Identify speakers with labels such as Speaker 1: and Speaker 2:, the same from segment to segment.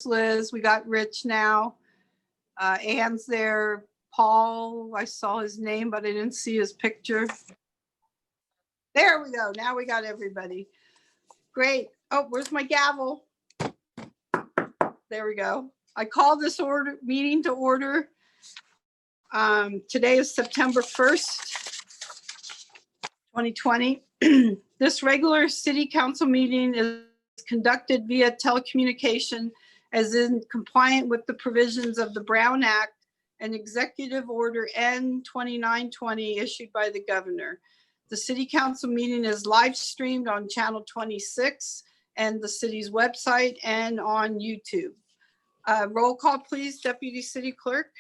Speaker 1: Liz. We got Rich now. Ann's there. Paul, I saw his name, but I didn't see his picture. There we go. Now we got everybody. Great. Oh, where's my gavel? There we go. I call this meeting to order. Today is September 1st, 2020. This regular city council meeting is conducted via telecommunication as in compliant with the provisions of the Brown Act and Executive Order N-2920 issued by the governor. The city council meeting is live streamed on channel 26 and the city's website and on YouTube. Roll call, please, Deputy City Clerk.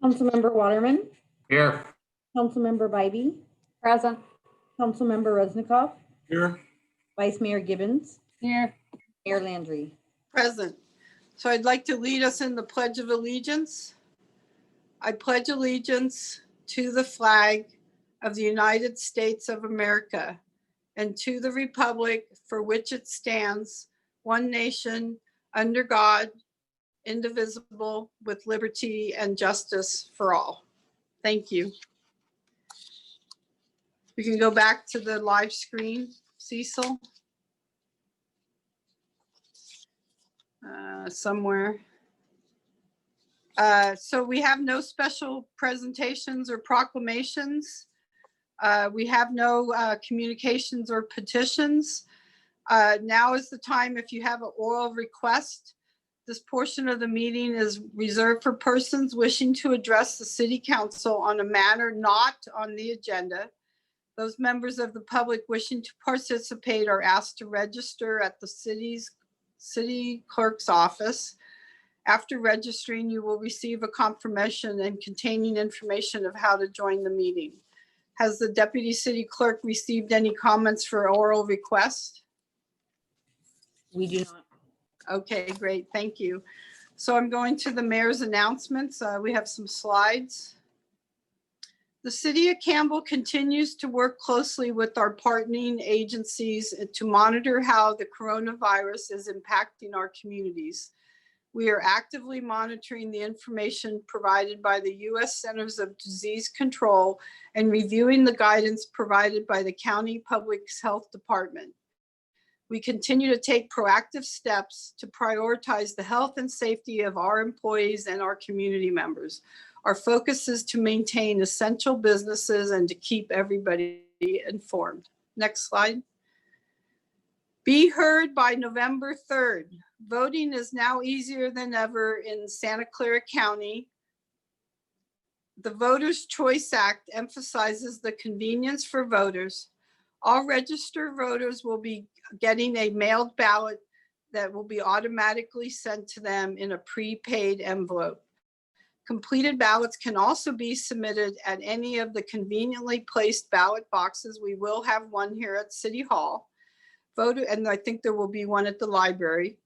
Speaker 2: Councilmember Waterman.
Speaker 3: Here.
Speaker 2: Councilmember Bybee.
Speaker 4: Present.
Speaker 2: Councilmember Resnikoff.
Speaker 3: Here.
Speaker 2: Vice Mayor Gibbons.
Speaker 4: Here.
Speaker 2: Mayor Landry.
Speaker 1: Present. So I'd like to lead us in the Pledge of Allegiance. I pledge allegiance to the flag of the United States of America and to the republic for which it stands, one nation, under God, indivisible, with liberty and justice for all. Thank you. We can go back to the live screen, Cecil. Somewhere. So we have no special presentations or proclamations. We have no communications or petitions. Now is the time if you have an oral request. This portion of the meeting is reserved for persons wishing to address the city council on a matter not on the agenda. Those members of the public wishing to participate are asked to register at the city clerk's office. After registering, you will receive a confirmation and containing information of how to join the meeting. Has the deputy city clerk received any comments for oral request?
Speaker 2: We do not.
Speaker 1: Okay, great, thank you. So I'm going to the mayor's announcements. We have some slides. The city of Campbell continues to work closely with our partnering agencies to monitor how the coronavirus is impacting our communities. We are actively monitoring the information provided by the U.S. Centers of Disease Control and reviewing the guidance provided by the County Public Health Department. We continue to take proactive steps to prioritize the health and safety of our employees and our community members. Our focus is to maintain essential businesses and to keep everybody informed. Next slide. Be heard by November 3rd. Voting is now easier than ever in Santa Clara County. The Voters' Choice Act emphasizes the convenience for voters. All registered voters will be getting a mailed ballot that will be automatically sent to them in a prepaid envelope. Completed ballots can also be submitted at any of the conveniently placed ballot boxes. We will have one here at City Hall. And I think there will be one at the library.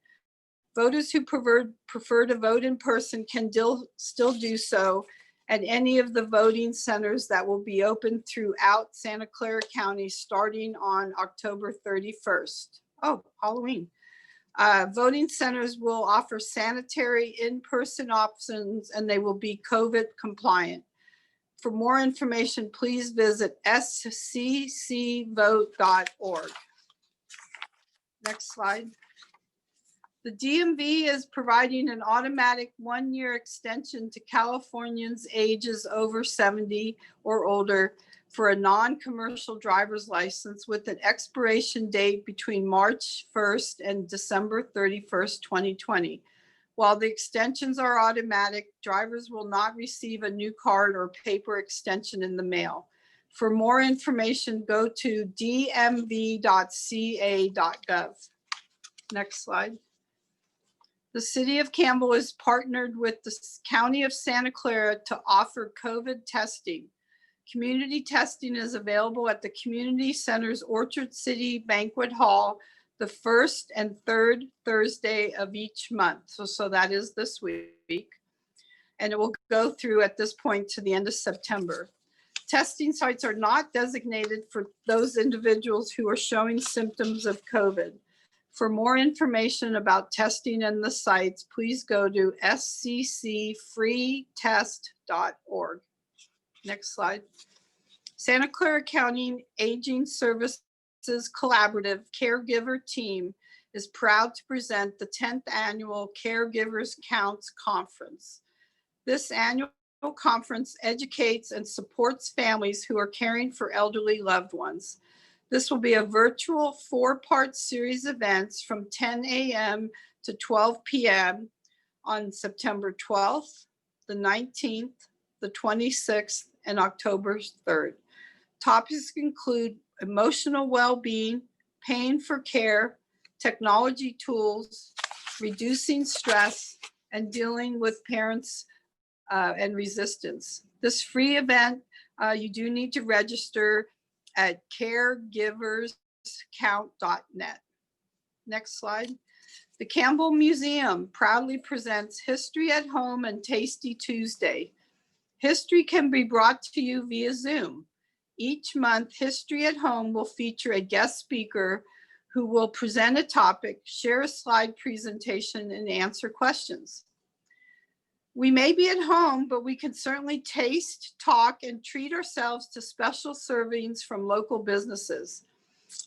Speaker 1: Voters who prefer to vote in person can still do so at any of the voting centers that will be open throughout Santa Clara County starting on October 31st. Oh, Halloween. Voting centers will offer sanitary in-person options and they will be COVID compliant. For more information, please visit sccvote.org. Next slide. The DMV is providing an automatic one-year extension to Californians ages over 70 or older for a non-commercial driver's license with an expiration date between March 1st and December 31st, 2020. While the extensions are automatic, drivers will not receive a new card or paper extension in the mail. For more information, go to dmv.ca.gov. Next slide. The City of Campbell is partnered with the County of Santa Clara to offer COVID testing. Community testing is available at the Community Center's Orchard City Banquet Hall the first and third Thursday of each month. So that is this week. And it will go through at this point to the end of September. Testing sites are not designated for those individuals who are showing symptoms of COVID. For more information about testing and the sites, please go to sccfreetest.org. Next slide. Santa Clara County Aging Services Collaborative Caregiver Team is proud to present the 10th Annual Caregivers Counts Conference. This annual conference educates and supports families who are caring for elderly loved ones. This will be a virtual 4-part series events from 10 a.m. to 12 p.m. on September 12th, the 19th, the 26th, and October 3rd. Topics include emotional well-being, paying for care, technology tools, reducing stress, and dealing with parents and resistance. This free event, you do need to register at caregiverscount.net. Next slide. The Campbell Museum proudly presents History at Home and Tasty Tuesday. History can be brought to you via Zoom. Each month, History at Home will feature a guest speaker who will present a topic, share a slide presentation, and answer questions. We may be at home, but we can certainly taste, talk, and treat ourselves to special servings from local businesses.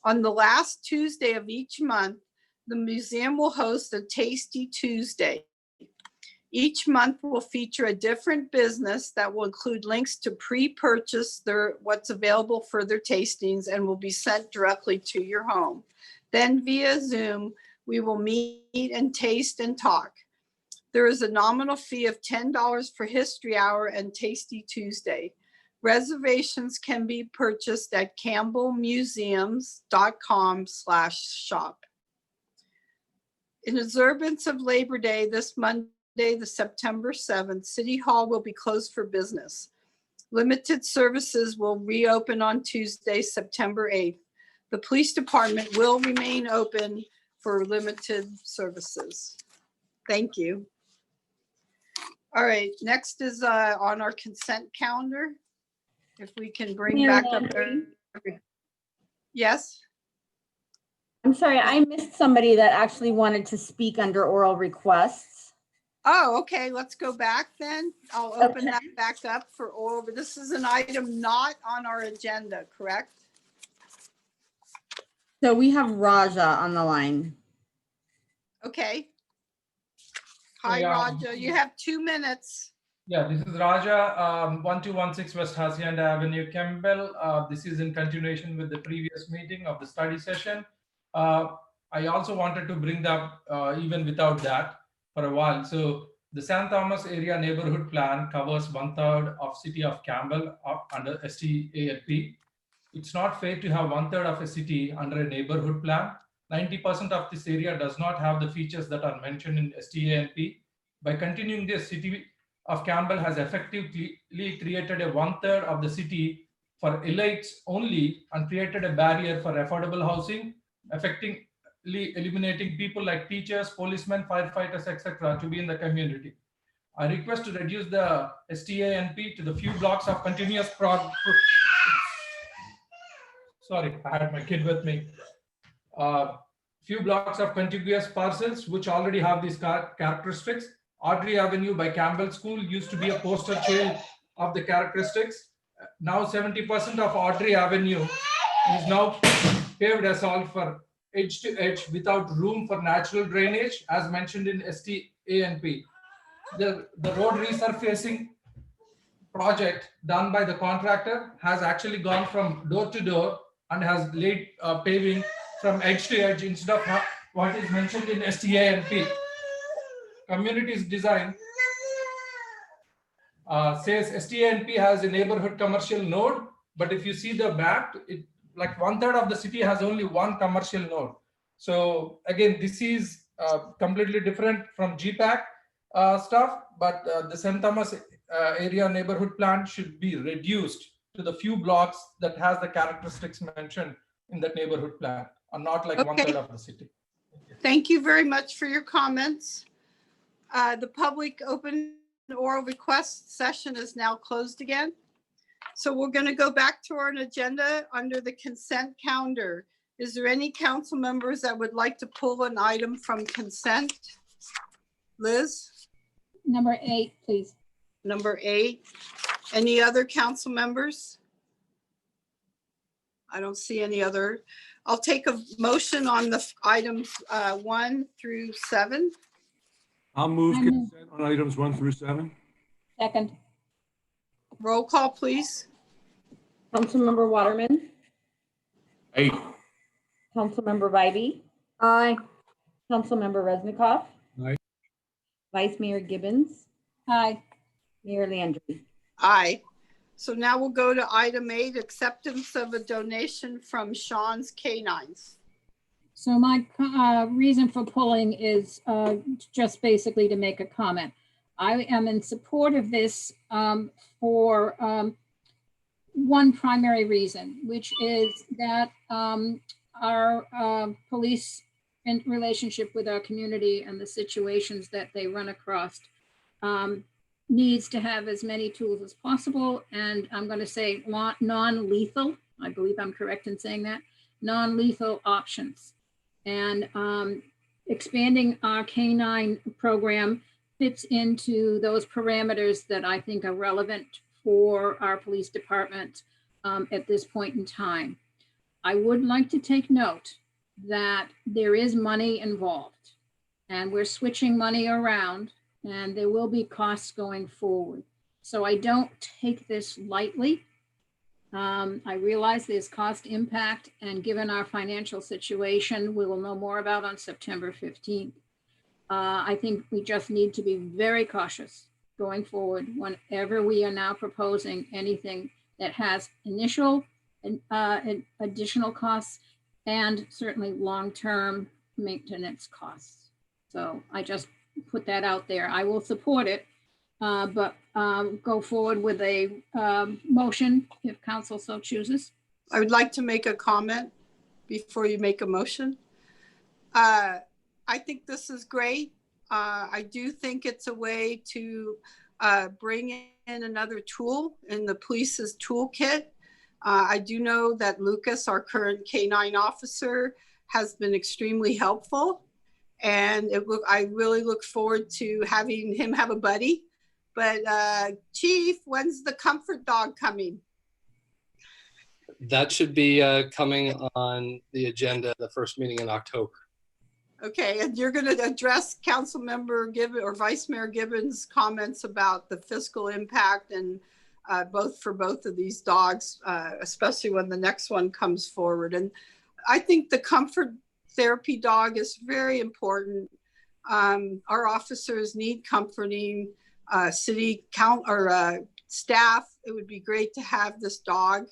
Speaker 1: On the last Tuesday of each month, the museum will host a Tasty Tuesday. Each month will feature a different business that will include links to pre-purchase what's available for their tastings and will be sent directly to your home. Then via Zoom, we will meet and taste and talk. There is a nominal fee of $10 for History Hour and Tasty Tuesday. Reservations can be purchased at campbellmuseums.com/shop. In observance of Labor Day, this Monday, the September 7th, City Hall will be closed for business. Limited services will reopen on Tuesday, September 8th. The police department will remain open for limited services. Thank you. All right, next is on our consent calendar. If we can bring
Speaker 2: Mayor
Speaker 1: back up.
Speaker 2: Landry?
Speaker 1: Yes,
Speaker 2: I'm sorry, I missed somebody that actually wanted to speak under oral requests.
Speaker 1: oh, okay, let's go back then. I'll open
Speaker 2: Okay.
Speaker 1: that back up for oral, but this is an item not on our agenda, correct?
Speaker 2: So we have Raja on the line.
Speaker 1: Okay. Hi,
Speaker 3: Yeah.
Speaker 1: Raja, you have 2 minutes.
Speaker 3: Yeah, this is Raja, 1216 West Hacienda Avenue, Campbell. This is in continuation with the previous meeting of the study session. I also wanted to bring up, even without that, for a while. So the San Thomas Area Neighborhood Plan covers 1/3 of City of Campbell under STANP. It's not fair to have 1/3 of a city under a neighborhood plan. 90% of this area does not have the features that are mentioned in STANP. By continuing this, City of Campbell has effectively created a 1/3 of the city for elites only and created a barrier for affordable housing, effectively eliminating people like teachers, policemen, firefighters, etc. to be in the community. I request to reduce the STANP to the few blocks of continuous sorry, I had my kid with me. Few blocks of contiguous parcels which already have these characteristics. Audrey Avenue by Campbell School used to be a poster child of the characteristics. Now 70% of Audrey Avenue is now paved asphalt for edge to edge without room for natural drainage as mentioned in STANP. The road resurfacing project done by the contractor has actually gone from door to door and has laid paving from edge to edge instead of what is mentioned in STANP. Communities design says STANP has a neighborhood commercial node, but if you see the map, like 1/3 of the city has only one commercial node. So again, this is completely different from GPAC stuff, but the St. Thomas area neighborhood plan should be reduced to the few blocks that has the characteristics mentioned in that neighborhood plan, and not like 1/3 of the city.
Speaker 1: Thank you very much for your comments. The public open oral request session is now closed again. So we're going to go back to our agenda under the consent calendar. Is there any council members that would like to pull an item from consent? Liz,
Speaker 2: Number 8, please.
Speaker 1: number 8. Any other council members? I don't see any other. I'll take a motion on the items 1 through 7.
Speaker 4: I'll move
Speaker 2: I move.
Speaker 4: consent on items 1 through 7.
Speaker 2: Second.
Speaker 1: Roll call, please.
Speaker 2: Councilmember Waterman.
Speaker 4: Aye.
Speaker 2: Councilmember Vibey. Aye. Councilmember Resnikoff.
Speaker 4: Aye.
Speaker 2: Vice Mayor Gibbons. Aye. Mayor Landry.
Speaker 1: Aye. So now we'll go to item 8, acceptance of a donation from Sean's Canines.
Speaker 5: So my reason for pulling is just basically to make a comment. I am in support of this for one primary reason, which is that our police in relationship with our community and the situations that they run across needs to have as many tools as possible. And I'm going to say non-lethal, I believe I'm correct in saying that, non-lethal options. And expanding our canine program fits into those parameters that I think are relevant for our police department at this point in time. I would like to take note that there is money involved and we're switching money around and there will be costs going forward. So I don't take this lightly. I realize there's cost impact, and given our financial situation, we will know more about on September 15th. I think we just need to be very cautious going forward whenever we are now proposing anything that has initial and additional costs and certainly long-term maintenance costs. So I just put that out there. I will support it, but go forward with a motion if council so chooses.
Speaker 1: I would like to make a comment before you make a motion. I think this is great. I do think it's a way to bring in another tool in the police's toolkit. I do know that Lucas, our current K-9 officer, has been extremely helpful. And I really look forward to having him have a buddy. But Chief, when's the comfort dog coming?
Speaker 6: That should be coming on the agenda, the first meeting in October.
Speaker 1: Okay, and you're going to address Councilmember Gibbons or Vice Mayor Gibbons' comments about the fiscal impact and for both of these dogs, especially when the next one comes forward. And I think the comfort therapy dog is very important. Our officers need comforting. City staff, it would be great to have this dog.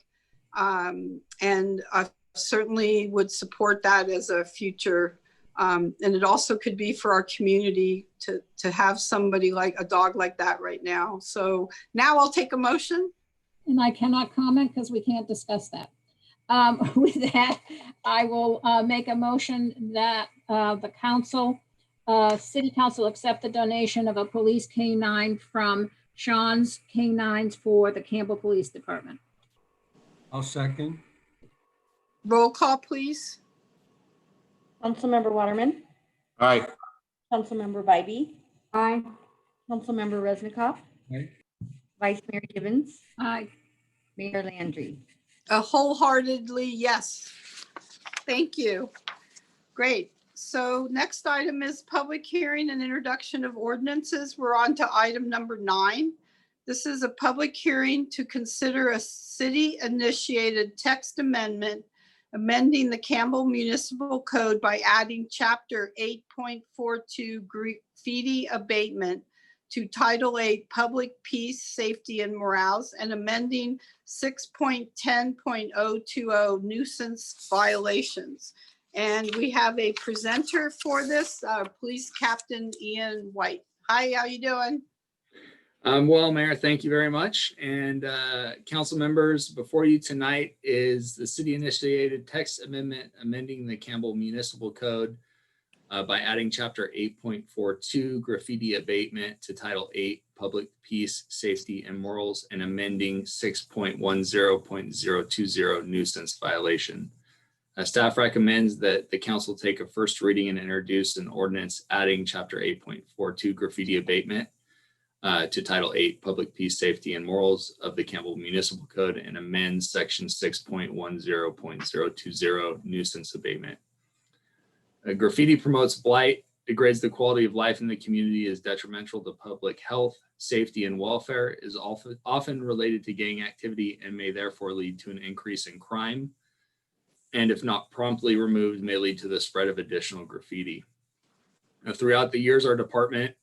Speaker 1: And I certainly would support that as a future. And it also could be for our community to have somebody like a dog like that right now. So now I'll take a motion.
Speaker 5: And I cannot comment because we can't discuss that. With that, I will make a motion that the council, City Council, accept the donation of a police K-9 from Sean's K-9s for the Campbell Police Department.
Speaker 4: I'll second.
Speaker 1: Roll call, please.
Speaker 2: Councilmember Waterman.
Speaker 4: Aye.
Speaker 2: Councilmember Vibey. Aye. Councilmember Resnikoff.
Speaker 4: Aye.
Speaker 2: Vice Mayor Gibbons.
Speaker 5: Aye.
Speaker 2: Mayor Landry.
Speaker 1: A wholeheartedly yes. Thank you. Great. So next item is public hearing and introduction of ordinances. We're on to item number 9. This is a public hearing to consider a city-initiated text amendment amending the Campbell Municipal Code by adding Chapter 8.42 graffiti abatement to Title 8 Public Peace, Safety, and Morals, and amending 6.10.020 nuisance violations. And we have a presenter for this, Police Captain Ian White. Hi, how you doing?
Speaker 7: Well, Mayor, thank you very much. And council members, before you tonight is the city-initiated text amendment amending the Campbell Municipal Code by adding Chapter 8.42 graffiti abatement to Title 8 Public Peace, Safety, and Morals, and amending 6.10.020 nuisance violation. Staff recommends that the council take a first reading and introduce an ordinance adding chapter 8.42 graffiti abatement to Title 8 Public Peace, Safety, and Morals of the Campbell Municipal Code and amends section 6.10.020 nuisance abatement. Graffiti promotes blight, degrades the quality of life in the community, is detrimental to public health, safety, and welfare, is often related to gang activity, and may therefore lead to an increase in crime, and if not promptly removed, may lead to the spread of additional graffiti. Throughout the years, our department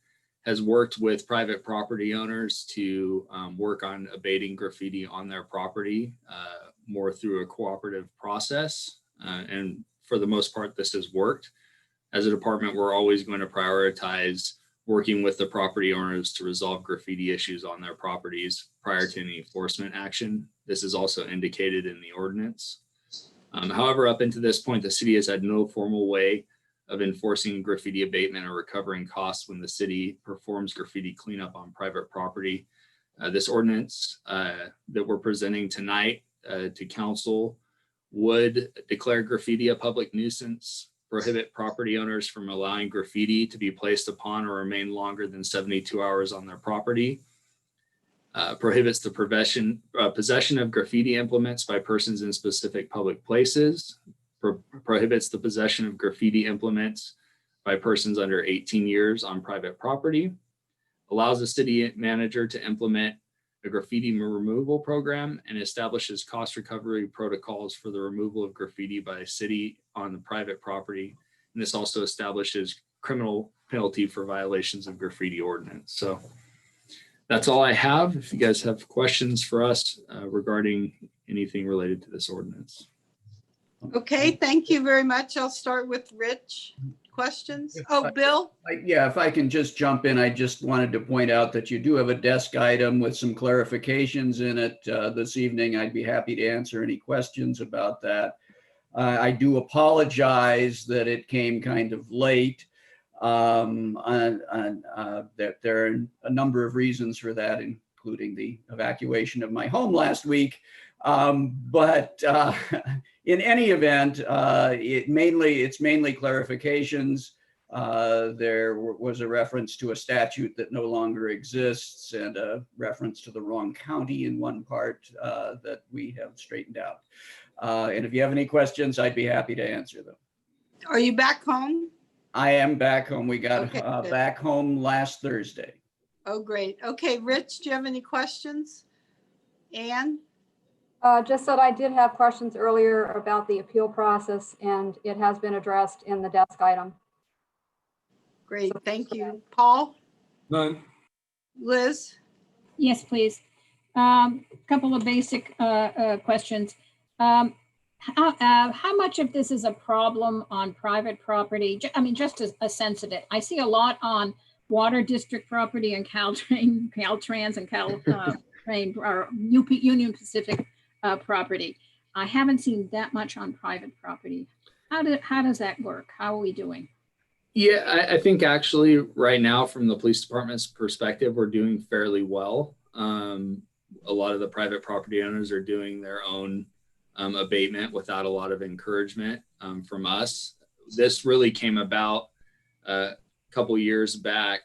Speaker 7: has worked with private property owners to work on abating graffiti on their property more through a cooperative process. And for the most part, this has worked. As a department, we're always going to prioritize working with the property owners to resolve graffiti issues on their properties prior to any enforcement action. This is also indicated in the ordinance. However, up until this point, the city has had no formal way of enforcing graffiti abatement or recovering costs when the city performs graffiti cleanup on private property. This ordinance that we're presenting tonight to council would declare graffiti a public nuisance, prohibit property owners from allowing graffiti to be placed upon or remain longer than 72 hours on their property, prohibits the possession of graffiti implements by persons in specific public places, prohibits the possession of graffiti implements by persons under 18 years on private property, allows the city manager to implement a graffiti removal program, and establishes cost recovery protocols for the removal of graffiti by a city on the private property. And this also establishes criminal penalty for violations of graffiti ordinance. So that's all I have. If you guys have questions for us regarding anything related to this ordinance.
Speaker 1: Okay, thank you very much. I'll start with Rich. Questions? Oh, Bill?
Speaker 8: Yeah, if I can just jump in, I just wanted to point out that you do have a desk item with some clarifications in it this evening. I'd be happy to answer any questions about that. I do apologize that it came kind of late. That there are a number of reasons for that, including the evacuation of my home last week. But in any event, it's mainly clarifications. There was a reference to a statute that no longer exists and a reference to the wrong county in one part that we have straightened out. And if you have any questions, I'd be happy to answer them.
Speaker 1: Are you back home?
Speaker 8: I am back home. We got
Speaker 1: Okay, good.
Speaker 8: back home last Thursday.
Speaker 1: Oh, great. Okay, Rich, do you have any questions? Ann?
Speaker 9: Just that I did have questions earlier about the appeal process, and it has been addressed in the desk item.
Speaker 1: Great, thank you. Paul?
Speaker 4: None.
Speaker 1: Liz?
Speaker 5: Yes, please. Couple of basic questions. How much of this is a problem on private property? I mean, just a sense of it. I see a lot on Water District property and Caltrans and Caltrain or Union Pacific property. I haven't seen that much on private property. How does that work? How are we doing?
Speaker 7: Yeah, I think actually right now from the police department's perspective, we're doing fairly well. A lot of the private property owners are doing their own abatement without a lot of encouragement from us. This really came about a couple years back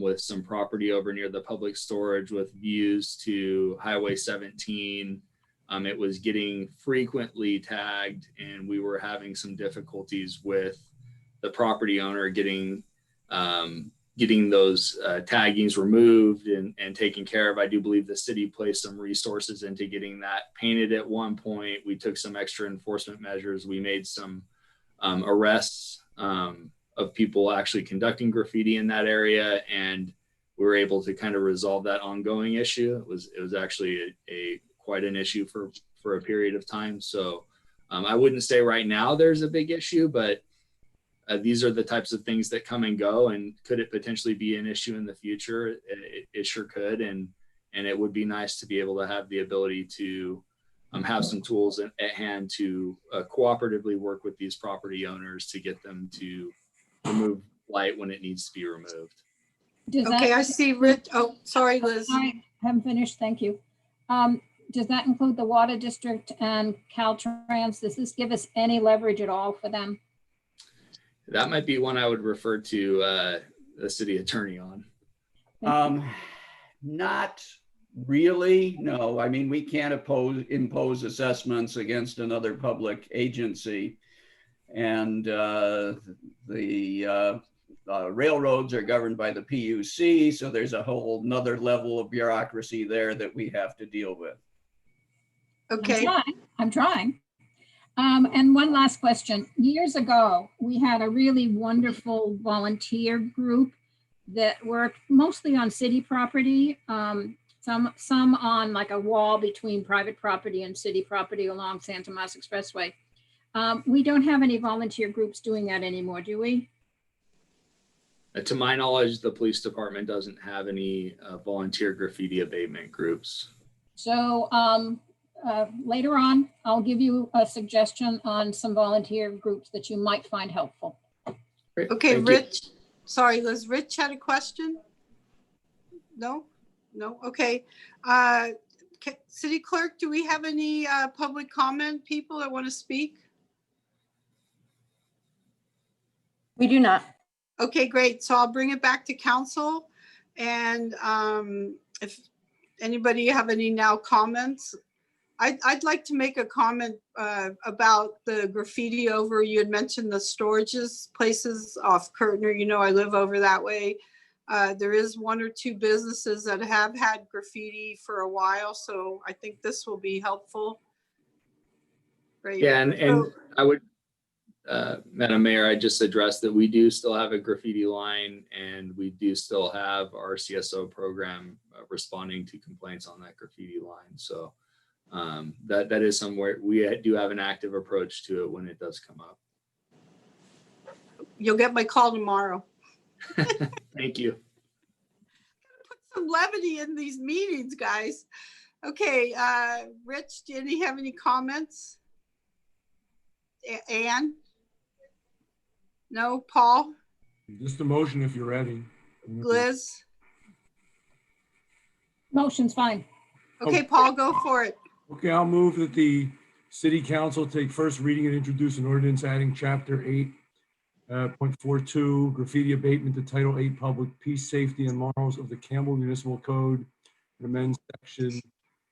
Speaker 7: with some property over near the public storage with views to Highway 17. It was getting frequently tagged, and we were having some difficulties with the property owner getting those taggings removed and taken care of. I do believe the city placed some resources into getting that painted at one point. We took some extra enforcement measures. We made some arrests of people actually conducting graffiti in that area, and we were able to kind of resolve that ongoing issue. It was actually quite an issue for a period of time. So I wouldn't say right now there's a big issue, but these are the types of things that come and go. And could it potentially be an issue in the future? It sure could. And it would be nice to be able to have the ability to have some tools at hand to cooperatively work with these property owners to get them to remove light when it needs to be removed.
Speaker 5: Does
Speaker 1: Okay,
Speaker 5: that-
Speaker 1: I see Rich. Oh, sorry, Liz.
Speaker 5: I haven't finished. Thank you. does that include the Water District and Caltrans? Does this give us any leverage at all for them?
Speaker 7: That might be one I would refer to the city attorney on.
Speaker 8: Not really, no. I mean, we can't impose assessments against another public agency. And the railroads are governed by the PUC, so there's a whole nother level of bureaucracy there that we have to deal with.
Speaker 1: Okay.
Speaker 5: I'm trying. And one last question. Years ago, we had a really wonderful volunteer group that worked mostly on city property, some on like a wall between private property and city property along San Tomas Expressway. We don't have any volunteer groups doing that anymore, do we?
Speaker 7: To my knowledge, the police department doesn't have any volunteer graffiti abatement groups.
Speaker 5: So later on, I'll give you a suggestion on some volunteer groups that you might find helpful.
Speaker 7: Great.
Speaker 1: Okay,
Speaker 7: Thank you.
Speaker 1: Rich. Sorry, Liz. Rich had a question? No? No? Okay. City Clerk, do we have any public comment people that want to speak?
Speaker 2: We do not.
Speaker 1: Okay, great. So I'll bring it back to council. And if anybody have any now comments, I'd like to make a comment about the graffiti over, you had mentioned the storages places off Kurtner. You know, I live over that way. There is one or two businesses that have had graffiti for a while, so I think this will be helpful. Great.
Speaker 7: Yeah, and I would, Madam Mayor, I just addressed that we do still have a graffiti line and we do still have our CSO program responding to complaints on that graffiti line. So that is somewhere we do have an active approach to it when it does come up.
Speaker 1: You'll get my call tomorrow.
Speaker 7: Thank you.
Speaker 1: Put some levity in these meetings, guys. Okay, Rich, do you have any comments? Ann? No, Paul?
Speaker 4: Just a motion if you're ready.
Speaker 1: Liz?
Speaker 5: Motion's fine.
Speaker 1: Okay, Paul, go for it.
Speaker 4: Okay, I'll move that the city council take first reading and introduce an ordinance adding chapter 8.42 graffiti abatement to title 8 public peace, safety and morals of the Campbell Municipal Code and amend section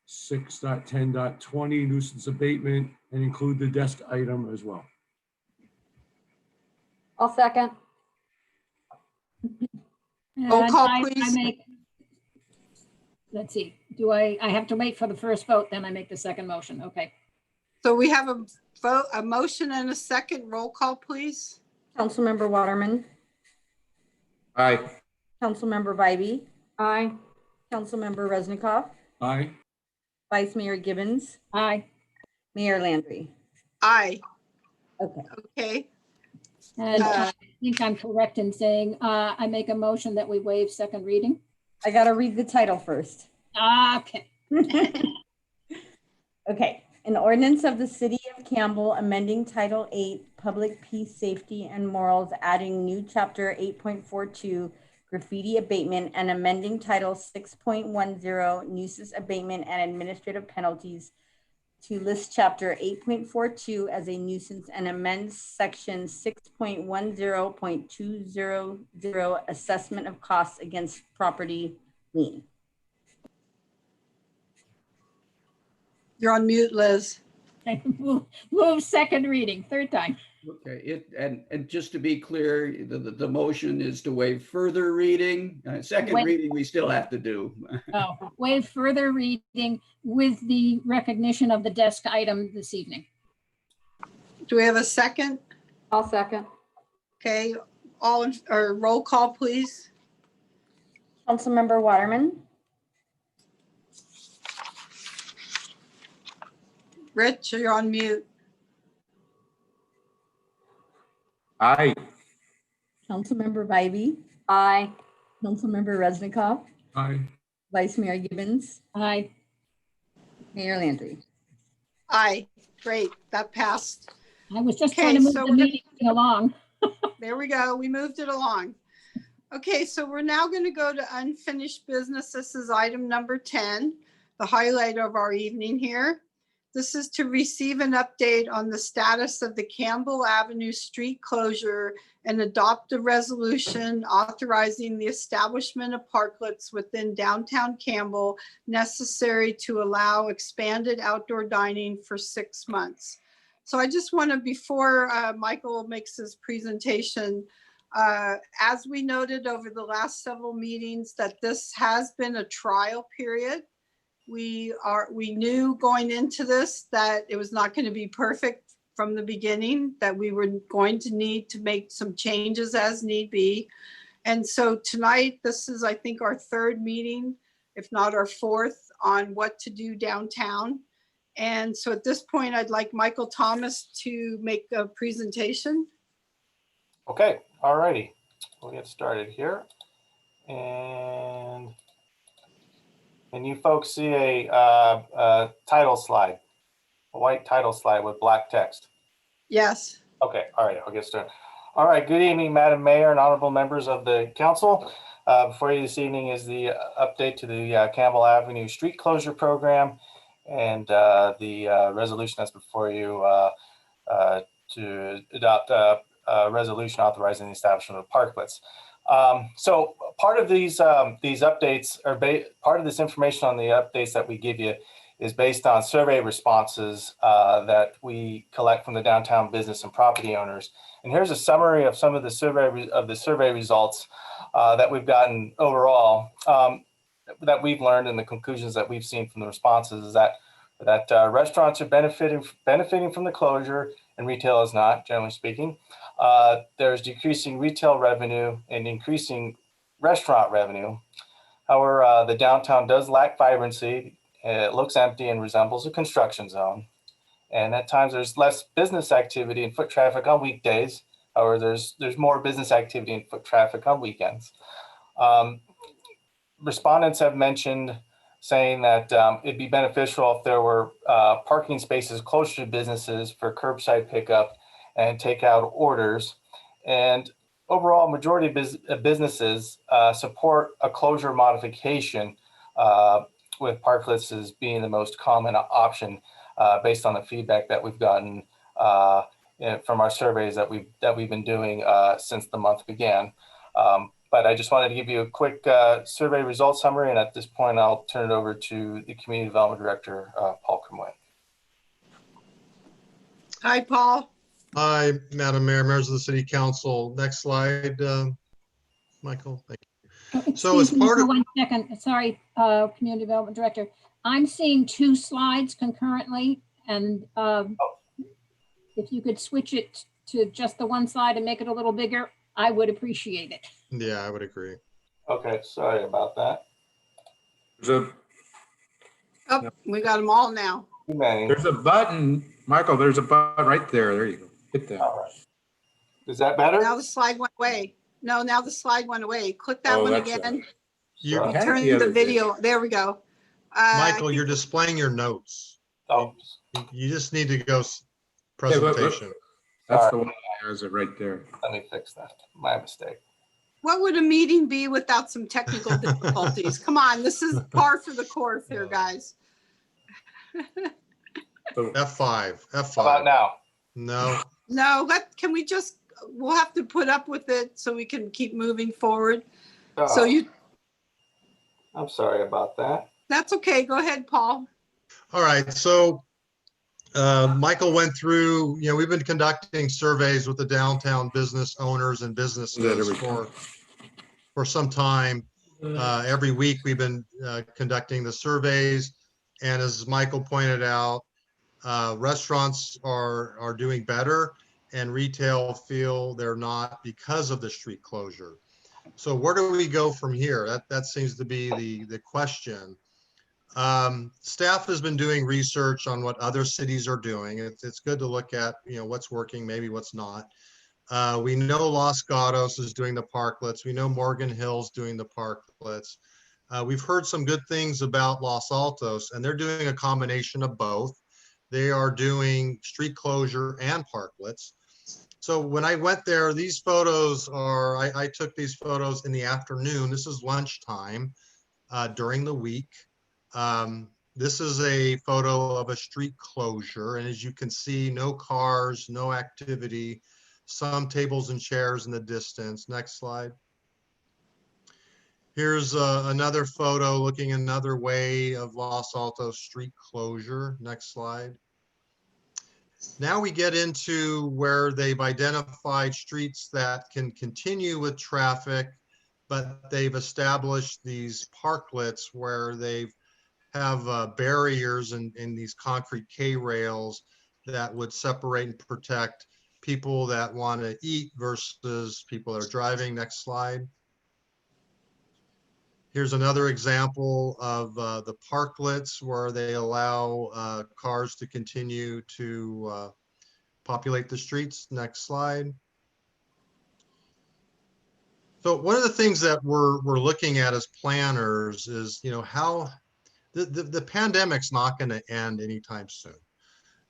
Speaker 4: 6.10.20 nuisance abatement and include the desk item as well.
Speaker 9: I'll second.
Speaker 1: Roll call,
Speaker 5: And
Speaker 1: please.
Speaker 5: Let's see, do I have to wait for the first vote, then I make the second motion, okay.
Speaker 1: So we have a vote, a motion and a second. Roll call, please.
Speaker 2: Councilmember Waterman,
Speaker 4: Aye.
Speaker 2: Councilmember Bybee,
Speaker 9: Aye.
Speaker 2: Councilmember Resnikoff,
Speaker 4: Aye.
Speaker 2: Vice Mayor Gibbons,
Speaker 5: Aye.
Speaker 2: Mayor Landry.
Speaker 1: Aye.
Speaker 2: Okay.
Speaker 1: Okay.
Speaker 5: And I think I'm correct in saying I make a motion that we waive second reading.
Speaker 2: I gotta read the title first.
Speaker 5: Okay.
Speaker 2: Okay, an ordinance of the City of Campbell amending Title 8, Public Peace, Safety, and Morals, adding new Chapter 8.42, Graffiti Abatement, and amending Title 6.10, Nuisance Abatement and Administrative Penalties, to list Chapter 8.42 as a nuisance and amend Section 6.10.200, Assessment of Costs Against Property Lien.
Speaker 1: You're on mute, Liz.
Speaker 5: Okay, move second reading, third time.
Speaker 8: Okay, and just to be clear, the motion is to waive further reading. Second
Speaker 5: Wait.
Speaker 8: reading, we still have to do.
Speaker 5: Oh, waive further reading with the recognition of the desk item this evening.
Speaker 1: Do we have a second?
Speaker 9: I'll second.
Speaker 1: Okay, all in, or roll call, please.
Speaker 2: Councilmember Waterman,
Speaker 1: Rich, you're on mute.
Speaker 4: Aye.
Speaker 2: Councilmember Bybee,
Speaker 9: Aye.
Speaker 2: Councilmember Resnikoff,
Speaker 4: Aye.
Speaker 2: Vice Mayor Gibbons,
Speaker 5: Aye.
Speaker 2: Mayor Landry.
Speaker 1: Aye. Great, that passed.
Speaker 5: I was just
Speaker 1: Okay,
Speaker 5: trying to move
Speaker 1: so
Speaker 5: the
Speaker 1: we're-
Speaker 5: meeting along.
Speaker 1: There we go. We moved it along. Okay, so we're now going to go to unfinished business. This is item number 10. the highlight of our evening here. This is to receive an update on the status of the Campbell Avenue street closure and adopt a resolution authorizing the establishment of parklets within downtown Campbell necessary to allow expanded outdoor dining for 6 months. So I just want to, before Michael makes his presentation, as we noted over the last several meetings, that this has been a trial period. We knew going into this that it was not going to be perfect from the beginning, that we were going to need to make some changes as need be. And so tonight, this is, I think, our third meeting, if not our fourth, on what to do downtown. And so at this point, I'd like Michael Thomas to make a presentation.
Speaker 10: Okay, all righty. We'll get started here. And can you folks see a title slide, a white title slide with black text?
Speaker 1: Yes.
Speaker 10: Okay, all right, I'll get started. All right, good evening, Madam Mayor and honorable members of the council. Before you this evening is the update to the Campbell Avenue street closure program and the resolution that's before you to adopt a resolution authorizing the establishment of parklets. So part of these updates are part of this information on the updates that we give you is based on survey responses that we collect from the downtown business and property owners. And here's a summary of some of the survey results that we've gotten overall that we've learned, and the conclusions that we've seen from the responses is that restaurants are benefiting from the closure and retail is not, generally speaking. There's decreasing retail revenue and increasing restaurant revenue. However, the downtown does lack vibrancy. It looks empty and resembles a construction zone. And at times there's less business activity and foot traffic on weekdays. However, there's more business activity and foot traffic on weekends. Respondents have mentioned saying that it'd be beneficial if there were parking spaces closer to businesses for curbside pickup and takeout orders. And overall, majority of businesses support a closure modification with parklets as being the most common option based on the feedback that we've gotten from our surveys that we've been doing since the month began. But I just wanted to give you a quick survey results summary, and at this point, I'll turn it over to the Community Development Director, Paul Crimoy.
Speaker 1: Hi, Paul.
Speaker 11: Hi, Madam Mayor, members of the City Council. Next slide, Michael. Thank you. So as part of—
Speaker 5: 1 second, sorry, Community Development Director. I'm seeing 2 slides concurrently, and if you could switch it to just the one slide and make it a little bigger, I would appreciate it.
Speaker 11: Yeah, I would agree.
Speaker 10: Okay, sorry about that.
Speaker 1: Oh, we got them all now.
Speaker 10: There's
Speaker 12: a button, Michael, there's a button right there. There you go. Hit that.
Speaker 10: All right. Is that better?
Speaker 1: Now the slide went away. No, now the slide went away. Click that one again.
Speaker 11: You
Speaker 1: turn the video. There we go.
Speaker 11: Michael, you're displaying your notes.
Speaker 10: Oh.
Speaker 11: You just need to go presentation.
Speaker 12: That's the one that has it right there.
Speaker 10: Let me fix that. My mistake.
Speaker 1: What would a meeting be without some technical difficulties? Come on, this is par for the course here, guys.
Speaker 11: F5.
Speaker 10: How about now?
Speaker 11: No.
Speaker 1: No, can we just, we'll have to put up with it so we can keep moving forward.
Speaker 10: Oh,
Speaker 1: So
Speaker 10: I'm sorry about that.
Speaker 1: that's okay. Go ahead, Paul.
Speaker 11: All right. So Michael went through, we've been conducting surveys with the downtown business owners and businesses for some time. Every week we've been conducting the surveys. And as Michael pointed out, restaurants are doing better and retail feel they're not because of the street closure. So where do we go from here? That seems to be the question. Staff has been doing research on what other cities are doing. It's good to look at, what's working, maybe what's not. We know Los Gatos is doing the parklets. We know Morgan Hill's doing the parklets. We've heard some good things about Los Altos, and they're doing a combination of both. They are doing street closure and parklets. So when I went there, these photos are, I took these photos in the afternoon. This is lunchtime during the week. This is a photo of a street closure. And as you can see, no cars, no activity, some tables and chairs in the distance. Next slide. Here's another photo looking another way of Los Altos street closure. Next slide. Now we get into where they've identified streets that can continue with traffic, but they've established these parklets where they have barriers and these concrete K-rails that would separate and protect people that want to eat versus people that are driving. Next slide. Here's another example of the parklets where they allow cars to continue to populate the streets. Next slide. So one of the things that we're looking at as planners is, how the pandemic's not going to end anytime soon.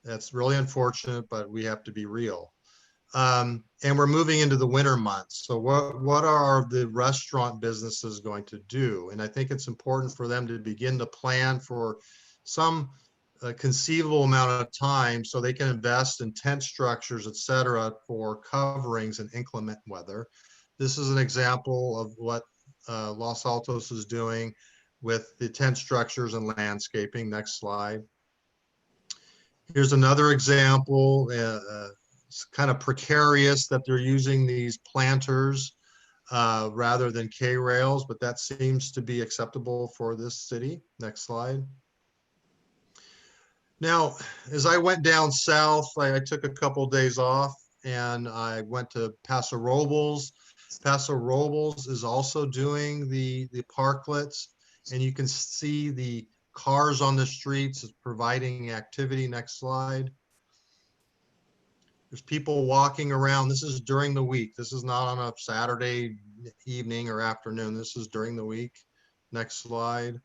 Speaker 11: That's really unfortunate, but we have to be real. And we're moving into the winter months. So what are the restaurant businesses going to do? And I think it's important for them to begin to plan for some conceivable amount of time so they can invest in tent structures, et cetera, for coverings and inclement weather. This is an example of what Los Altos is doing with the tent structures and landscaping. Next slide. Here's another example. It's kind of precarious that they're using these planters rather than K-rails, but that seems to be acceptable for this city. Next slide. Now, as I went down south, I took a couple of days off and I went to Paso Robles. Paso Robles is also doing the parklets, and you can see the cars on the streets is providing activity. Next slide. There's people walking around. This is during the week. This is not on a Saturday evening or afternoon. This is during the week. Next slide.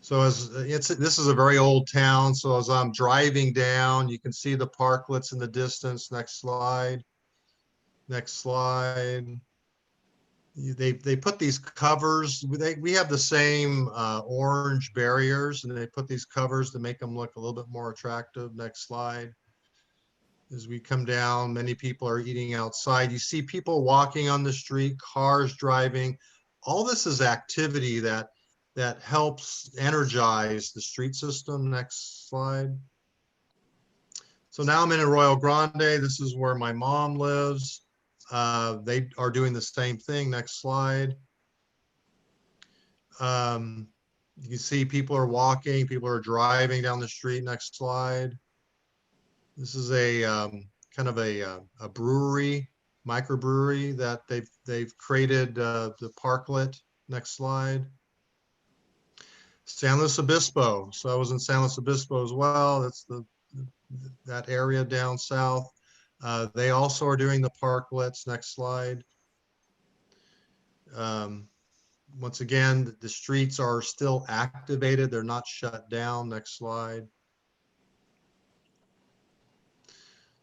Speaker 11: So this is a very old town. So as I'm driving down, you can see the parklets in the distance. Next slide. Next slide. They put these covers. We have the same orange barriers, and they put these covers to make them look a little bit more attractive. Next slide. As we come down, many people are eating outside. You see people walking on the street, cars driving. All this is activity that helps energize the street system. Next slide. So now I'm in Arroyo Grande. This is where my mom lives. They are doing the same thing. Next slide. You can see people are walking, people are driving down the street. Next slide. This is a kind of a brewery, microbrewery that they've created the parklet. Next slide. San Luis Obispo. So I was in San Luis Obispo as well. That's that area down south. They also are doing the parklets. Next slide. Once again, the streets are still activated. They're not shut down. Next slide.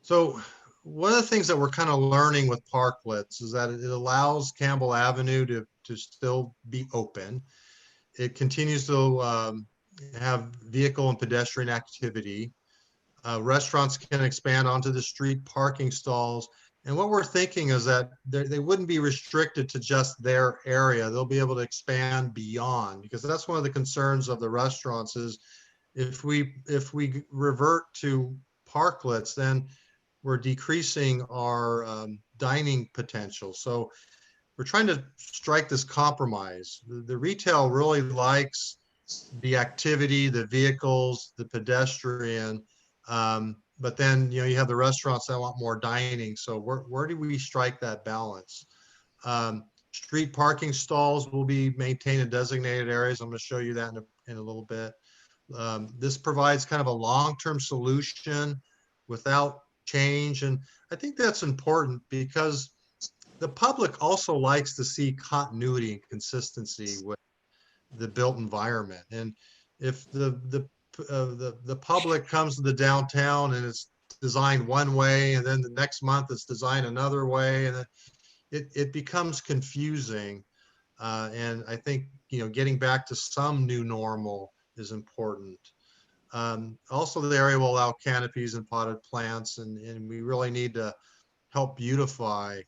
Speaker 11: So one of the things that we're kind of learning with parklets is that it allows Campbell Avenue to still be open. It continues to have vehicle and pedestrian activity. Restaurants can expand onto the street parking stalls. And what we're thinking is that they wouldn't be restricted to just their area. They'll be able to expand beyond, because that's one of the concerns of the restaurants is if we revert to parklets, then we're decreasing our dining potential. So we're trying to strike this compromise. The retail really likes the activity, the vehicles, the pedestrian, but then you have the restaurants that want more dining. So where do we strike that balance? Street parking stalls will be maintained in designated areas. I'm going to show you that in a little bit. This provides kind of a long-term solution without change, and I think that's important because the public also likes to see continuity and consistency with the built environment. And if the public comes to the downtown and it's designed one way, and then the next month it's designed another way, and it becomes confusing. And I think getting back to some new normal is important. Also, the area will allow canopies and potted plants, and we really need to help beautify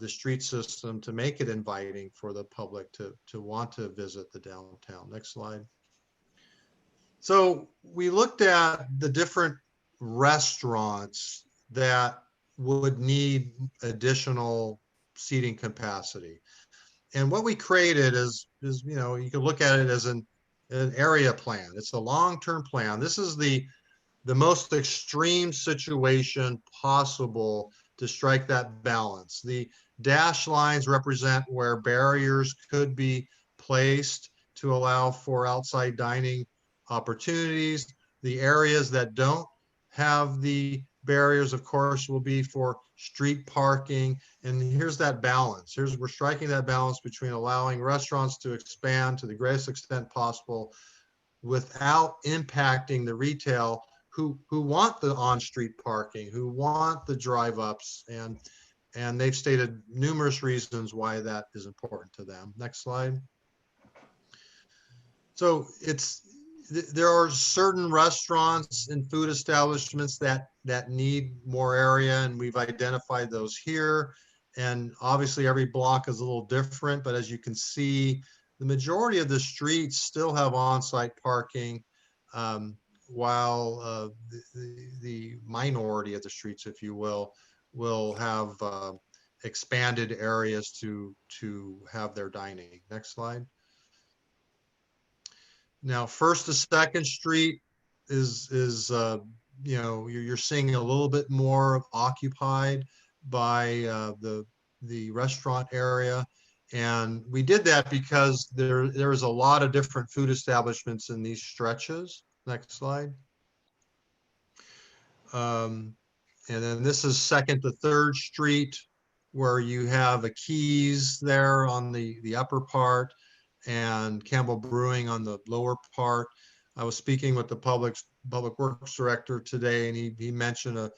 Speaker 11: the street system to make it inviting for the public to want to visit the downtown. Next slide. So we looked at the different restaurants that would need additional seating capacity. And what we created is you know, you can look at it as an area plan. It's a long-term plan. This is the most extreme situation possible to strike that balance. The dashed lines represent where barriers could be placed to allow for outside dining opportunities. The areas that don't have the barriers, of course, will be for street parking. And here's that balance. We're striking that balance between allowing restaurants to expand to the greatest extent possible without impacting the retail who want the on-street parking, who want the drive-ups, and they've stated numerous reasons why that is important to them. Next slide. So there are certain restaurants and food establishments that need more area, and we've identified those here. And obviously every block is a little different, but as you can see, the majority of the streets still have on-site parking, while the minority of the streets, if you will have expanded areas to have their dining. Next slide. Now, First to Second Street is you know, you're seeing a little bit more occupied by the restaurant area. And we did that because there is a lot of different food establishments in these stretches. Next slide. And then this is Second to Third Street, where you have a Keys there on the upper part and Campbell Brewing on the lower part. I was speaking with the Public Works Director today, and he mentioned a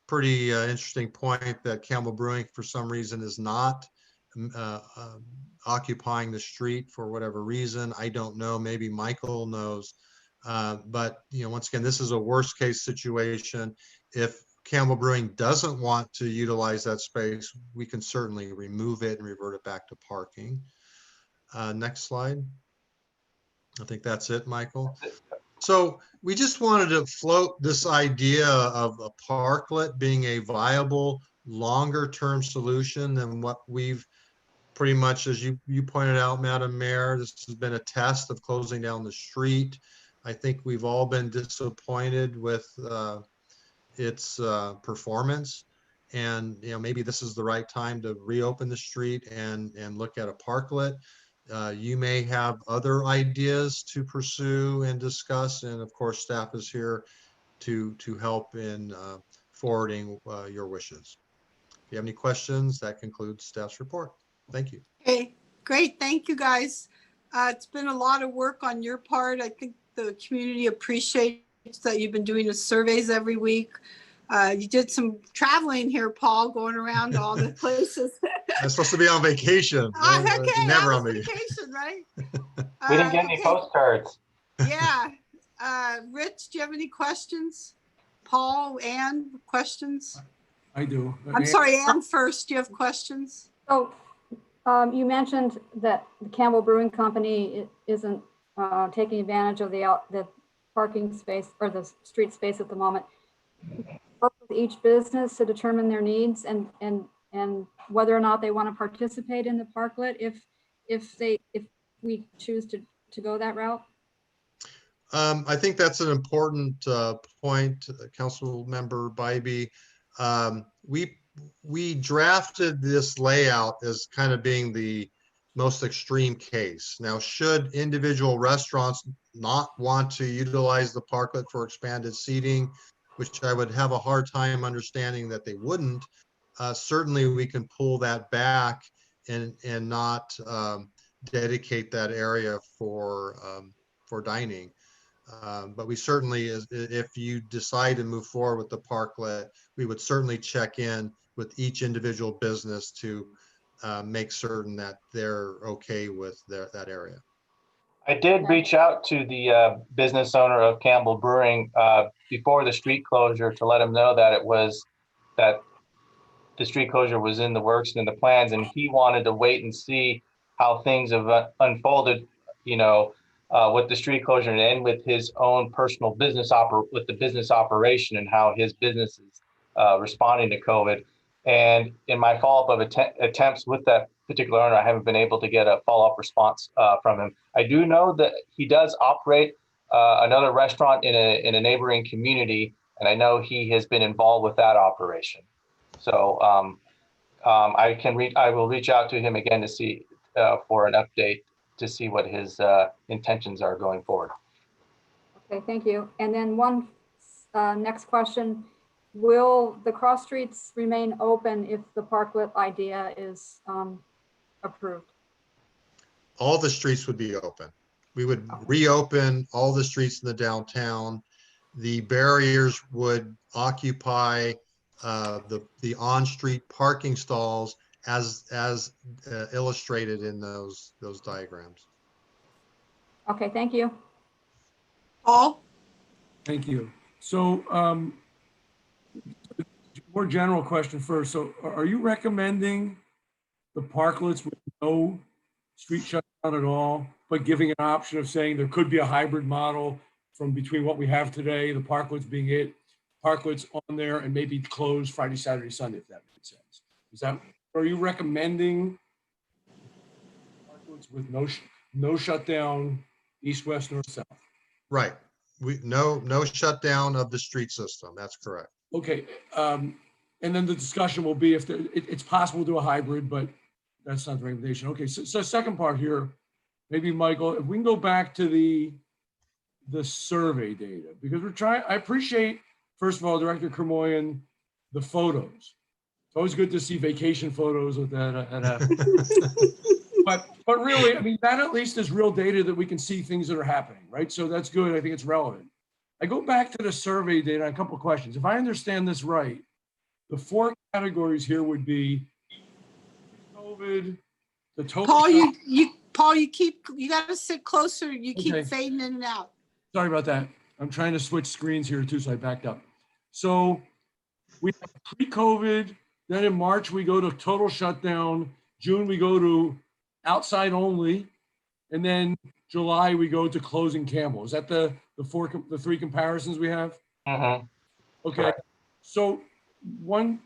Speaker 11: pretty interesting point that Campbell Brewing, for some reason, is not occupying the street for whatever reason. I don't know. Maybe Michael knows. But you know, once again, this is a worst case situation. If Campbell Brewing doesn't want to utilize that space, we can certainly remove it and revert it back to parking. Next slide. I think that's it, Michael. So we just wanted to float this idea of a parklet being a viable longer term solution than what we've pretty much, as you pointed out, Madam Mayor, this has been a test of closing down the street. I think we've all been disappointed with its performance. And you know, maybe this is the right time to reopen the street and look at a parklet. You may have other ideas to pursue and discuss, and of course, staff is here to help in forwarding your wishes. If you have any questions, that concludes staff's report. Thank you.
Speaker 1: Okay, great. Thank you, guys. It's been a lot of work on your part. I think the community appreciates that you've been doing the surveys every week. You did some traveling here, Paul, going around all the places.
Speaker 11: I'm supposed to be on vacation.
Speaker 1: Okay,
Speaker 11: Never
Speaker 1: I
Speaker 11: on
Speaker 1: was
Speaker 11: vacation,
Speaker 1: right?
Speaker 10: We didn't get any
Speaker 1: Okay.
Speaker 10: postcards.
Speaker 1: Yeah. Rich, do you have any questions? Paul, Ann, questions?
Speaker 4: I do.
Speaker 1: I'm sorry, Ann first. Do you have questions?
Speaker 9: So you mentioned that the Campbell Brewing Company isn't taking advantage of the parking space or the street space at the moment. Work with each business to determine their needs and whether or not they want to participate in the parklet if we choose to go that route.
Speaker 11: I think that's an important point, Council Member Bybee. We drafted this layout as kind of being the most extreme case. Now, should individual restaurants not want to utilize the parklet for expanded seating, which I would have a hard time understanding that they wouldn't, certainly we can pull that back and not dedicate that area for dining. But we certainly, if you decide to move forward with the parklet, we would certainly check in with each individual business to make certain that they're okay with that area.
Speaker 10: I did reach out to the business owner of Campbell Brewing before the street closure to let him know that that the street closure was in the works and in the plans, and he wanted to wait and see how things have unfolded, with the street closure and with his own personal with the business operation and how his business is responding to COVID. And in my follow-up of attempts with that particular owner, I haven't been able to get a follow-up response from him. I do know that he does operate another restaurant in a neighboring community, and I know he has been involved with that operation. So I will reach out to him again to see for an update to see what his intentions are going forward.
Speaker 9: Okay, thank you. And then one next question. Will the cross streets remain open if the Parklet idea is approved?
Speaker 11: All the streets would be open. We would reopen all the streets in the downtown. The barriers would occupy the on-street parking stalls as illustrated in those diagrams.
Speaker 9: Okay, thank you.
Speaker 1: Paul?
Speaker 4: Thank you. So more general question first. So are you recommending the parklets with no street shutdown at all, but giving an option of saying there could be a hybrid model from between what we have today, the parklets being it, parklets on there, and maybe closed Friday, Saturday, Sunday, if that makes sense? Are you recommending parklets with no shutdown, east, west, north, south?
Speaker 11: Right. No shutdown of the street system. That's correct.
Speaker 4: Okay. And then the discussion will be if it's possible to do a hybrid, but that's not the recommendation. Okay. So second part here, maybe Michael, if we can go back to the survey data, because I appreciate, first of all, Director Kermoyan, the photos. It's always good to see vacation photos with that. But really, I mean, that at least is real data that we can see things that are happening, right? So that's good. I think it's relevant. I go back to the survey data, a couple of questions. If I understand this right, the 4 categories here would be COVID, the total.
Speaker 1: Paul, you got to sit closer. You keep
Speaker 4: Okay.
Speaker 1: fading in and out.
Speaker 4: Sorry about that. I'm trying to switch screens here too, so I backed up. So we have pre-COVID, then in March, we go to total shutdown. June, we go to outside only. And then July, we go to closing Campbell. Is that the 3 comparisons we have?
Speaker 10: Mm-hmm.
Speaker 4: Okay.
Speaker 10: Correct.
Speaker 4: So one,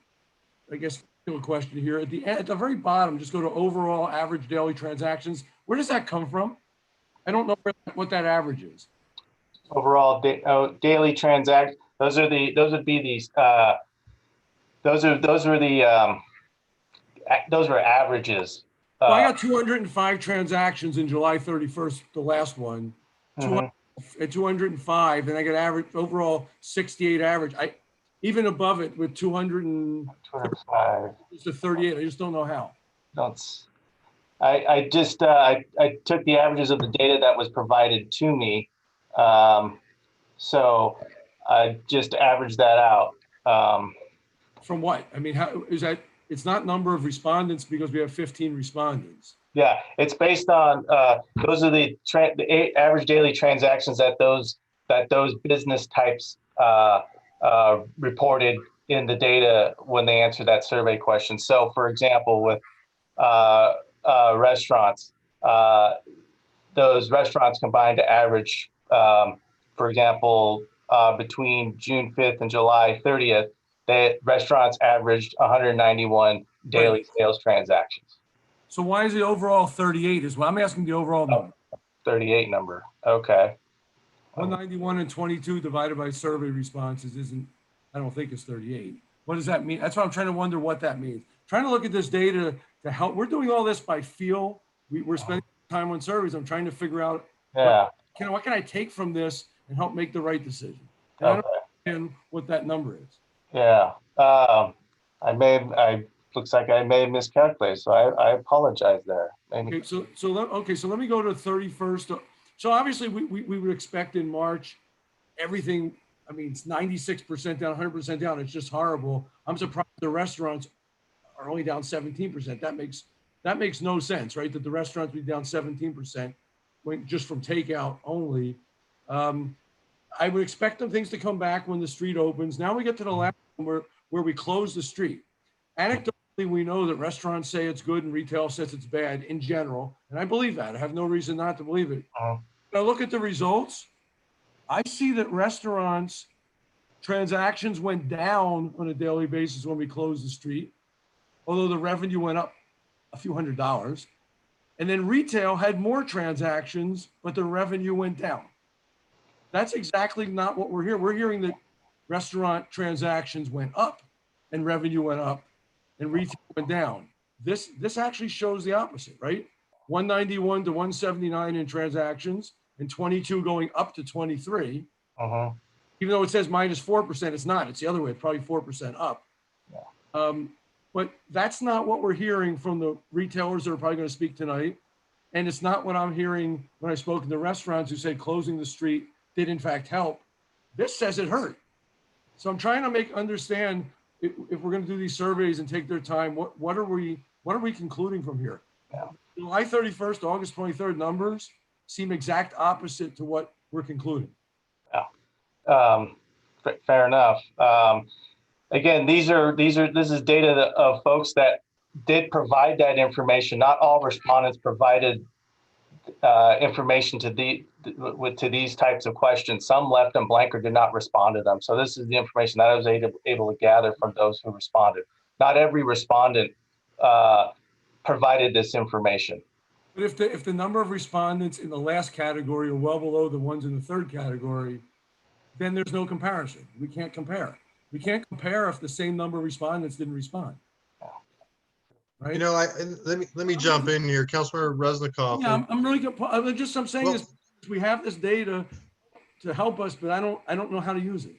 Speaker 4: I guess, question here at the very bottom, just go to overall average daily transactions. Where does that come from? I don't know what that average is.
Speaker 10: Overall daily transact. Those are averages.
Speaker 4: Well, I got 205 transactions in July 31st, the last one. At 205, and I got average overall 68 average. Even above it with 205 to 38. I just don't know how.
Speaker 10: I took the averages of the data that was provided to me. So I just averaged that out.
Speaker 4: From what? I mean, how is that? It's not number of respondents because we have 15 respondents.
Speaker 10: Yeah, it's based on those are the average daily transactions that those business types reported in the data when they answered that survey question. So, for example, with restaurants, those restaurants combined to average, for example, between June 5th and July 30th, the restaurants averaged 191 daily sales transactions.
Speaker 4: So why is the overall 38 as well? I'm asking the overall number.
Speaker 10: 38 number. Okay.
Speaker 4: 191 and 22 divided by survey responses isn't, I don't think it's 38. What does that mean? That's why I'm trying to wonder what that means. Trying to look at this data to help. We're doing all this by feel. We're spending time on surveys. I'm trying to figure out what can I take from this and help make the right decision. And I don't understand what that number is.
Speaker 10: Yeah. Looks like I may have miscalculated, so I apologize there.
Speaker 4: Okay, so let me go to 31st. So obviously we would expect in March everything. I mean, it's 96% down, 100% down. It's just horrible. I'm surprised the restaurants are only down 17%. That makes no sense, right? That the restaurants be down 17%. went just from takeout only. I would expect them things to come back when the street opens. Now we get to the last one where we close the street. Anecdotally, we know that restaurants say it's good and retail says it's bad in general. And I believe that. I have no reason not to believe it. When I look at the results, I see that restaurants transactions went down on a daily basis when we closed the street, although the revenue went up a few $100s. And then retail had more transactions, but the revenue went down. That's exactly not what we're hearing. We're hearing that restaurant transactions went up and revenue went up and retail went down. This actually shows the opposite, right? 191 to 179 in transactions and 22 going up to 23. Even though it says -4%, it's not. It's the other way. It's probably 4% up. But that's not what we're hearing from the retailers that are probably going to speak tonight. And it's not what I'm hearing when I spoke to the restaurants who said closing the street did in fact help. This says it hurt. So I'm trying to understand if we're going to do these surveys and take their time, what are we concluding from here? July 31st, August 23rd numbers seem exact opposite to what we're concluding.
Speaker 10: Fair enough. Again, this is data of folks that did provide that information. Not all respondents provided information to these types of questions. Some left them blank or did not respond to them. So this is the information that I was able to gather from those who responded. Not every respondent provided this information.
Speaker 4: But if the number of respondents in the last category are well below the ones in the third category, then there's no comparison. We can't compare. We can't compare if the same number of respondents didn't respond. Right?
Speaker 11: You know, let me jump in here, Councilmember Resnikoff.
Speaker 4: Yeah, I'm really good. I'm saying
Speaker 11: Well,
Speaker 4: is we have this data to help us, but I don't know how to use it.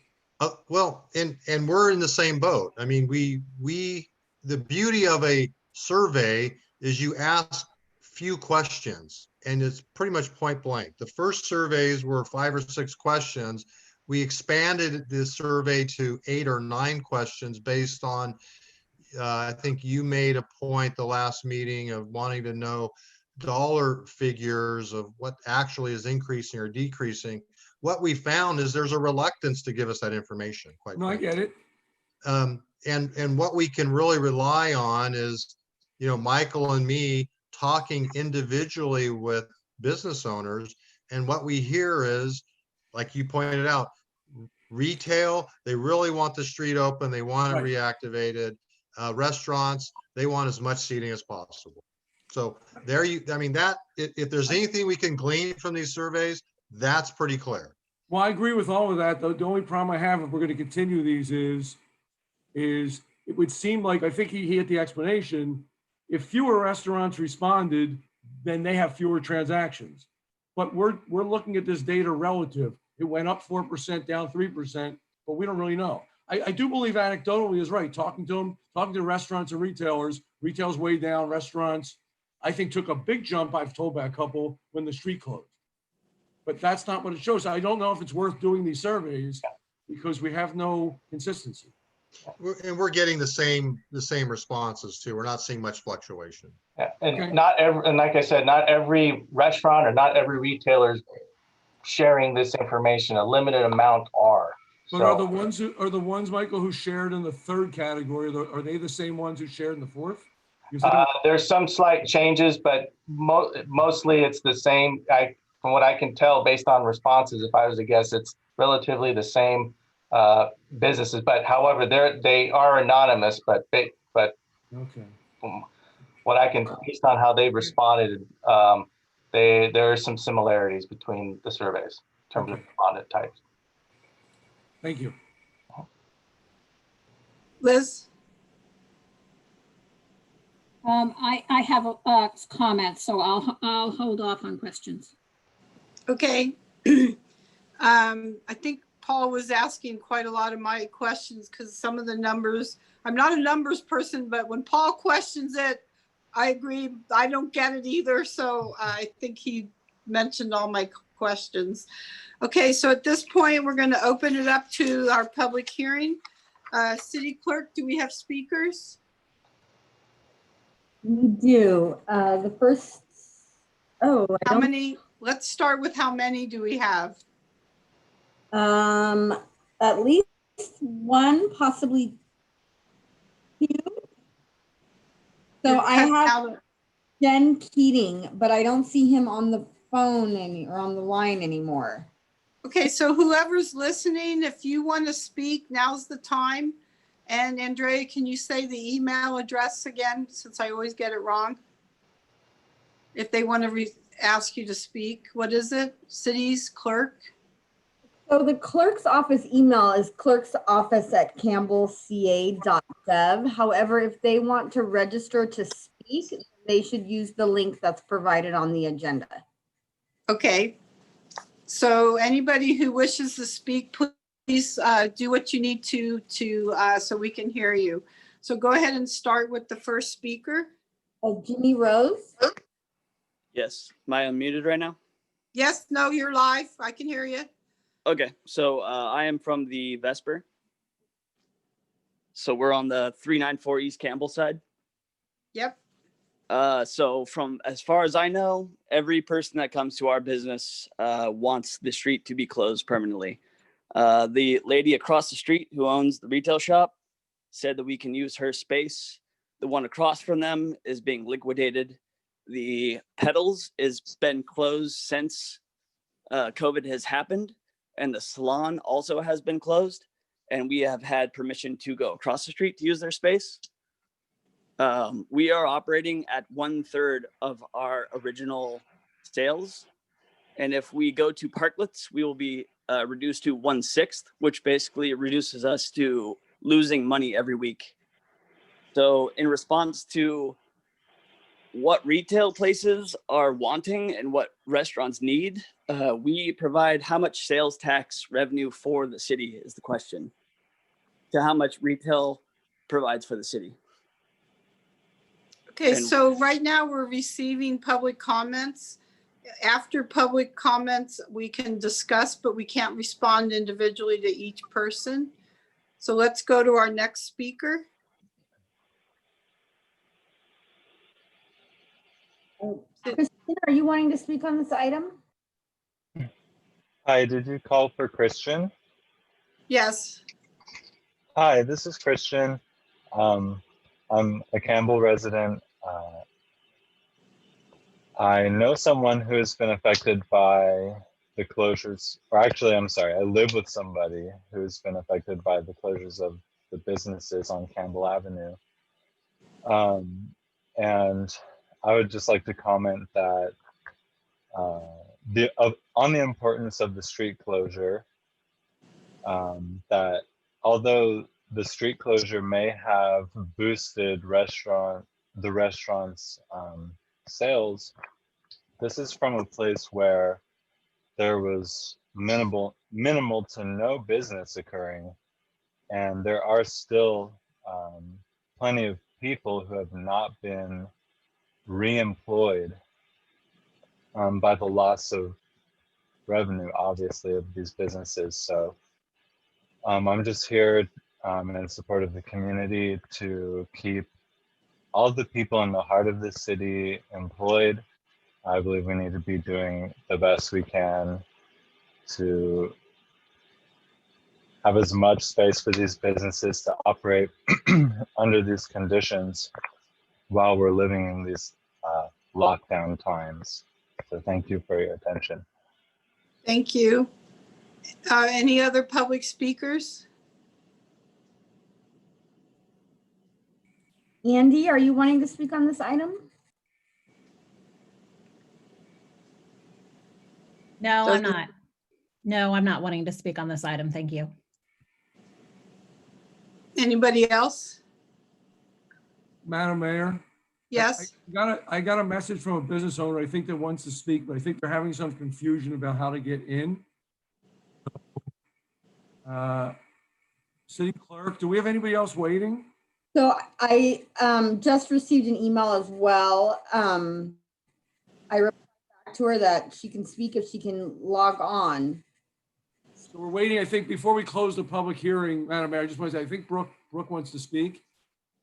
Speaker 11: Well, and we're in the same boat. I mean, the beauty of a survey is you ask few questions and it's pretty much point blank. The first surveys were 5 or 6 questions. We expanded the survey to 8 or 9 questions based on, I think you made a point the last meeting of wanting to know dollar figures of what actually is increasing or decreasing. What we found is there's a reluctance to give us that information. Quite frankly.
Speaker 4: I get it.
Speaker 11: And what we can really rely on is, you know, Michael and me talking individually with business owners. And what we hear is, like you pointed out, retail, they really want the street open. They want it reactivated. Restaurants, they want as much seating as possible. So I mean, if there's anything we can glean from these surveys, that's pretty clear.
Speaker 4: Well, I agree with all of that. The only problem I have if we're going to continue these is it would seem like, I think he hit the explanation, if fewer restaurants responded, then they have fewer transactions. But we're looking at this data relative. It went up 4%, down 3%, but we don't really know. I do believe anecdotally is right. Talking to restaurants and retailers, retail's way down. Restaurants, I think, took a big jump, I've told by a couple, when the street closed. But that's not what it shows. I don't know if it's worth doing these surveys because we have no consistency.
Speaker 11: And we're getting the same responses too. We're not seeing much fluctuation.
Speaker 10: Yeah. And and like I said, not every restaurant or not every retailer is sharing this information. A limited amount are.
Speaker 4: But are the ones, Michael, who shared in the third category, are they the same ones who shared in the fourth?
Speaker 10: There's some slight changes, but mostly it's the same. From what I can tell, based on responses, if I was to guess, it's relatively the same businesses. But however, they are anonymous. But okay. From what I can, based on how they responded, there are some similarities between the surveys in terms of respondent types.
Speaker 4: Thank you.
Speaker 1: Liz?
Speaker 5: I have a comment, so I'll hold off on questions.
Speaker 1: Okay. I think Paul was asking quite a lot of my questions because some of the numbers, I'm not a numbers person, but when Paul questions it, I agree. I don't get it either. So I think he mentioned all my questions. Okay, so at this point, we're going to open it up to our public hearing. City Clerk, do we have speakers?
Speaker 2: We do. The first,
Speaker 1: How many Let's start with how many do we have?
Speaker 2: At least one, possibly two. So
Speaker 1: You're
Speaker 2: I
Speaker 1: cutting
Speaker 2: have
Speaker 1: out-
Speaker 2: Jen Keating, but I don't see him on the phone or on the line anymore.
Speaker 1: Okay, so whoever's listening, if you want to speak, now's the time. And Andrea, can you say the email address again, since I always get it wrong? If they want to ask you to speak, what is it? City's clerk?
Speaker 2: So the clerk's office email is clerksoffice@campbellca.gov. However, if they want to register to speak, they should use the link that's provided on the agenda.
Speaker 1: Okay. So anybody who wishes to speak, please do what you need to so we can hear you. So go ahead and start with the first speaker.
Speaker 2: Jimmy Rose.
Speaker 13: Yes. Am I unmuted right now?
Speaker 1: Yes, no, you're live. I can hear you.
Speaker 13: Okay. So I am from the Vesper. So we're on the 394 East Campbell side.
Speaker 1: Yep.
Speaker 13: So from as far as I know, every person that comes to our business wants the street to be closed permanently. The lady across the street who owns the retail shop said that we can use her space. The one across from them is being liquidated. The Petals has been closed since COVID has happened, and the salon also has been closed. And we have had permission to go across the street to use their space. We are operating at 1/3 of our original sales. And if we go to Parklets, we will be reduced to 1/6, which basically reduces us to losing money every week. So in response to what retail places are wanting and what restaurants need, we provide how much sales tax revenue for the city is the question, to how much retail provides for the city.
Speaker 1: Okay,
Speaker 13: And-
Speaker 1: so right now we're receiving public comments. After public comments, we can discuss, but we can't respond individually to each person. So let's go to our next speaker.
Speaker 2: Christina, are you wanting to speak on this item?
Speaker 14: Hi, did you call for Christian?
Speaker 1: Yes.
Speaker 14: Hi, this is Christian. I'm a Campbell resident. I know someone who has been affected by the closures, or actually, I'm sorry, I live with somebody who's been affected by the closures of the businesses on Campbell Avenue. And I would just like to comment that on the importance of the street closure, that although the street closure may have boosted the restaurant's sales, this is from a place where there was minimal to no business occurring, and there are still plenty of people who have not been re-employed by the loss of revenue, obviously, of these businesses. So I'm just here in support of the community to keep all the people in the heart of the city employed. I believe we need to be doing the best we can to have as much space for these businesses to operate under these conditions while we're living in these lockdown times. So thank you for your attention.
Speaker 1: Thank you. Any other public speakers?
Speaker 2: Andy, are you wanting to speak on this item?
Speaker 15: No, I'm not. No, I'm not wanting to speak on this item. Thank you.
Speaker 1: Anybody else?
Speaker 4: Madam Mayor?
Speaker 1: Yes.
Speaker 4: I got a message from a business owner, I think, that wants to speak, but I think they're having some confusion about how to get in. City Clerk, do we have anybody else waiting?
Speaker 2: So I just received an email as well. I replied back to her that she can speak if she can log on.
Speaker 4: So we're waiting, I think, before we close the public hearing, Madam Mayor, I just want to say, I think Brooke wants to speak,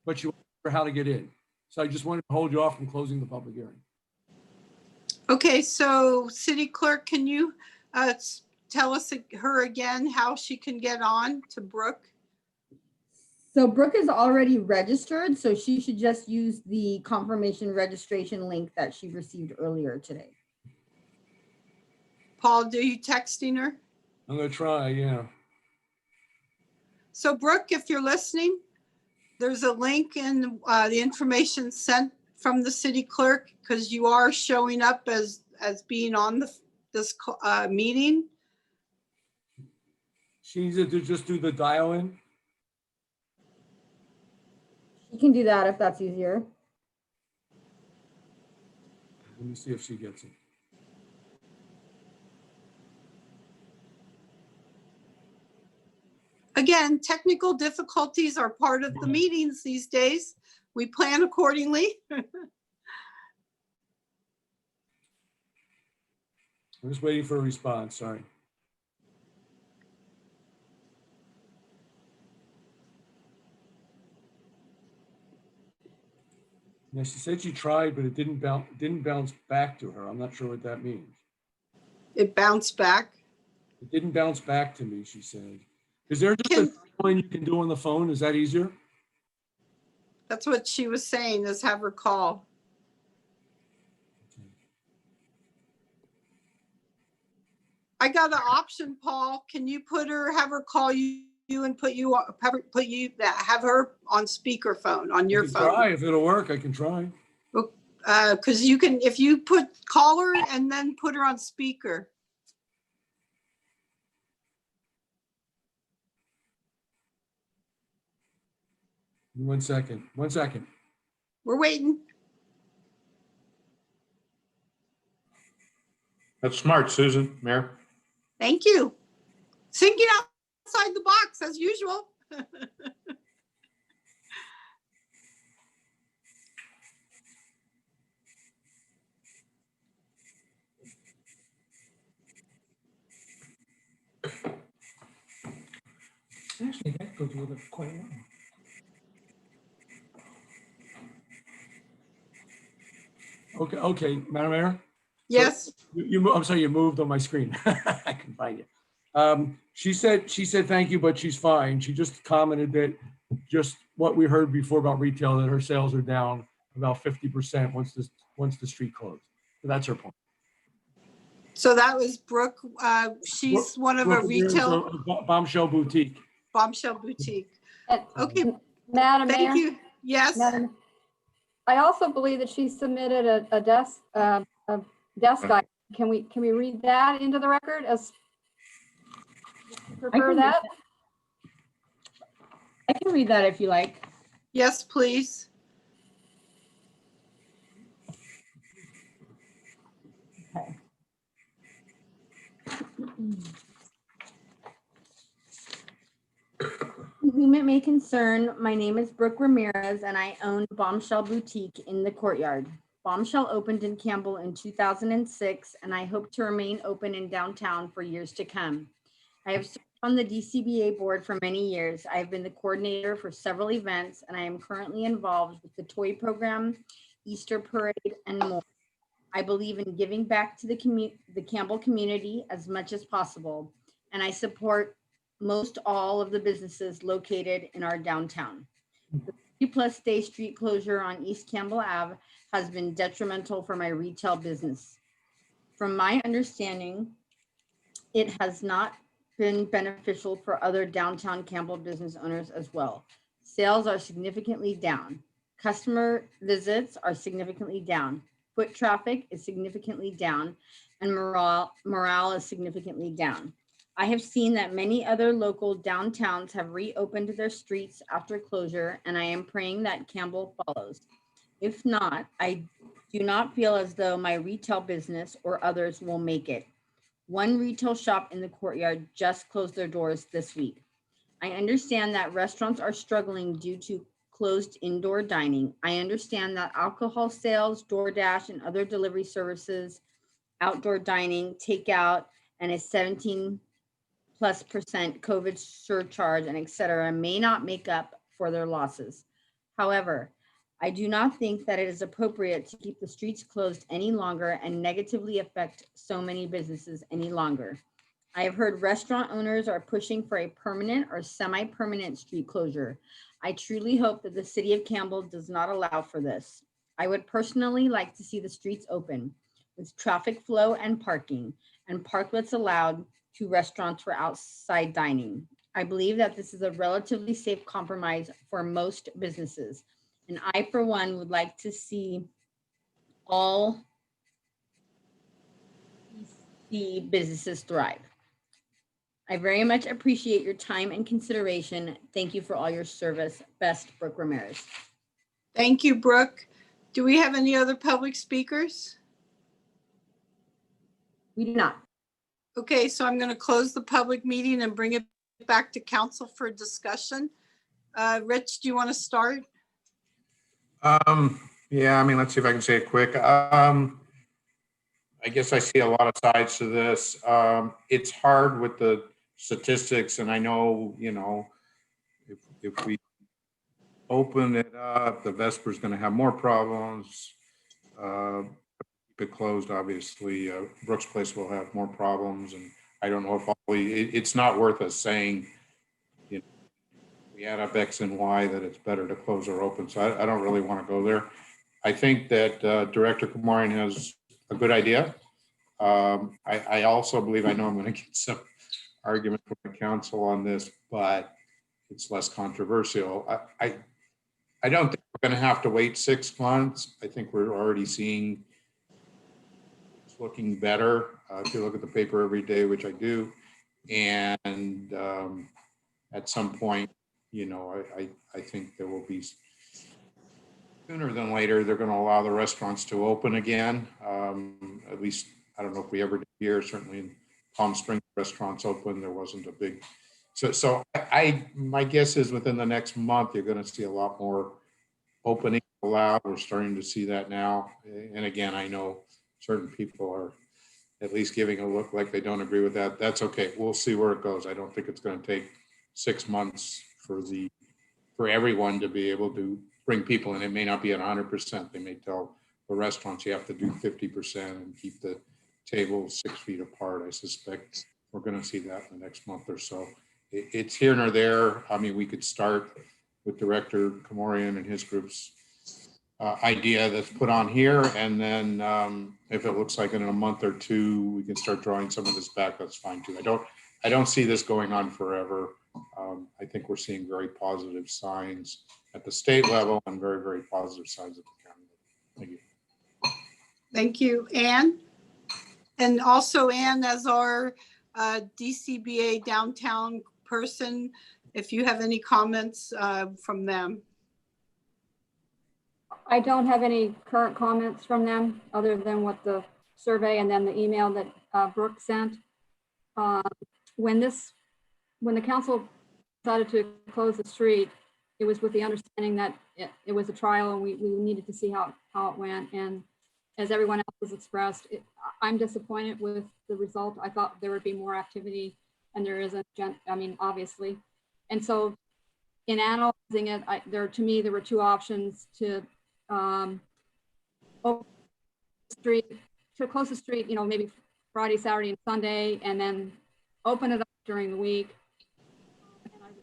Speaker 4: but she wants to know how to get in. So I just wanted to hold you off from closing the public hearing.
Speaker 1: Okay, so City Clerk, can you tell us her again how she can get on to Brooke?
Speaker 2: So Brooke is already registered, so she should just use the confirmation registration link that she received earlier today.
Speaker 1: Paul, do you texting her?
Speaker 4: I'm gonna try, yeah.
Speaker 1: So Brooke, if you're listening, there's a link in the information sent from the city clerk, because you are showing up as being on this meeting.
Speaker 4: She needs to just do the dial-in.
Speaker 2: You can do that if that's easier.
Speaker 4: Let me see if she gets it.
Speaker 1: Again, technical difficulties are part of the meetings these days. We plan accordingly.
Speaker 4: I'm just waiting for a response, sorry. Yeah, she said she tried, but it didn't bounce back to her. I'm not sure what that means.
Speaker 1: It bounced back.
Speaker 4: It didn't bounce back to me, she said. Is there just a line you can do on the phone? Is that easier?
Speaker 1: That's what she was saying, is have her call. I got an option, Paul. Can you have her call you and have her on speakerphone on your phone?
Speaker 4: Try if it'll work. I can try.
Speaker 1: Because you can, if you call her and then put her on speaker.
Speaker 4: One second.
Speaker 1: We're waiting.
Speaker 12: That's smart, Susan, Mayor.
Speaker 1: Thank you. Thinking outside the box as usual.
Speaker 4: Actually, that goes with it quite well. Okay, Madam Mayor?
Speaker 1: Yes.
Speaker 4: So I'm sorry, you moved on my screen. I can find it. She said thank you, but she's fine. She just commented that just what we heard before about retail, that her sales are down about 50% once the street closed. So that's her point.
Speaker 1: So that was Brooke. She's one of a retail
Speaker 4: bombshell boutique.
Speaker 1: Okay.
Speaker 9: Madam Mayor?
Speaker 1: Thank you. Yes.
Speaker 9: I also believe that she submitted a desk guide. Can we read that into the record as prefer that?
Speaker 2: I can read that if you like.
Speaker 1: Yes, please.
Speaker 2: Okay. Whom it may concern, my name is Brooke Ramirez and I own Bombshell Boutique in the Courtyard. Bombshell opened in Campbell in 2006 and I hope to remain open in downtown for years to come. I have served on the DCBA board for many years. I have been the coordinator for several events and I am currently involved with the toy program, Easter parade, and more. I believe in giving back to the Campbell community as much as possible, and I support most all of the businesses located in our downtown. The 3+ day street closure on East Campbell Ave has been detrimental for my retail business. From my understanding, it has not been beneficial for other downtown Campbell business owners as well. Sales are significantly down. Customer visits are significantly down. Foot traffic is significantly down, and morale is significantly down. I have seen that many other local downtowns have reopened their streets after closure, and I am praying that Campbell follows. If not, I do not feel as though my retail business or others will make it. One retail shop in the Courtyard just closed their doors this week. I understand that restaurants are struggling due to closed indoor dining. I understand that alcohol sales, DoorDash, and other delivery services, outdoor dining, takeout, and a 17+% COVID surcharge and et cetera may not make up for their losses. However, I do not think that it is appropriate to keep the streets closed any longer and negatively affect so many businesses any longer. I have heard restaurant owners are pushing for a permanent or semi-permanent street closure. I truly hope that the city of Campbell does not allow for this. I would personally like to see the streets open with traffic flow and parking, and parklets allowed to restaurants for outside dining. I believe that this is a relatively safe compromise for most businesses. And I, for one, would like to see all the businesses thrive. I very much appreciate your time and consideration. Thank you for all your service. Best, Brooke Ramirez.
Speaker 1: Thank you, Brooke. Do we have any other public speakers?
Speaker 2: We do not.
Speaker 1: Okay, so I'm going to close the public meeting and bring it back to council for discussion. Rich, do you want to start?
Speaker 12: Yeah, I mean, let's see if I can say it quick. I guess I see a lot of sides to this. It's hard with the statistics, and I know, you know, if we open it up, the Vesper's going to have more problems. Keep it closed, obviously, Brooks Place will have more problems, and I don't know if it's not worth us saying, you know, we add up X and Y that it's better to close or open. So I don't really want to go there. I think that Director Kumarian has a good idea. I also believe, I know I'm going to get some argument from the council on this, but it's less controversial. I don't think we're going to have to wait 6 months. I think we're already seeing it's looking better. If you look at the paper every day, which I do, and at some point, you know, I think there will be, sooner than later, they're going to allow the restaurants to open again. At least, I don't know if we ever did here, certainly in Palm Springs, restaurants open, there wasn't a big, so my guess is within the next month, you're going to see a lot more opening allowed. We're starting to see that now. And again, I know certain people are at least giving a look like they don't agree with that. That's okay. We'll see where it goes. I don't think it's going to take 6 months for everyone to be able to bring people in. It may not be at 100%. They may tell the restaurants you have to do 50% and keep the tables 6 feet apart. I suspect we're going to see that in the next month or so. It's here nor there. I mean, we could start with Director Kamorian and his group's idea that's put on here. And then if it looks like in a month or two, we can start drawing some of this back, that's fine too. I don't see this going on forever. I think we're seeing very positive signs at the state level and very, very positive signs at the county level. Thank you.
Speaker 1: Thank you, Ann. And also, Ann, as our DCBA downtown person, if you have any comments from them.
Speaker 9: I don't have any current comments from them other than what the survey and then the email that Brooke sent. When the council decided to close the street, it was with the understanding that it was a trial and we needed to see how it went. And as everyone else has expressed, I'm disappointed with the result. I thought there would be more activity and there isn't, I mean, obviously. And so in analyzing it, to me, there were two options: to open the street, to close the street, you know, maybe Friday, Saturday, and Sunday, and then open it up during the week.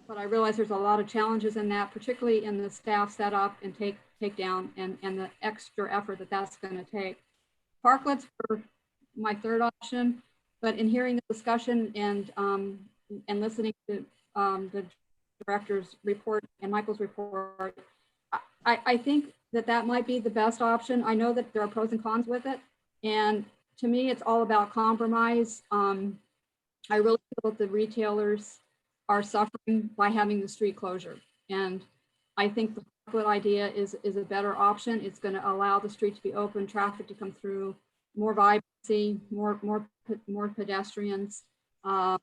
Speaker 9: But I realize there's a lot of challenges in that, particularly in the staff setup and take down and the extra effort that's going to take. Parklets were my third option, but in hearing the discussion and listening to the director's report and Michael's report, I think that might be the best option. I know that there are pros and cons with it, and to me, it's all about compromise. I really feel that the retailers are suffering by having the street closure, and I think the parklet idea is a better option. It's going to allow the street to be open, traffic to come through, more vibrancy, more pedestrians. I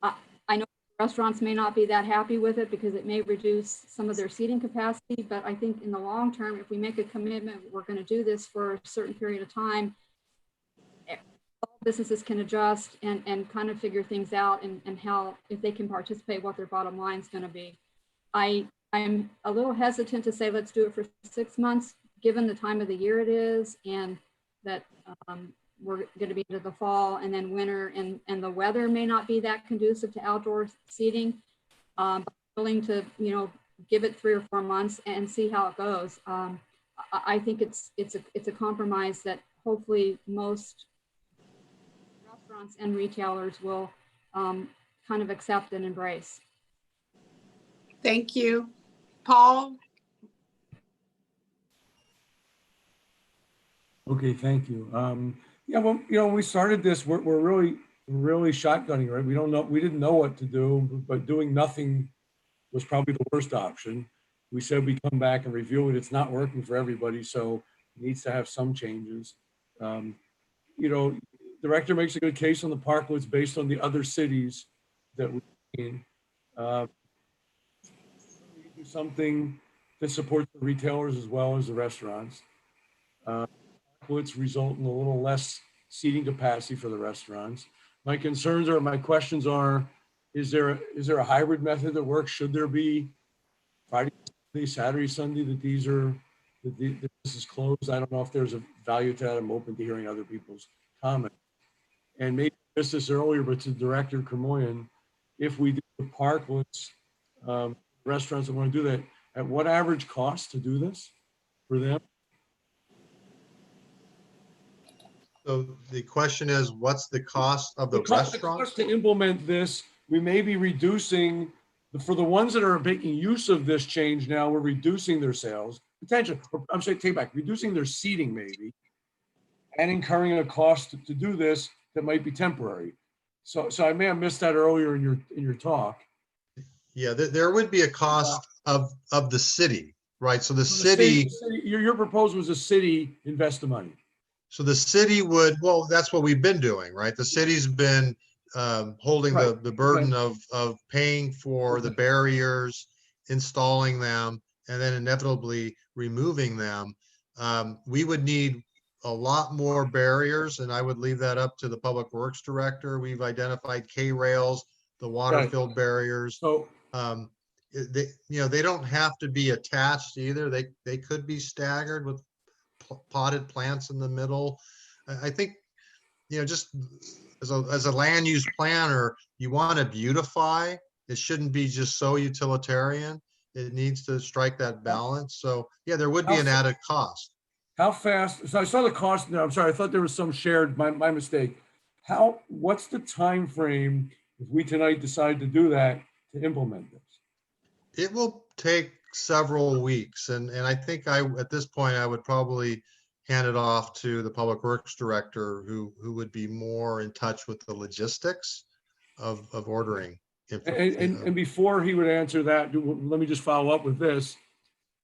Speaker 9: know restaurants may not be that happy with it because it may reduce some of their seating capacity, but I think in the long term, if we make a commitment, we're going to do this for a certain period of time, all businesses can adjust and kind of figure things out and how, if they can participate, what their bottom line is going to be. I I'm a little hesitant to say, let's do it for 6 months, given the time of the year it is, and that we're going to be into the fall and then winter, and the weather may not be that conducive to outdoor seating. But willing to, give it 3 or 4 months and see how it goes. I think it's a compromise that hopefully most restaurants and retailers will kind of accept and embrace.
Speaker 1: Thank you. Paul?
Speaker 4: Okay, thank you. Yeah, well, when we started this, we're really shotgunning, right? We didn't know what to do, but doing nothing was probably the worst option. We said we come back and review it. It's not working for everybody, so it needs to have some changes. Director makes a good case on the Parklets based on the other cities that we've seen. Do something that supports the retailers as well as the restaurants. Parklets result in a little less seating capacity for the restaurants. My questions are, is there a hybrid method that works? Should there be Friday, Saturday, Sunday that this is closed? I don't know if there's a value to that. I'm open to hearing other people's comments. And maybe I missed this earlier, but to Director Kermoyan, if we do the Parklets, restaurants that want to do that, at what average cost to do this for them?
Speaker 11: So the question is, what's the cost of the restaurant?
Speaker 4: The cost to implement this, we may be reducing, for the ones that are making use of this change now, we're reducing their sales potential. I'm saying, take back, reducing their seating maybe, and incurring a cost to do this that might be temporary. So I may have missed that earlier in your talk.
Speaker 11: Yeah, there would be a cost of the city, right? So the city,
Speaker 4: your proposal was the city invest the money.
Speaker 11: So the city would, well, that's what we've been doing, right? The city's been holding the burden of paying for the barriers, installing them, and then inevitably removing them. We would need a lot more barriers, and I would leave that up to the Public Works Director. We've identified K-rails, the water-filled barriers.
Speaker 4: So
Speaker 11: they don't have to be attached either. They could be staggered with potted plants in the middle. I think, just as a land use planner, you want to beautify. It shouldn't be just so utilitarian. It needs to strike that balance. So yeah, there would be an added cost.
Speaker 4: How fast? So I saw the cost. No, I'm sorry. I thought there was some shared. My mistake. What's the time frame if we tonight decide to do that to implement this?
Speaker 11: It will take several weeks, and I think at this point I would probably hand it off to the Public Works Director, who would be more in touch with the logistics of ordering.
Speaker 4: And before he would answer that, let me just follow up with this.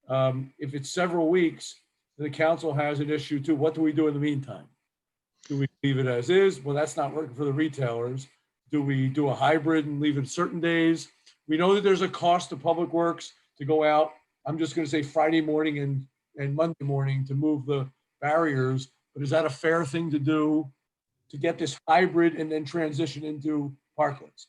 Speaker 4: If it's several weeks, the council has an issue too. What do we do in the meantime? Do we leave it as is? Well, that's not working for the retailers. Do we do a hybrid and leave it certain days? We know that there's a cost to Public Works to go out. I'm just going to say Friday morning and Monday morning to move the barriers. But is that a fair thing to do to get this hybrid and then transition into Parklets?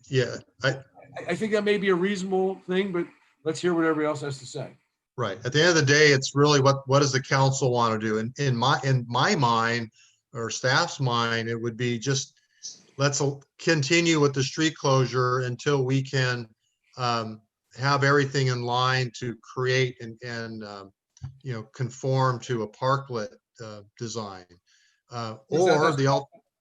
Speaker 11: Yeah,
Speaker 4: I think that may be a reasonable thing, but let's hear what everybody else has to say.
Speaker 11: Right. At the end of the day, it's really what does the council want to do? And in my mind or staff's mind, it would be just let's continue with the street closure until we can have everything in line to create and conform to a parklet design. Or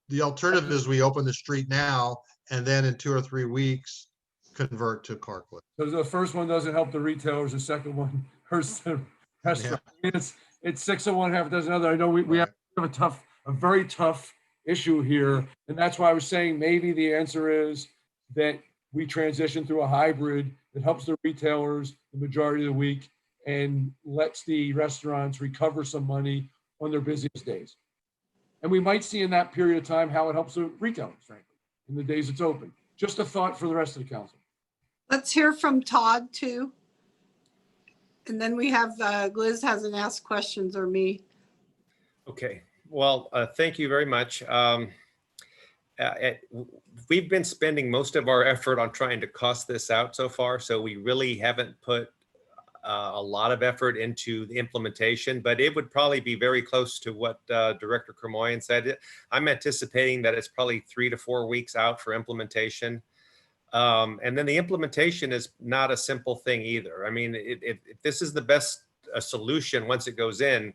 Speaker 11: the alternative is we open the street now and then in 2 or 3 weeks convert to parklet.
Speaker 4: So the first one doesn't help the retailers. The second one hurts the restaurant. Yeah. It's 6 of one, half a dozen other. I know we have a very tough issue here, and that's why I was saying maybe the answer is that we transition through a hybrid that helps the retailers the majority of the week and lets the restaurants recover some money on their busiest days. And we might see in that period of time how it helps the retailers, frankly, in the days it's open. Just a thought for the rest of the council.
Speaker 1: Let's hear from Todd too. And then we have Liz hasn't asked questions, or me.
Speaker 16: Okay, well, thank you very much. we've been spending most of our effort on trying to cost this out so far. So we really haven't put a lot of effort into the implementation, but it would probably be very close to what Director Kermoyan said. I'm anticipating that it's probably 3 to 4 weeks out for implementation. And then the implementation is not a simple thing either. I mean, if this is the best solution once it goes in,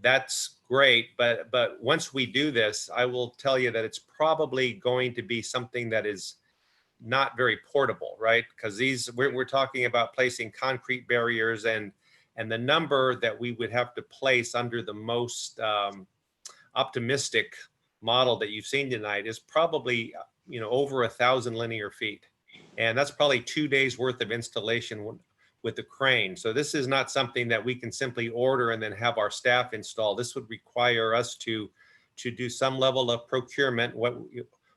Speaker 16: that's great. But once we do this, I will tell you that it's probably going to be something that is not very portable, right? Because we're talking about placing concrete barriers, and the number that we would have to place under the most optimistic model that you've seen tonight is probably over 1,000 linear feet, and that's probably 2 days worth of installation with the crane. So this is not something that we can simply order and then have our staff install. This would require us to do some level of procurement,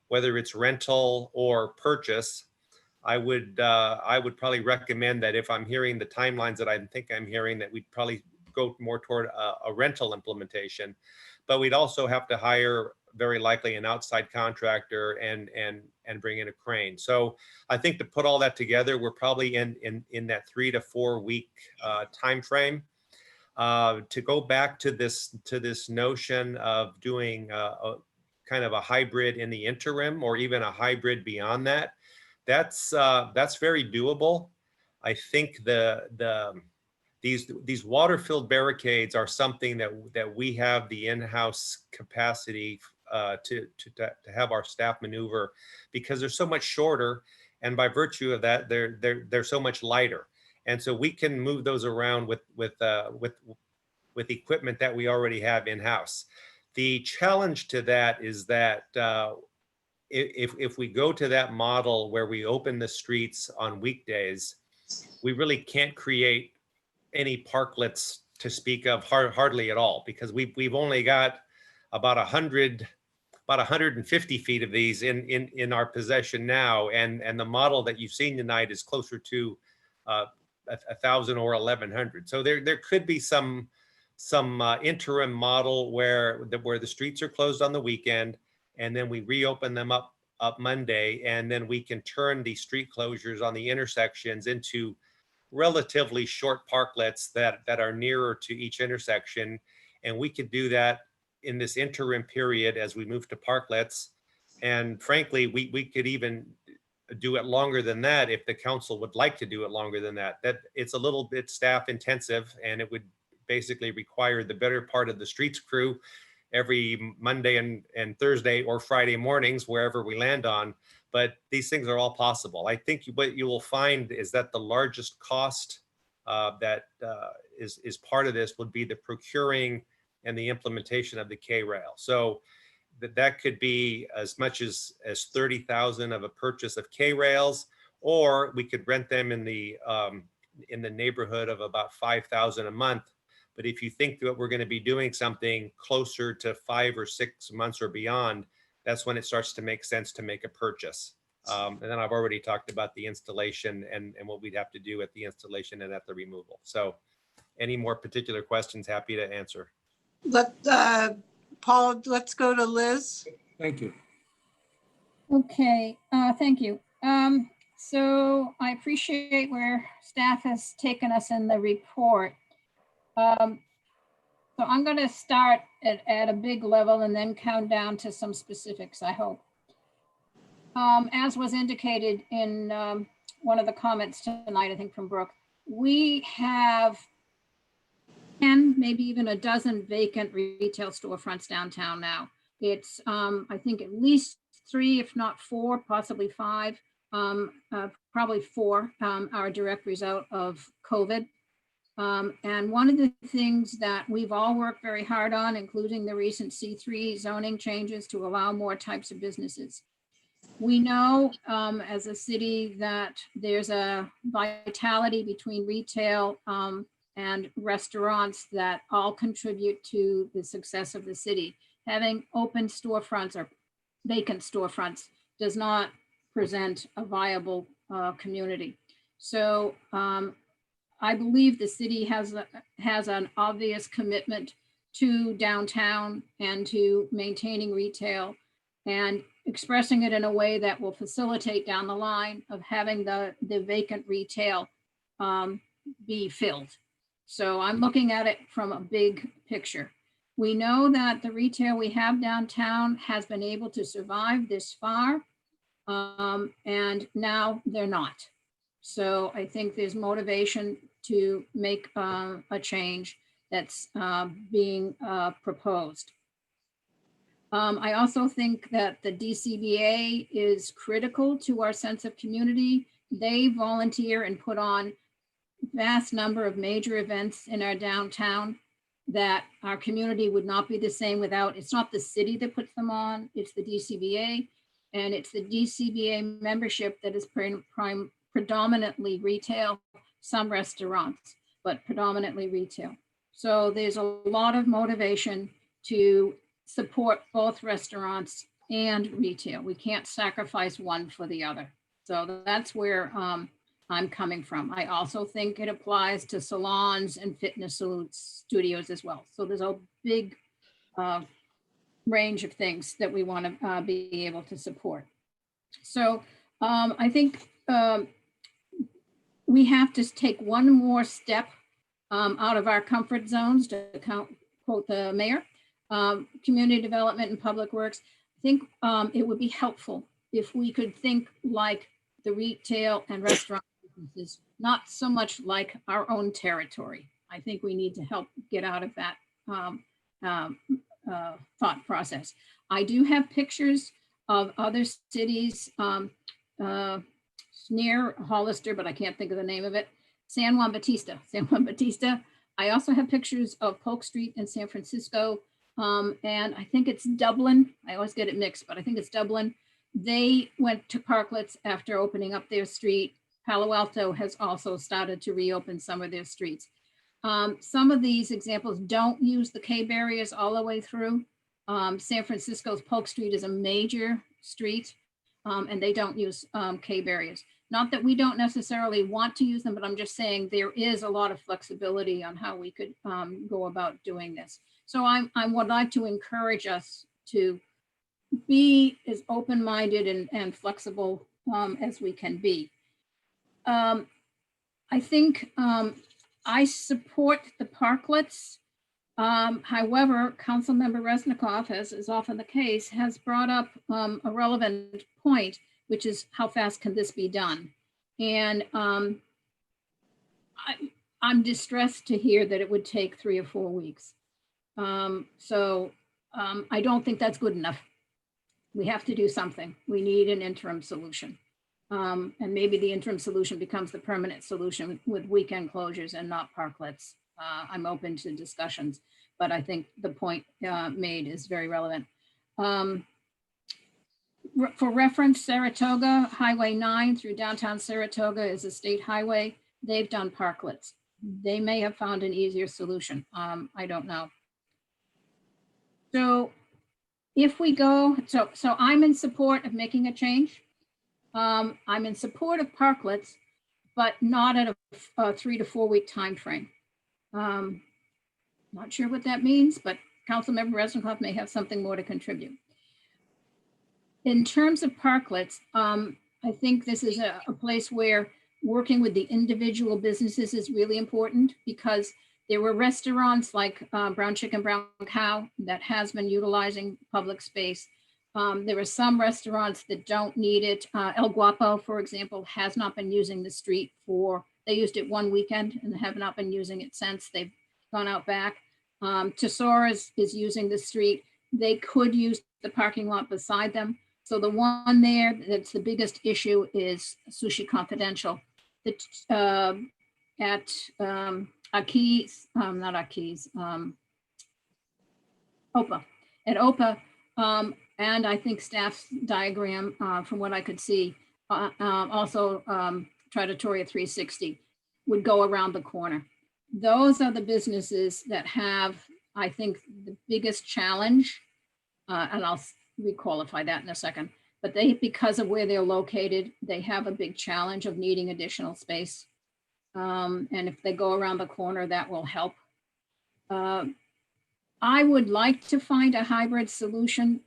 Speaker 16: whether it's rental or purchase. I would probably recommend that if I'm hearing the timelines that I think I'm hearing, that we'd probably go more toward a rental implementation. But we'd also have to hire very likely an outside contractor and bring in a crane. So I think to put all that together, we're probably in that 3 to 4 week time frame. To go back to this notion of doing a kind of a hybrid in the interim, or even a hybrid beyond that, that's very doable. I think these water-filled barricades are something that we have the in-house capacity to have our staff maneuver, because they're so much shorter, and by virtue of that, they're so much lighter, and so we can move those around with equipment that we already have in-house. The challenge to that is that if we go to that model where we open the streets on weekdays, we really can't create any parklets to speak of, hardly at all, because we've only got about 150 feet of these in our possession now, and the model that you've seen tonight is closer to 1,000 or 1,100. So there could be some interim model where the streets are closed on the weekend, and then we reopen them up Monday, and then we can turn the street closures on the intersections into relatively short parklets that are nearer to each intersection. And we could do that in this interim period as we move to parklets. And frankly, we could even do it longer than that if the council would like to do it longer than that. That it's a little bit staff intensive, and it would basically require the better part of the streets crew every Monday and Thursday or Friday mornings, wherever we land on. But these things are all possible. I think what you will find is that the largest cost that is part of this would be the procuring and the implementation of the K-rail. So that could be as much as 30,000 of a purchase of K-rails, or we could rent them in the neighborhood of about 5,000 a month. But if you think that we're going to be doing something closer to 5 or 6 months or beyond, that's when it starts to make sense to make a purchase. And then I've already talked about the installation and what we'd have to do at the installation and at the removal. So any more particular questions, happy to answer.
Speaker 1: Paul, let's go to Liz.
Speaker 4: Thank you.
Speaker 5: Okay, thank you. So I appreciate where staff has taken us in the report. So I'm going to start at a big level and then count down to some specifics, I hope. As was indicated in one of the comments tonight, I think from Brooke, we have 10, maybe even a dozen vacant retail storefronts downtown now. It's, I think, at least 3, if not 4, possibly 5, probably 4 are a direct result of COVID. And one of the things that we've all worked very hard on, including the recent C3 zoning changes to allow more types of businesses. We know as a city that there's a vitality between retail and restaurants that all contribute to the success of the city. Having open storefronts or vacant storefronts does not present a viable community. So I believe the city has an obvious commitment to downtown and to maintaining retail. And expressing it in a way that will facilitate down the line of having the vacant retail be filled. So I'm looking at it from a big picture. We know that the retail we have downtown has been able to survive this far, and now they're not. So I think there's motivation to make a change that's being proposed. I also think that the DCBA is critical to our sense of community. They volunteer and put on vast number of major events in our downtown that our community would not be the same without. It's not the city that puts them on, it's the DCBA, and it's the DCBA membership that is predominantly retail, some restaurants, but predominantly retail. So there's a lot of motivation to support both restaurants and retail. We can't sacrifice one for the other. So that's where I'm coming from. I also think it applies to salons and fitness studios as well. So there's a big range of things that we want to be able to support. So I think we have to take one more step out of our comfort zones, to quote the mayor. Community development and public works. I think it would be helpful if we could think like the retail and restaurant businesses, not so much like our own territory. I think we need to help get out of that thought process. I do have pictures of other cities near Hollister, but I can't think of the name of it. San Juan Bautista. I also have pictures of Polk Street in San Francisco. And I think it's Dublin. I always get it mixed, but I think it's Dublin. They went to Parklets after opening up their street. Palo Alto has also started to reopen some of their streets. Some of these examples don't use the K barriers all the way through. San Francisco's Polk Street is a major street, and they don't use K barriers. Not that we don't necessarily want to use them, but I'm just saying there is a lot of flexibility on how we could go about doing this. So I would like to encourage us to be as open-minded and flexible as we can be. I think I support the parklets. However, Councilmember Resnikoff, as is often the case, has brought up a relevant point, which is how fast can this be done? And I'm distressed to hear that it would take 3 or 4 weeks. I don't think that's good enough. We have to do something. We need an interim solution. And maybe the interim solution becomes the permanent solution with weekend closures and not parklets. I'm open to discussions, but I think the point made is very relevant. For reference, Saratoga, Highway 9 through downtown Saratoga is a state highway. They've done parklets. They may have found an easier solution. I don't know. So if we go, so I'm in support of making a change. I'm in support of parklets, but not at a 3 to 4 week time frame. Not sure what that means, but Councilmember Resnikoff may have something more to contribute. In terms of parklets, I think this is a place where working with the individual businesses is really important, because there were restaurants like Brown Chicken, Brown Cow that has been utilizing public space. There are some restaurants that don't need it. El Guapo, for example, has not been using the street they used it one weekend and have not been using it since. They've gone out back. Tesora's is using the street. They could use the parking lot beside them. So the one there that's the biggest issue is Sushi Confidential. At Aki's, not Aki's, OPA. At OPA, and I think staff's diagram, from what I could see, also Trattoria 360 would go around the corner. Those are the businesses that have, I think, the biggest challenge, and I'll requalify that in a second, but because of where they're located, they have a big challenge of needing additional space. And if they go around the corner, that will help. I would like to find a hybrid solution,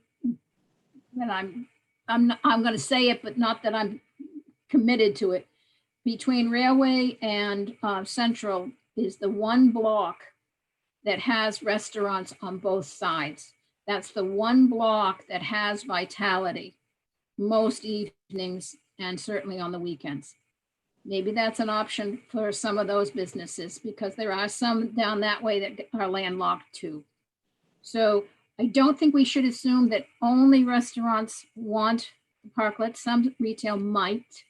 Speaker 5: and I'm I'm going to say it, but not that I'm committed to it. Between Railway and Central is the one block that has restaurants on both sides. That's the one block that has vitality most evenings and certainly on the weekends. Maybe that's an option for some of those businesses because there are some down that way that are landlocked too. So I don't think we should assume that only restaurants want the parklet. Some retail might.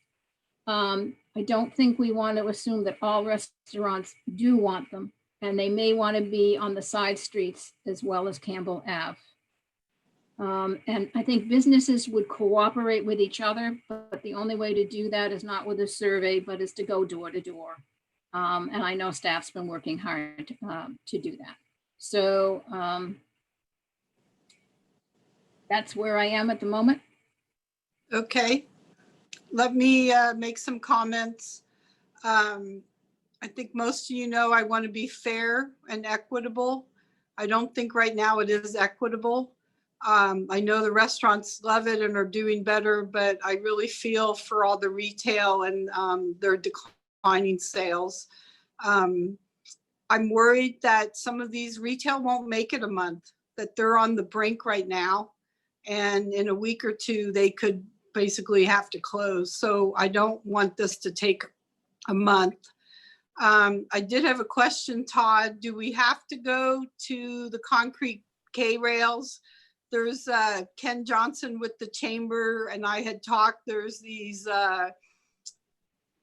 Speaker 5: I don't think we want to assume that all restaurants do want them, and they may want to be on the side streets as well as Campbell Ave. And I think businesses would cooperate with each other, but the only way to do that is not with a survey, but is to go door to door. And I know staff's been working hard to do that. So that's where I am at the moment.
Speaker 1: Okay, let me make some comments. I think most of you know I want to be fair and equitable. I don't think right now it is equitable. I know the restaurants love it and are doing better, but I really feel for all the retail and their declining sales. I'm worried that some of these retail won't make it a month, that they're on the brink right now. And in a week or two, they could basically have to close. So I don't want this to take a month. I did have a question, Todd. Do we have to go to the concrete K-rails? There's Ken Johnson with the chamber and I had talked, there's these,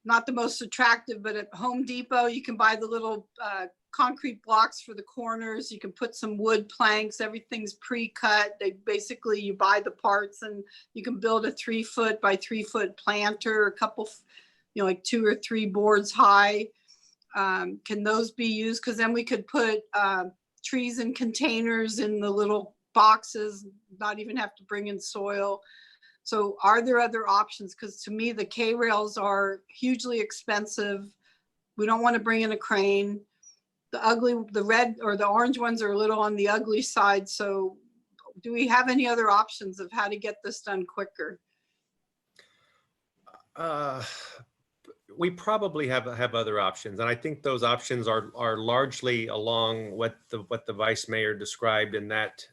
Speaker 1: not the most attractive, but at Home Depot, you can buy the little concrete blocks for the corners. You can put some wood planks, everything's pre-cut. They basically, you buy the parts and you can build a 3-foot by 3-foot planter, a couple, you know, like 2 or 3 boards high. Can those be used? Because then we could put trees in containers in the little boxes, not even have to bring in soil. So are there other options? Because to me, the K-rails are hugely expensive. We don't want to bring in a crane. The red or the orange ones are a little on the ugly side. So do we have any other options of how to get this done quicker?
Speaker 16: We probably have other options, and I think those options are largely along what the vice mayor described, in that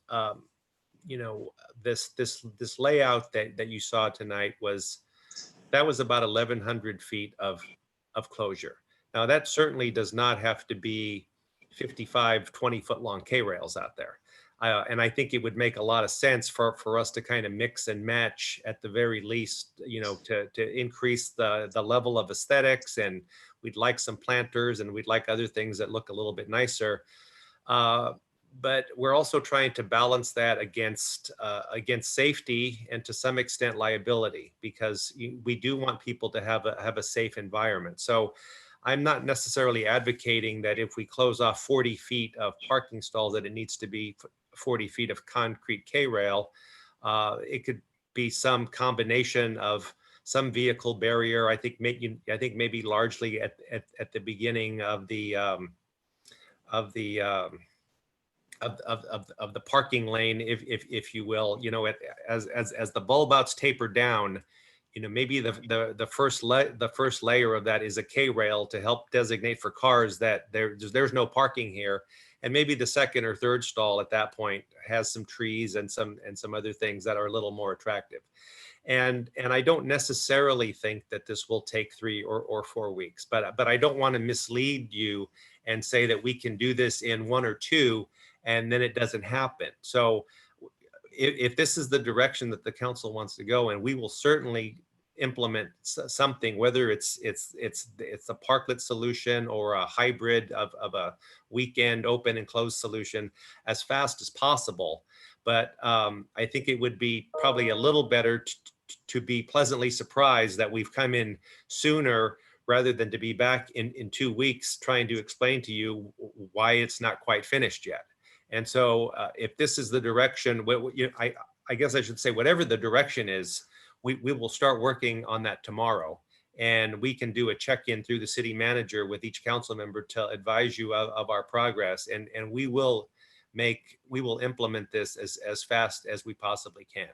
Speaker 16: you know, this layout that you saw tonight was about 1,100 feet of closure. Now that certainly does not have to be 55 20-foot long K-rails out there. And I think it would make a lot of sense for us to kind of mix and match at the very least, you know, to increase the level of aesthetics, and we'd like some planters and we'd like other things that look a little bit nicer. But we're also trying to balance that against safety and to some extent liability, because we do want people to have a safe environment. So I'm not necessarily advocating that if we close off 40 feet of parking stalls that it needs to be 40 feet of concrete K-rail. It could be some combination of some vehicle barrier. I think maybe largely at the beginning of the parking lane, if you will, you know, as the bulb outs taper down, you know, maybe the first layer of that is a K-rail to help designate for cars that there's no parking here, and maybe the second or third stall at that point has some trees and some other things that are a little more attractive. And I don't necessarily think that this will take 3 or 4 weeks, but I don't want to mislead you and say that we can do this in 1 or 2 and then it doesn't happen. So if this is the direction that the council wants to go, and we will certainly implement something, whether it's a parklet solution or a hybrid of a weekend open and closed solution, as fast as possible. But I think it would be probably a little better to be pleasantly surprised that we've come in sooner rather than to be back in 2 weeks trying to explain to you why it's not quite finished yet. And so if this is the direction, I guess I should say, whatever the direction is, we will start working on that tomorrow. And we can do a check-in through the city manager with each council member to advise you of our progress. And we will implement this as fast as we possibly can.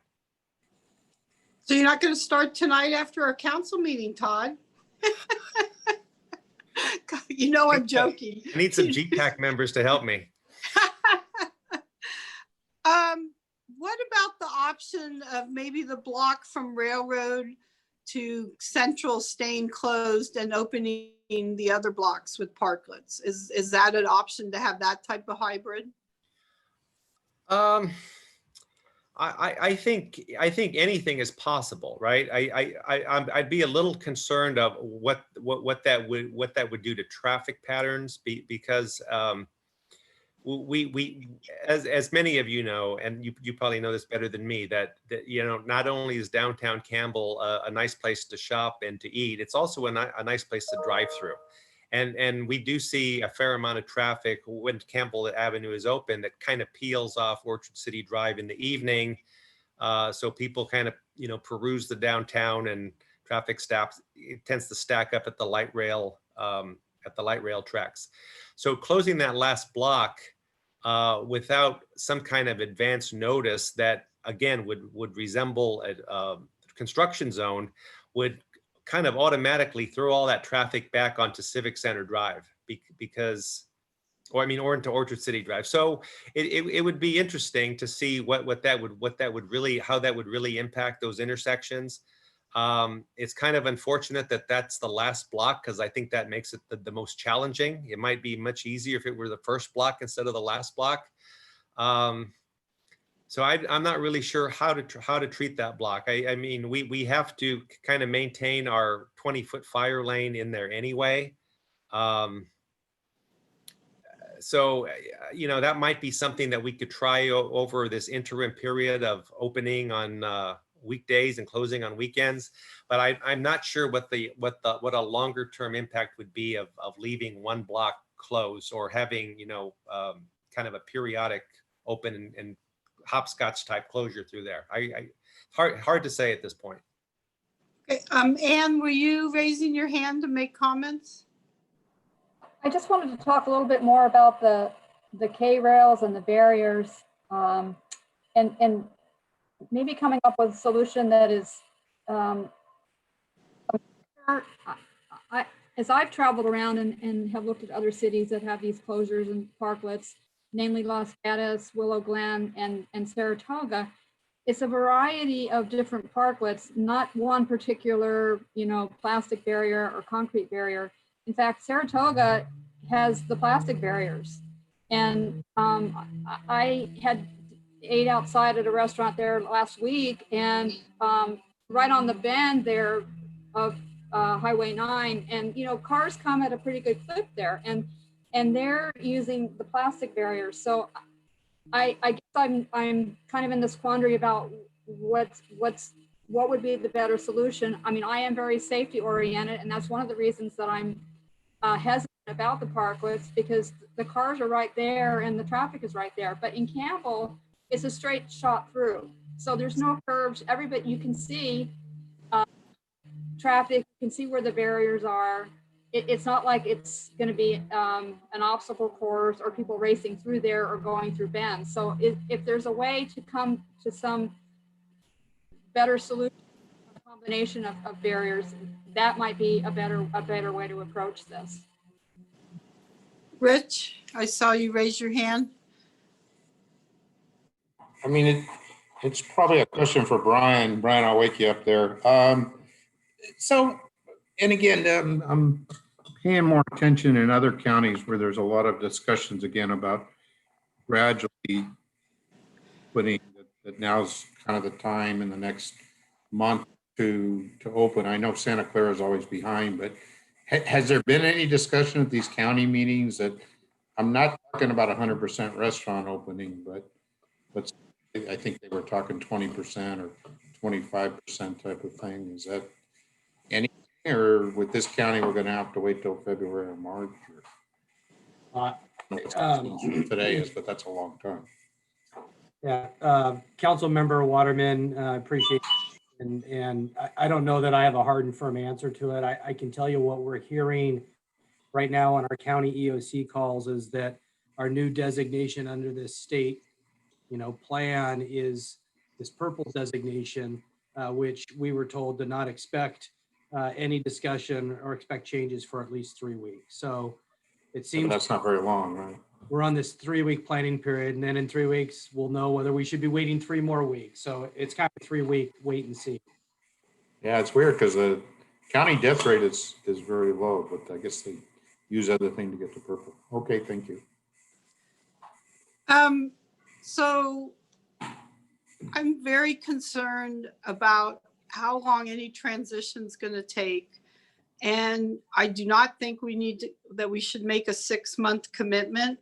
Speaker 1: So you're not going to start tonight after our council meeting, Todd? You know I'm joking.
Speaker 16: I need some GPAC members to help me.
Speaker 1: What about the option of maybe the block from Railroad to Central staying closed and opening the other blocks with parklets? Is that an option to have that type of hybrid?
Speaker 16: I think anything is possible, right? I'd be a little concerned of what that would do to traffic patterns, because we as many of you know, and you probably know this better than me, that you know, not only is downtown Campbell a nice place to shop and to eat, it's also a nice place to drive through. And we do see a fair amount of traffic when Campbell Avenue is open that kind of peels off Orchard City Drive in the evening. So people kind of, you know, peruse the downtown, and traffic stops. It tends to stack up at the light rail tracks. So closing that last block without some kind of advance notice that, again, would resemble a construction zone, would kind of automatically throw all that traffic back onto Civic Center Drive, because, or into Orchard City Drive. So it would be interesting to see how that would really impact those intersections. It's kind of unfortunate that that's the last block, because I think that makes it the most challenging. It might be much easier if it were the first block instead of the last block. So I'm not really sure how to treat that block. I mean, we have to kind of maintain our 20-foot fire lane in there anyway. So, you know, that might be something that we could try over this interim period of opening on weekdays and closing on weekends. But I'm not sure what a longer term impact would be of leaving one block closed, or having, you know, kind of a periodic open and hopscotch type closure through there. Hard to say at this point.
Speaker 1: Okay, Anne, were you raising your hand to make comments?
Speaker 9: I just wanted to talk a little bit more about the K-rails and the barriers, and maybe coming up with a solution that is, as I've traveled around and have looked at other cities that have these closures and parklets, namely Los Gatos, Willow Glen, and Saratoga, it's a variety of different parklets, not one particular, you know, plastic barrier or concrete barrier. In fact, Saratoga has the plastic barriers. And I ate outside at a restaurant there last week, and right on the bend there of Highway 9, and, you know, cars come at a pretty good clip there, and they're using the plastic barriers. So I guess I'm kind of in this quandary about what would be the better solution. I mean, I am very safety oriented, and that's one of the reasons that I'm hesitant about the parklets, because the cars are right there and the traffic is right there. But in Campbell, it's a straight shot through, so there's no curves. Everybody, you can see traffic, you can see where the barriers are. It's not like it's going to be an obstacle course or people racing through there or going through bends. So if there's a way to come to some better solution, a combination of barriers, that might be a better way to approach this.
Speaker 1: Rich, I saw you raise your hand.
Speaker 12: I mean, it's probably a question for Brian. Brian, I'll wake you up there. So, and again, I'm paying more attention in other counties where there's a lot of discussions again about gradually putting that now's kind of the time in the next month to open. I know Santa Clara is always behind, but has there been any discussion at these county meetings that, I'm not talking about 100% restaurant opening, but I think they were talking 20% or 25% type of thing. Is that any, or with this county, we're going to have to wait till February or March? Or, today is, but that's a long time.
Speaker 17: Yeah, Council Member Waterman, appreciate it. And I don't know that I have a hard and firm answer to it. I can tell you what we're hearing right now on our county EOC calls is that our new designation under this state, you know, plan is this purple designation. which we were told to not expect any discussion or expect changes for at least 3 weeks. So it seems
Speaker 12: That's not very long, right?
Speaker 17: we're on this 3-week planning period, and then in 3 weeks, we'll know whether we should be waiting 3 more weeks. So it's kind of 3-week wait and see.
Speaker 12: Yeah, it's weird because the county death rate is very low, but I guess they use other thing to get to purple. Okay, thank you.
Speaker 1: So I'm very concerned about how long any transition is going to take. And I do not think that we should make a 6-month commitment.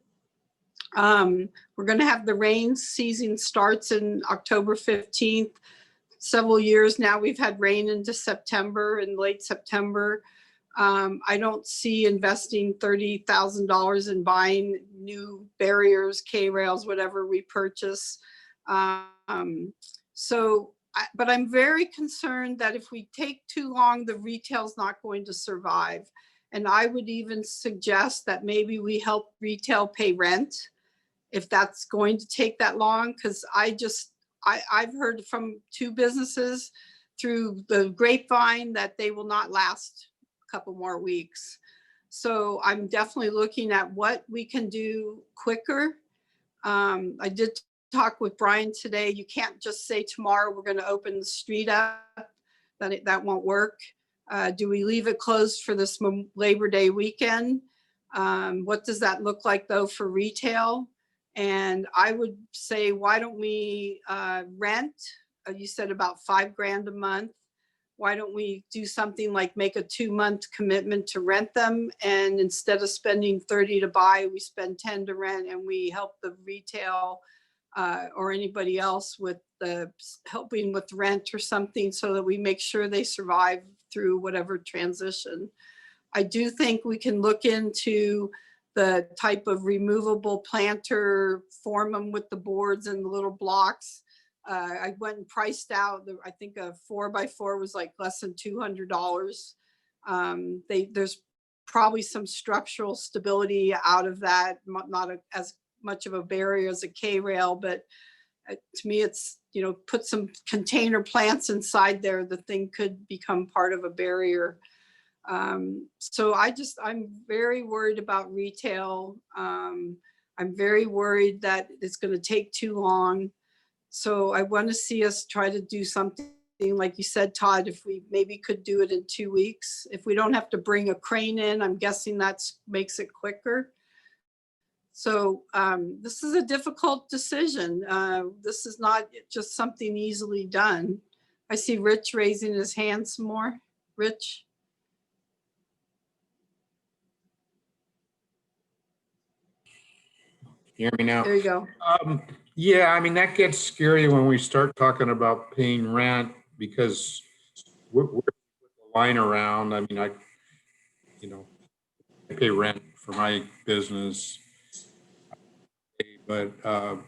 Speaker 1: We're going to have the rain season starts in October 15th. Several years now, we've had rain into September and late September. I don't see investing $30,000 in buying new barriers, K-rails, whatever we purchase. But I'm very concerned that if we take too long, the retail's not going to survive. And I would even suggest that maybe we help retail pay rent if that's going to take that long, because I've heard from 2 businesses through the grapevine that they will not last a couple more weeks. So I'm definitely looking at what we can do quicker. I did talk with Brian today. You can't just say tomorrow we're going to open the street up. That won't work. Do we leave it closed for this Labor Day weekend? What does that look like though for retail? And I would say, why don't we rent? You said about $5,000 a month. Why don't we do something like make a 2-month commitment to rent them? And instead of spending 30 to buy, we spend 10 to rent, and we help the retail or anybody else with helping with rent or something, so that we make sure they survive through whatever transition. I do think we can look into the type of removable planter, form them with the boards and the little blocks. I went and priced out, I think a 4x4 was like less than $200. There's probably some structural stability out of that, not as much of a barrier as a K-rail, but to me it's, put some container plants inside there, the thing could become part of a barrier. So I'm very worried about retail. I'm very worried that it's going to take too long. So I want to see us try to do something, like you said, Todd, if we maybe could do it in 2 weeks. If we don't have to bring a crane in, I'm guessing that makes it quicker. So this is a difficult decision. This is not just something easily done. I see Rich raising his hand some more. Rich?
Speaker 12: You hear me now?
Speaker 1: There you go.
Speaker 12: Yeah, I mean, that gets scary when we start talking about paying rent, because we're the line around. I mean, I pay rent for my business, but are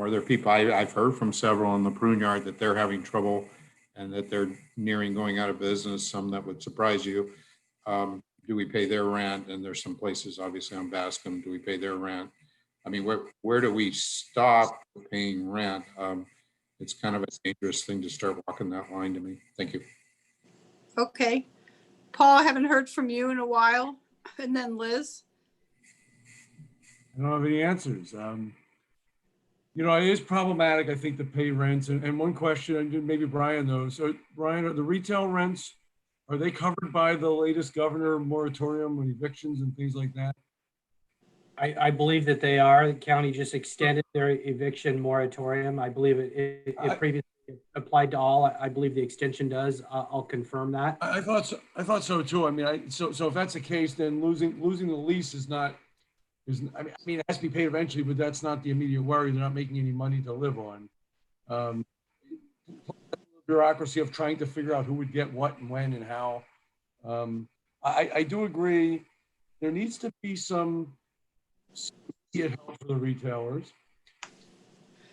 Speaker 12: there people, I've heard from several in the prune yard that they're having trouble and that they're nearing going out of business, some that would surprise you. Do we pay their rent? And there's some places obviously on Bascom, do we pay their rent? I mean, where do we stop paying rent? It's kind of a dangerous thing to start walking that line to me. Thank you.
Speaker 1: Okay. Paul, I haven't heard from you in a while. And then Liz.
Speaker 4: I don't have any answers. It is problematic, I think, to pay rents. And one question, and maybe Brian knows. So Brian, are the retail rents, are they covered by the latest governor moratorium on evictions and things like that?
Speaker 17: I believe that they are. The county just extended their eviction moratorium. I believe it previously applied to all. I believe the extension does. I'll confirm that.
Speaker 4: I thought so too. I mean, so if that's the case, then losing the lease is not. I mean, it has to be paid eventually, but that's not the immediate worry. They're not making any money to live on. Bureaucracy of trying to figure out who would get what and when and how. I do agree. There needs to be some help for the retailers.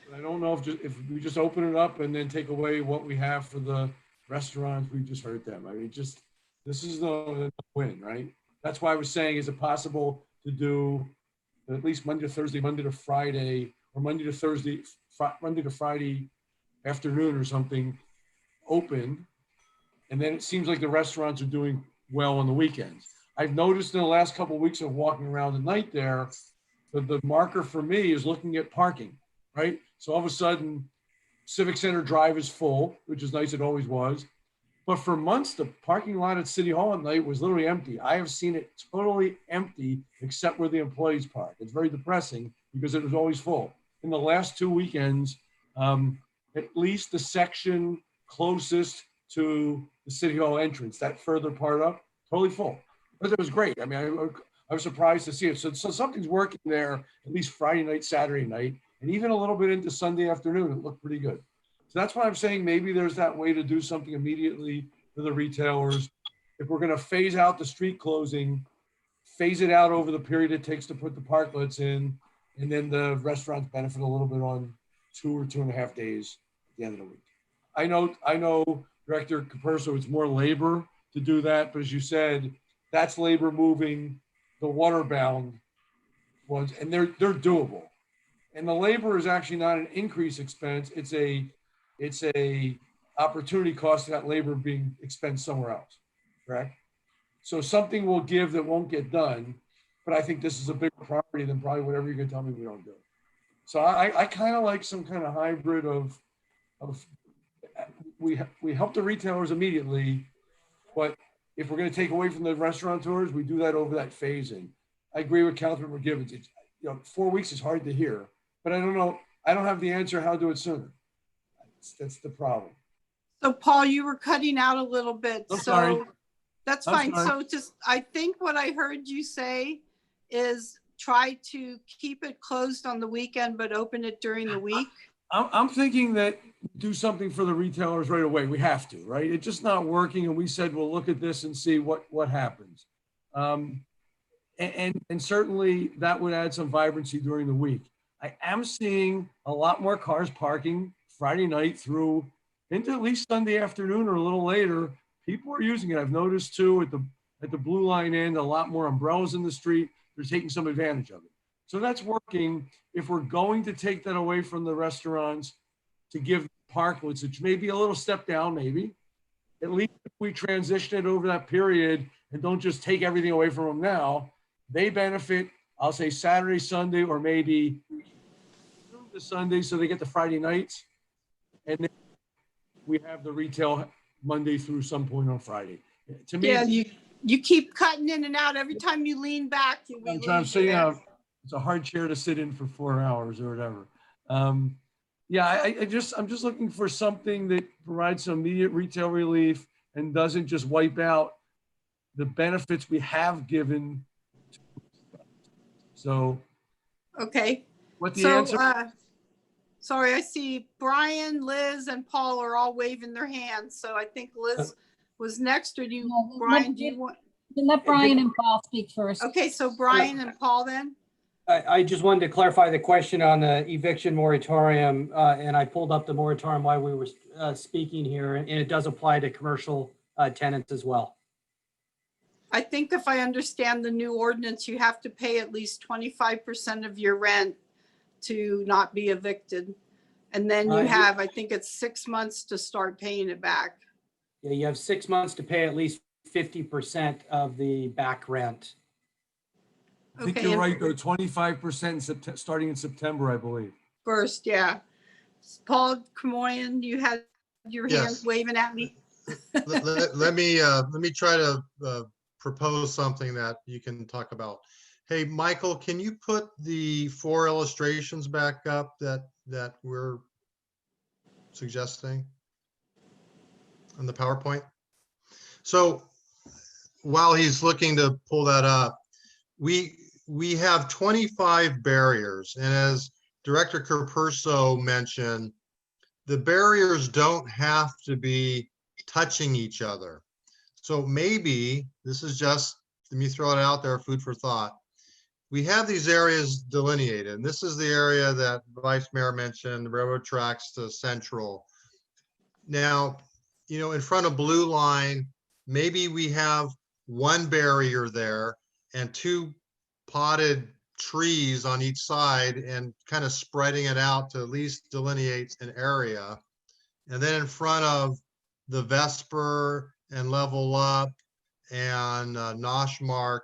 Speaker 4: But I don't know if we just open it up and then take away what we have for the restaurants, we just hurt them. I mean, this is no win, right? That's why I was saying, is it possible to do at least Monday to Thursday, Monday to Friday, or Monday to Thursday, Monday to Friday afternoon or something open, and then it seems like the restaurants are doing well on the weekends. I've noticed in the last couple of weeks of walking around at night there, that the marker for me is looking at parking, right? So all of a sudden, Civic Center Drive is full, which is nice, it always was. But for months, the parking lot at City Hall at night was literally empty. I have seen it totally empty except where the employees park. It's very depressing because it was always full. In the last 2 weekends, at least the section closest to the City Hall entrance, that further part up, totally full. But it was great. I mean, I was surprised to see it. So something's working there, at least Friday night, Saturday night, and even a little bit into Sunday afternoon. It looked pretty good. So that's why I'm saying maybe there's that way to do something immediately for the retailers. If we're going to phase out the street closing, phase it out over the period it takes to put the parklets in, and then the restaurants benefit a little bit on 2 or 2.5 days at the end of the week. I know, Director Caperso, it's more labor to do that, but as you said, that's labor moving the waterbound ones, and they're doable. And the labor is actually not an increased expense. It's a opportunity cost of that labor being expensed somewhere else, correct? So something will give that won't get done, but I think this is a bigger priority than probably whatever you're gonna tell me we don't do. So I kind of like some kind of hybrid of we help the retailers immediately, but if we're gonna take away from the restaurateurs, we do that over that phasing. I agree with Councilmember Gibbons. It's, 4 weeks is hard to hear, but I don't know. I don't have the answer how to do it sooner. That's the problem.
Speaker 1: So Paul, you were cutting out a little bit.
Speaker 4: I'm sorry.
Speaker 1: That's
Speaker 4: I'm
Speaker 1: fine.
Speaker 4: sorry.
Speaker 1: So just, I think what I heard you say is try to keep it closed on the weekend, but open it during the week.
Speaker 4: I'm thinking that do something for the retailers right away. We have to, right? It's just not working. And we said, we'll look at this and see what happens. And certainly that would add some vibrancy during the week. I am seeing a lot more cars parking Friday night through into at least Sunday afternoon or a little later. People are using it. I've noticed too at the Blue Line end, a lot more umbrellas in the street. They're taking some advantage of it. So that's working. If we're going to take that away from the restaurants to give parklets, which may be a little step down, maybe, at least if we transition it over that period and don't just take everything away from them now, they benefit, I'll say Saturday, Sunday, or maybe the Sunday, so they get the Friday nights. And then we have the retail Monday through some point on Friday. To me,
Speaker 1: Yeah, you keep cutting in and out. Every time you lean back,
Speaker 4: I'm saying it's a hard chair to sit in for 4 hours or whatever. Yeah, I'm just looking for something that provides some immediate retail relief and doesn't just wipe out the benefits we have given. So,
Speaker 1: okay.
Speaker 4: What the answer?
Speaker 1: Sorry, I see Brian, Liz, and Paul are all waving their hands. So I think Liz was next, or Brian, do you want?
Speaker 5: Let Brian and Paul speak first.
Speaker 1: Okay, so Brian and Paul then.
Speaker 17: I just wanted to clarify the question on the eviction moratorium, and I pulled up the moratorium while we were speaking here, and it does apply to commercial tenants as well.
Speaker 1: I think if I understand the new ordinance, you have to pay at least 25% of your rent to not be evicted. And then you have, I think it's 6 months to start paying it back.
Speaker 17: Yeah, you have 6 months to pay at least 50% of the back rent.
Speaker 4: I think you're right, though, 25% starting in September, I believe.
Speaker 1: First, yeah. Paul Camoyan, you had your hands waving at me.
Speaker 11: let me try to propose something that you can talk about. Hey, Michael, can you put the 4 illustrations back up that we're suggesting on the PowerPoint? So while he's looking to pull that up, we have 25 barriers. And as Director Caperso mentioned, the barriers don't have to be touching each other. So maybe, this is just, let me throw it out there, food for thought. We have these areas delineated, and this is the area that Vice Mayor mentioned, the railroad tracks to Central. Now, in front of Blue Line, maybe we have one barrier there and 2 potted trees on each side and kind of spreading it out to at least delineate an area. And then in front of the Vesper and Level Up and Noshmark,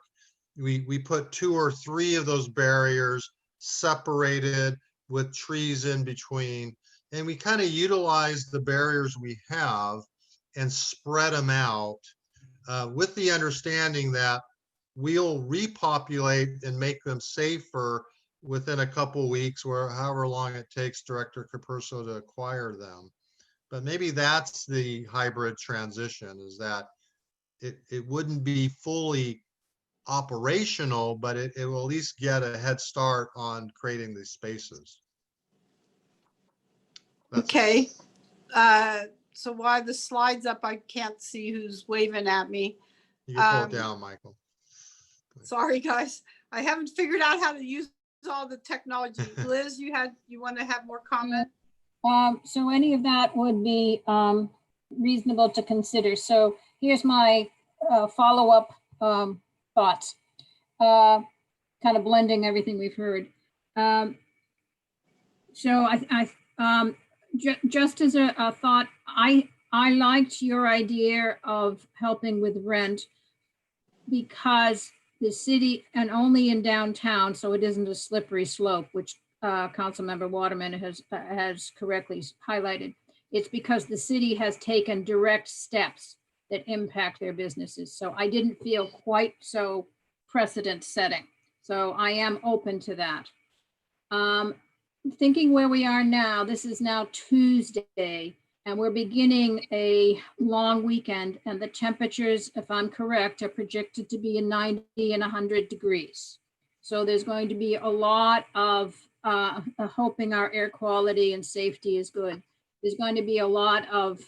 Speaker 11: we put 2 or 3 of those barriers separated with trees in between. And we kind of utilize the barriers we have and spread them out with the understanding that we'll repopulate and make them safer within a couple weeks, or however long it takes Director Capurso to acquire them. But maybe that's the hybrid transition, is that it wouldn't be fully operational, but it will at least get a head start on creating these spaces.
Speaker 1: Okay. So while the slide's up, I can't see who's waving at me.
Speaker 11: You can pull it down, Michael.
Speaker 1: Sorry, guys. I haven't figured out how to use all the technology. Liz, you want to have more comment?
Speaker 5: So any of that would be reasonable to consider. So here's my follow-up thoughts, kind of blending everything we've heard. So just as a thought, I liked your idea of helping with rent because the city, and only in downtown, so it isn't a slippery slope, which Councilmember Waterman has correctly highlighted. It's because the city has taken direct steps that impact their businesses. So I didn't feel quite so precedent setting. So I am open to that. Thinking where we are now, this is now Tuesday, and we're beginning a long weekend, and the temperatures, if I'm correct, are projected to be in 90 and 100 degrees. So there's going to be a lot of hoping our air quality and safety is good. There's going to be a lot of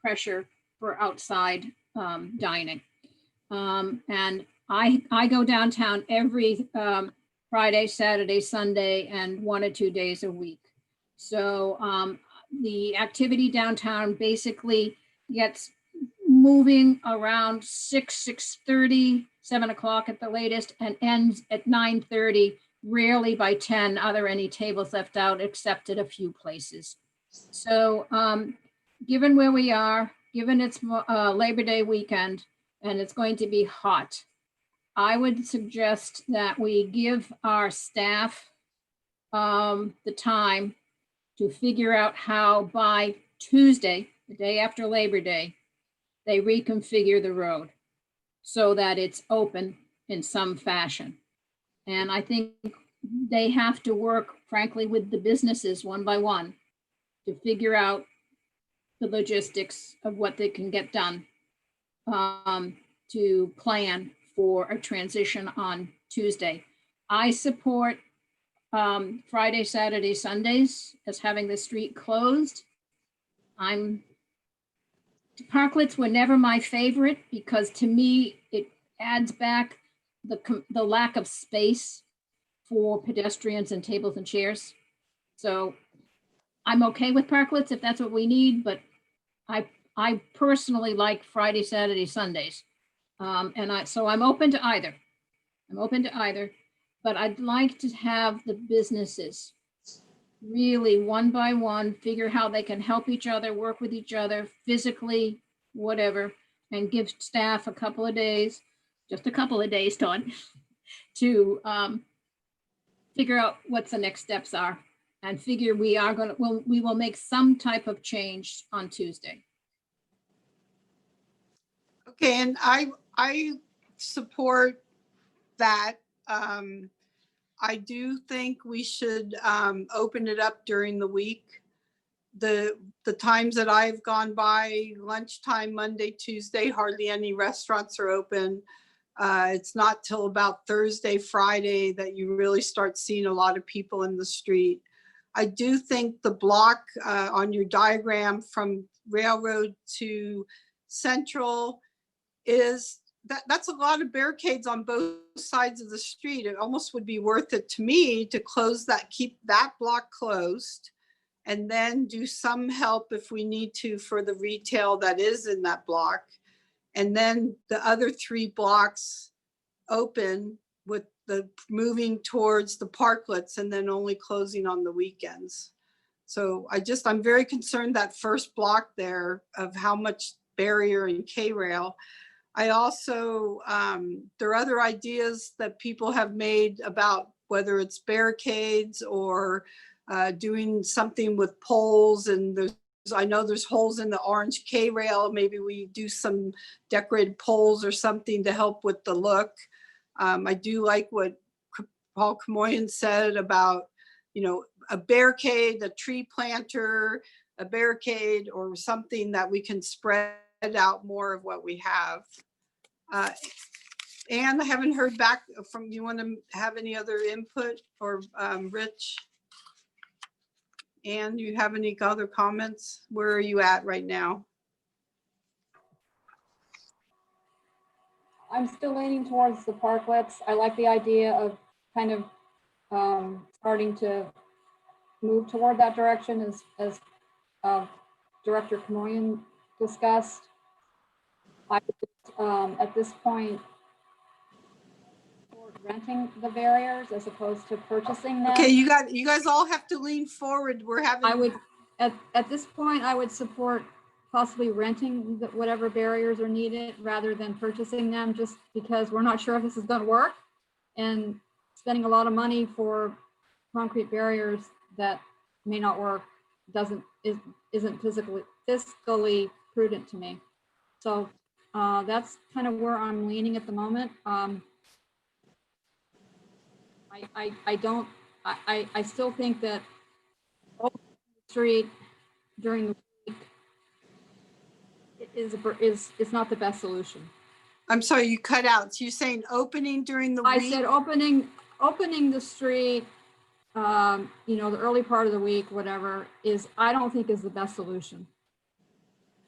Speaker 5: pressure for outside dining. And I go downtown every Friday, Saturday, Sunday, and 1 or 2 days a week. So the activity downtown basically gets moving around 6:30, 7 o'clock at the latest, and ends at 9:30. Rarely by 10 are there any tables left out, except at a few places. So given where we are, given it's Labor Day weekend, and it's going to be hot, I would suggest that we give our staff the time to figure out how by Tuesday, the day after Labor Day, they reconfigure the road so that it's open in some fashion. And I think they have to work, frankly, with the businesses one by one to figure out the logistics of what they can get done to plan for a transition on Tuesday. I support Friday, Saturday, Sundays as having the street closed. Parklets were never my favorite because to me, it adds back the lack of space for pedestrians and tables and chairs. So I'm okay with parklets if that's what we need, but I personally like Friday, Saturday, Sundays. So I'm open to either. But I'd like to have the businesses really one by one, figure how they can help each other, work with each other physically, whatever, and give staff a couple of days, just a couple of days, Todd, to figure out what the next steps are and figure we will make some type of change on Tuesday.
Speaker 1: Okay, and I support that. I do think we should open it up during the week. The times that I've gone by, lunchtime, Monday, Tuesday, hardly any restaurants are open. It's not till about Thursday, Friday that you really start seeing a lot of people in the street. I do think the block on your diagram from Railroad to Central that's a lot of barricades on both sides of the street. It almost would be worth it to me to keep that block closed, and then do some help if we need to for the retail that is in that block. And then the other 3 blocks open with the moving towards the parklets and then only closing on the weekends. So I'm very concerned that first block there of how much barrier and K-rail. I also, there are other ideas that people have made about whether it's barricades or doing something with poles, and I know there's holes in the orange K-rail. Maybe we do some decorated poles or something to help with the look. I do like what Paul Camoyan said about, a barricade, a tree planter, a barricade, or something that we can spread out more of what we have. And I haven't heard back from, you want to have any other input, or Rich? And you have any other comments? Where are you at right now?
Speaker 9: I'm still leaning towards the parklets. I like the idea of kind of starting to move toward that direction as Director Camoyan discussed. I would, at this point, renting the barriers as opposed to purchasing them.
Speaker 1: Okay, you guys all have to lean forward. We're having.
Speaker 9: I would, at this point, I would support possibly renting whatever barriers are needed rather than purchasing them, just because we're not sure if this is going to work, and spending a lot of money for concrete barriers that may not work isn't fiscally prudent to me. So that's kind of where I'm leaning at the moment. I still think that opening the street during the week is not the best solution.
Speaker 1: I'm sorry, you cut out. So you're saying opening during the week?
Speaker 9: I said opening the street, the early part of the week, whatever, I don't think is the best solution.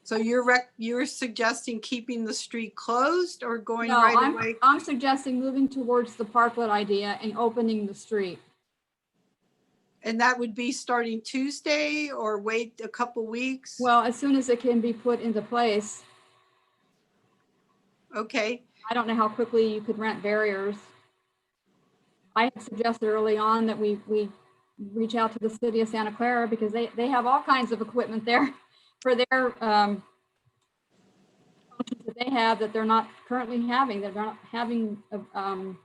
Speaker 1: So you're suggesting keeping the street closed or going
Speaker 9: No,
Speaker 1: right away?
Speaker 9: I'm suggesting moving towards the parklet idea and opening the street.
Speaker 1: And that would be starting Tuesday, or wait a couple weeks?
Speaker 9: Well, as soon as it can be put into place.
Speaker 1: Okay.
Speaker 9: I don't know how quickly you could rent barriers. I had suggested early on that we reach out to the city of Santa Clara, because they have all kinds of equipment there for their functions that they have that they're not currently having. They're not having football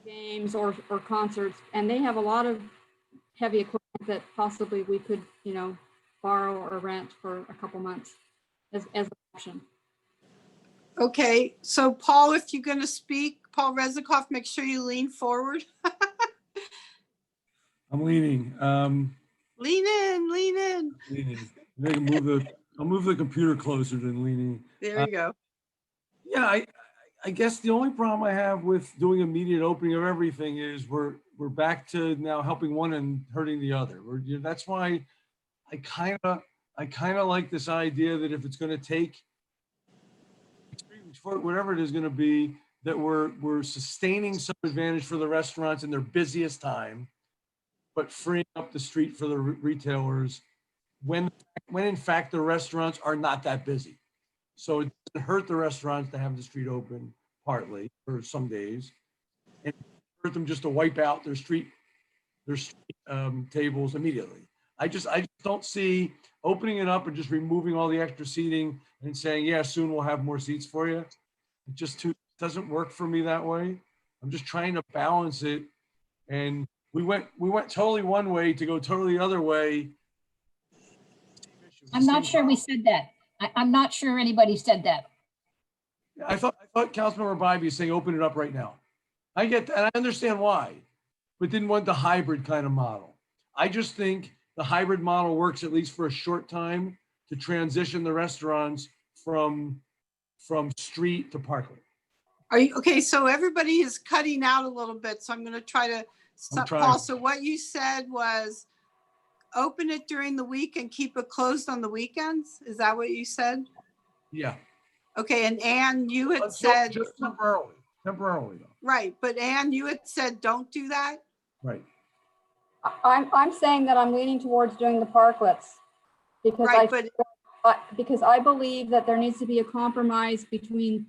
Speaker 9: games or concerts, and they have a lot of heavy equipment that possibly we could, borrow or rent for a couple months as an option.
Speaker 1: Okay, so Paul, if you're going to speak, Paul Rezikoff, make sure you lean forward.
Speaker 4: I'm leaning.
Speaker 1: Lean in.
Speaker 4: Leaning. I'll move the computer closer than leaning.
Speaker 1: There you go.
Speaker 4: Yeah, I guess the only problem I have with doing immediate opening of everything is we're back to now helping one and hurting the other. That's why I kind of like this idea that if it's going to take whatever it is going to be, that we're sustaining some advantage for the restaurants in their busiest time, but freeing up the street for the retailers when in fact the restaurants are not that busy. So it doesn't hurt the restaurants to have the street open partly for some days, and hurt them just to wipe out their street tables immediately. I just don't see opening it up and just removing all the extra seating and saying, yeah, soon we'll have more seats for you. It just doesn't work for me that way. I'm just trying to balance it. And we went totally one way to go totally the other way.
Speaker 5: I'm not sure we said that. I'm not sure anybody said that.
Speaker 4: I thought Councilmember Bybee is saying open it up right now. I get that, and I understand why, but didn't want the hybrid kind of model. I just think the hybrid model works at least for a short time to transition the restaurants from street to parklet.
Speaker 1: Are you okay? So everybody is cutting out a little bit, so I'm going to try to stop. Paul, so what you said was open it during the week and keep it closed on the weekends. Is that what you said?
Speaker 4: Yeah.
Speaker 1: Okay, and Anne, you had said
Speaker 4: just temporarily though.
Speaker 1: Right, but Anne, you had said don't do that.
Speaker 4: Right.
Speaker 9: I'm saying that I'm leaning towards doing the parklets because
Speaker 1: right,
Speaker 9: because I believe that there needs to be a compromise between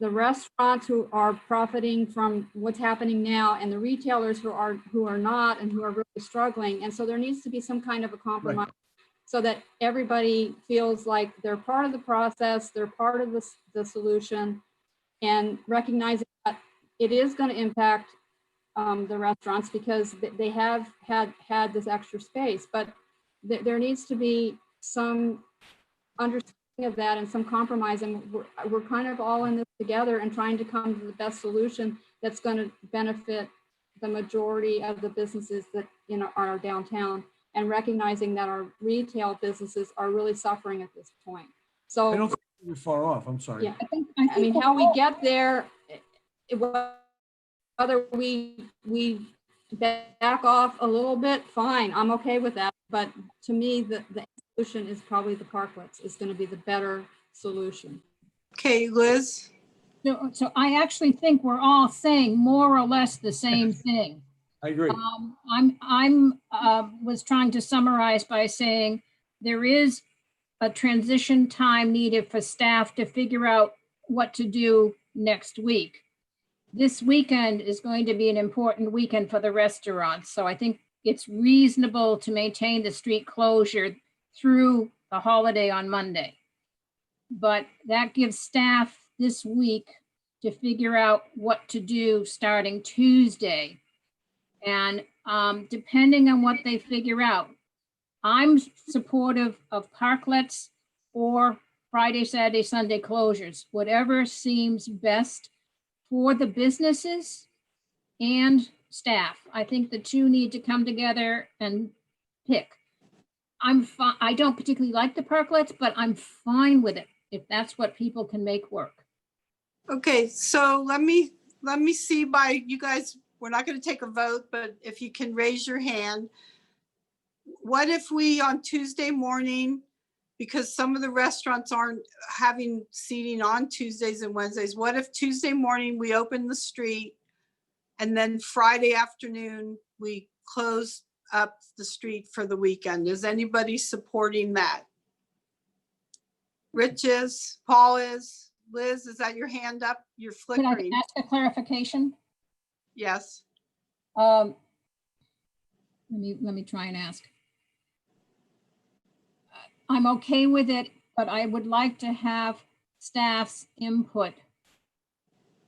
Speaker 9: the restaurants who are profiting from what's happening now and the retailers who are not and who are really struggling. And so there needs to be some kind of a compromise so that everybody feels like they're part of the process, they're part of the solution, and recognizing that it is going to impact the restaurants because they have had this extra space, but there needs to be some understanding of that and some compromise, and we're kind of all in this together and trying to come to the best solution that's going to benefit the majority of the businesses that are downtown, and recognizing that our retail businesses are really suffering at this point. So
Speaker 4: I don't think we're far off. I'm sorry.
Speaker 9: yeah, I mean, how we get there, whether we back off a little bit, fine, I'm okay with that. But to me, the solution is probably the parklets is going to be the better solution.
Speaker 1: Okay, Liz.
Speaker 5: So I actually think we're all saying more or less the same thing.
Speaker 4: I agree.
Speaker 5: I'm was trying to summarize by saying there is a transition time needed for staff to figure out what to do next week. This weekend is going to be an important weekend for the restaurants. So I think it's reasonable to maintain the street closure through the holiday on Monday. But that gives staff this week to figure out what to do starting Tuesday. And depending on what they figure out, I'm supportive of parklets or Friday, Saturday, Sunday closures, whatever seems best for the businesses and staff. I think the two need to come together and pick. I don't particularly like the parklets, but I'm fine with it if that's what people can make work.
Speaker 1: Okay, so let me see by you guys, we're not going to take a vote, but if you can raise your hand. What if we on Tuesday morning, because some of the restaurants aren't having seating on Tuesdays and Wednesdays, what if Tuesday morning we open the street and then Friday afternoon we close up the street for the weekend? Is anybody supporting that? Rich is, Paul is, Liz, is that your hand up? You're
Speaker 5: Can I
Speaker 1: flickering.
Speaker 5: ask a clarification?
Speaker 1: Yes.
Speaker 5: Let me try and ask. I'm okay with it, but I would like to have staff's input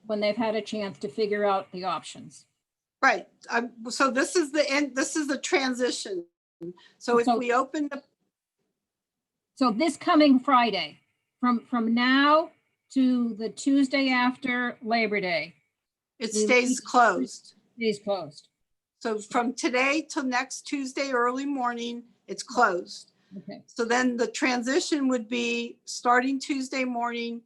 Speaker 5: when they've had a chance to figure out the options.
Speaker 1: Right. So this is the end. This is the transition. So if we open the.
Speaker 5: So this coming Friday, from now to the Tuesday after Labor Day.
Speaker 1: It stays closed.
Speaker 5: Stays closed.
Speaker 1: So from today till next Tuesday early morning, it's closed.
Speaker 5: Okay.
Speaker 1: So then the transition would be starting Tuesday morning,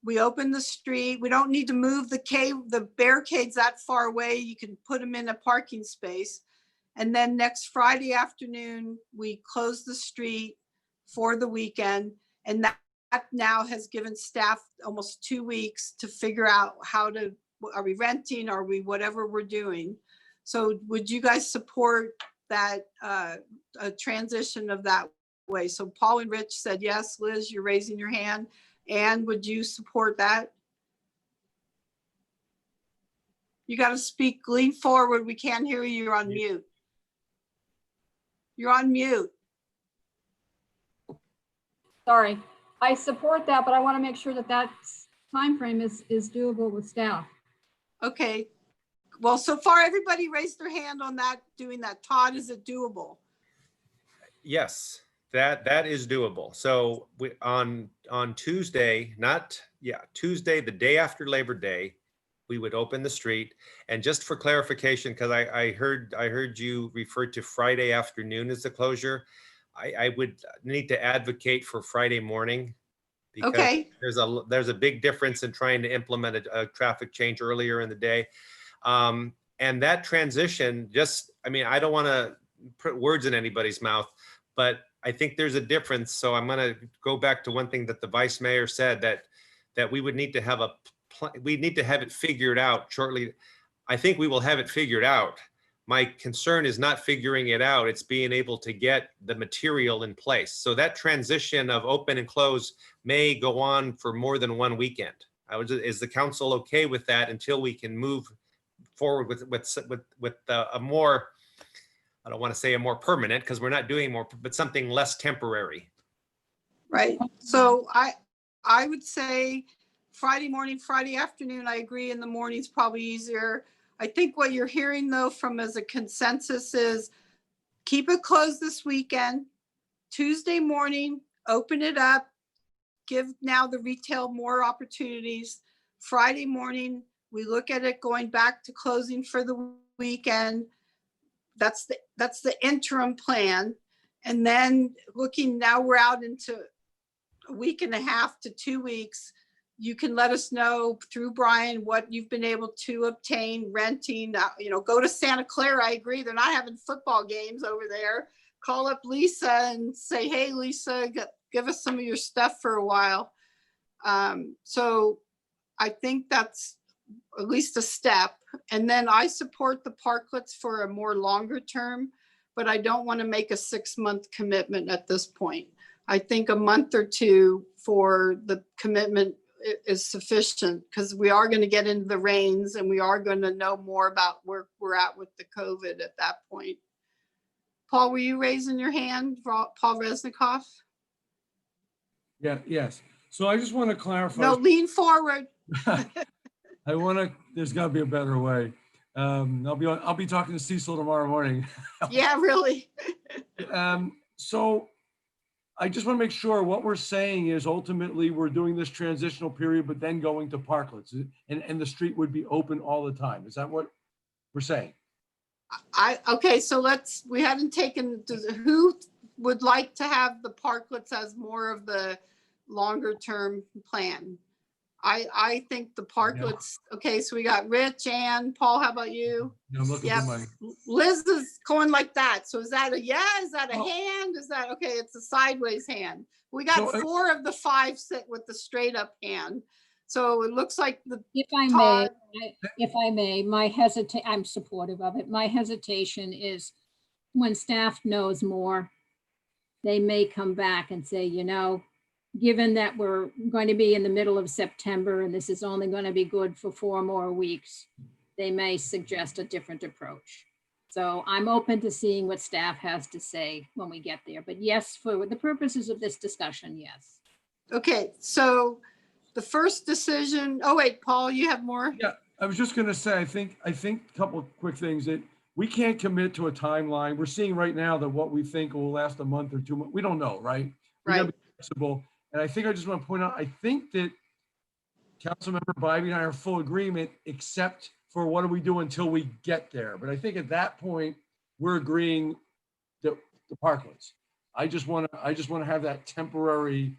Speaker 1: we open the street. We don't need to move the barricades that far away. You can put them in a parking space. And then next Friday afternoon, we close the street for the weekend. And that now has given staff almost 2 weeks to figure out are we renting? Are we whatever we're doing? So would you guys support that a transition of that way? So Paul and Rich said yes. Liz, you're raising your hand. And would you support that? You got to speak, lean forward. We can't hear you. You're on mute. You're on mute.
Speaker 9: Sorry, I support that, but I want to make sure that that time frame is doable with staff.
Speaker 1: Okay. Well, so far everybody raised their hand on that, doing that. Todd, is it doable?
Speaker 16: Yes, that is doable. So on Tuesday, Tuesday, the day after Labor Day, we would open the street. And just for clarification, because I heard you refer to Friday afternoon as the closure, I would need to advocate for Friday morning. Because
Speaker 1: okay.
Speaker 16: There's a big difference in trying to implement a traffic change earlier in the day. And that transition, I don't want to put words in anybody's mouth, but I think there's a difference. So I'm going to go back to one thing that the vice mayor said, that we would need to have we need to have it figured out shortly. I think we will have it figured out. My concern is not figuring it out. It's being able to get the material in place. So that transition of open and close may go on for more than one weekend. Is the council okay with that until we can move forward with a more, I don't want to say a more permanent, because we're not doing more, but something less temporary.
Speaker 1: Right. So I would say Friday morning, Friday afternoon, I agree. In the morning's probably easier. I think what you're hearing though from as a consensus is keep it closed this weekend. Tuesday morning, open it up. Give now the retail more opportunities. Friday morning, we look at it going back to closing for the weekend. That's the interim plan. And then looking, now we're out into a week and a half to 2 weeks. You can let us know through Brian what you've been able to obtain, renting, go to Santa Clara. I agree. They're not having football games over there. Call up Lisa and say, hey, Lisa, give us some of your stuff for a while. So I think that's at least a step. And then I support the parklets for a more longer term, but I don't want to make a 6-month commitment at this point. I think a month or two for the commitment is sufficient because we are going to get into the rains and we are going to know more about where we're at with the COVID at that point. Paul, were you raising your hand, Paul Resnikoff?
Speaker 4: Yeah, yes. So I just want to clarify.
Speaker 1: No, lean forward.
Speaker 4: There's got to be a better way. I'll be talking to Cecil tomorrow morning.
Speaker 1: Yeah, really.
Speaker 4: So I just want to make sure what we're saying is ultimately we're doing this transitional period, but then going to parklets and the street would be open all the time. Is that what we're saying?
Speaker 1: Okay, so we haven't taken, who would like to have the parklets as more of the longer term plan? I think the parklets, okay, so we got Rich, Ann, Paul, how about you?
Speaker 4: I'm looking for my.
Speaker 1: Liz is going like that. So is that a yeah? Is that a hand? Is that okay? It's a sideways hand. We got 4 of the 5 sit with the straight up hand. So it looks like
Speaker 5: if I may, I'm supportive of it. My hesitation is when staff knows more, they may come back and say, given that we're going to be in the middle of September and this is only going to be good for 4 more weeks, they may suggest a different approach. So I'm open to seeing what staff has to say when we get there. But yes, for the purposes of this discussion, yes.
Speaker 1: Okay, so the first decision, oh wait, Paul, you have more?
Speaker 4: Yeah, I was just going to say, I think a couple of quick things that we can't commit to a timeline. We're seeing right now that what we think will last a month or 2 months. We don't know, right? We gotta be flexible. And I think I just want to point out, I think that Councilmember Bybee and I are full agreement, except for what do we do until we get there. But I think at that point, we're agreeing that the parklets. I just want to have that temporary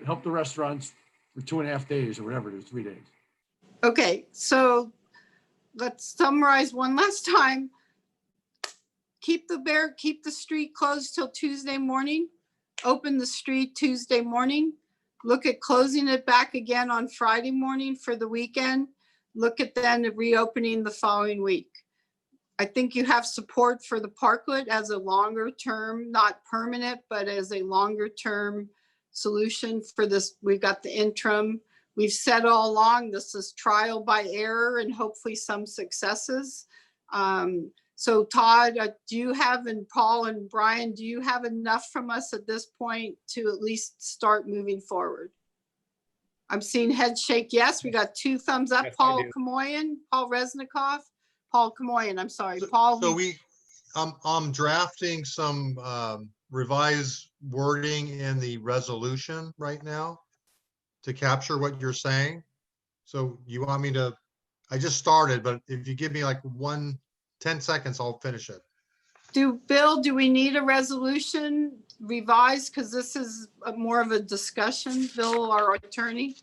Speaker 4: help the restaurants for 2.5 days or whatever it is, 3 days.
Speaker 1: Okay, so let's summarize one last time. Keep the street closed till Tuesday morning. Open the street Tuesday morning. Look at closing it back again on Friday morning for the weekend. Look at then reopening the following week. I think you have support for the parklet as a longer term, not permanent, but as a longer term solution for this. We've got the interim. We've said all along, this is trial by error and hopefully some successes. So Todd, do you have, and Paul and Brian, do you have enough from us at this point to at least start moving forward? I'm seeing head shake. Yes, we got 2 thumbs up. Yes, Paul Kamoyan, Paul Resnikoff, Paul Kamoyan, I'm sorry. Paul.
Speaker 11: So I'm drafting some revised wording in the resolution right now to capture what you're saying. So you want me to, I just started, but if you give me like 10 seconds, I'll finish it.
Speaker 1: Bill, do we need a resolution revised? Because this is more of a discussion. Bill, our attorney.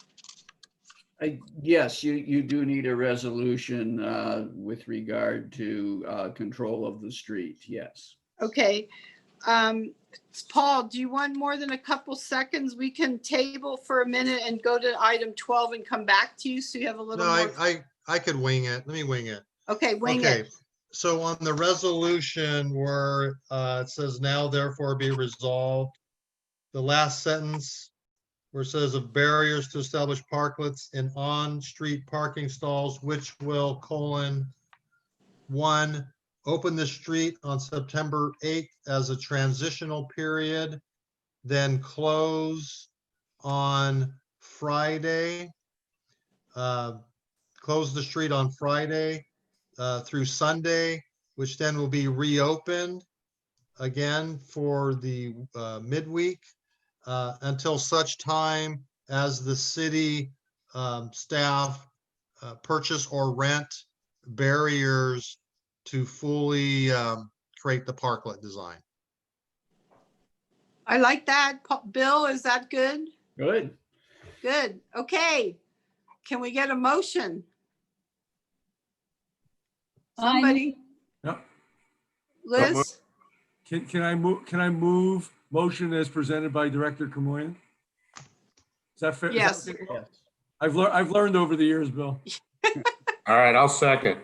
Speaker 8: Yes, you do need a resolution with regard to control of the street. Yes.
Speaker 1: Okay. Paul, do you want more than a couple seconds? We can table for a minute and go to item 12 and come back to you. So you have a little more.
Speaker 11: I could wing it. Let me wing it.
Speaker 1: Okay, wing it.
Speaker 11: So on the resolution where it says now therefore be resolved, the last sentence where it says of barriers to establish parklets in on-street parking stalls, which will : 1, open the street on September 8th as a transitional period, then close on Friday. Close the street on Friday through Sunday, which then will be reopened again for the midweek until such time as the city staff purchase or rent barriers to fully create the parklet design.
Speaker 1: I like that. Bill, is that good?
Speaker 8: Good.
Speaker 1: Good. Okay. Can we get a motion? Somebody,
Speaker 4: Yep.
Speaker 1: Liz?
Speaker 4: Can I move motion as presented by Director Kamoyan? Is that fair? Is that
Speaker 1: Yes.
Speaker 4: okay? I've learned over the years, Bill.
Speaker 12: All right, I'll second.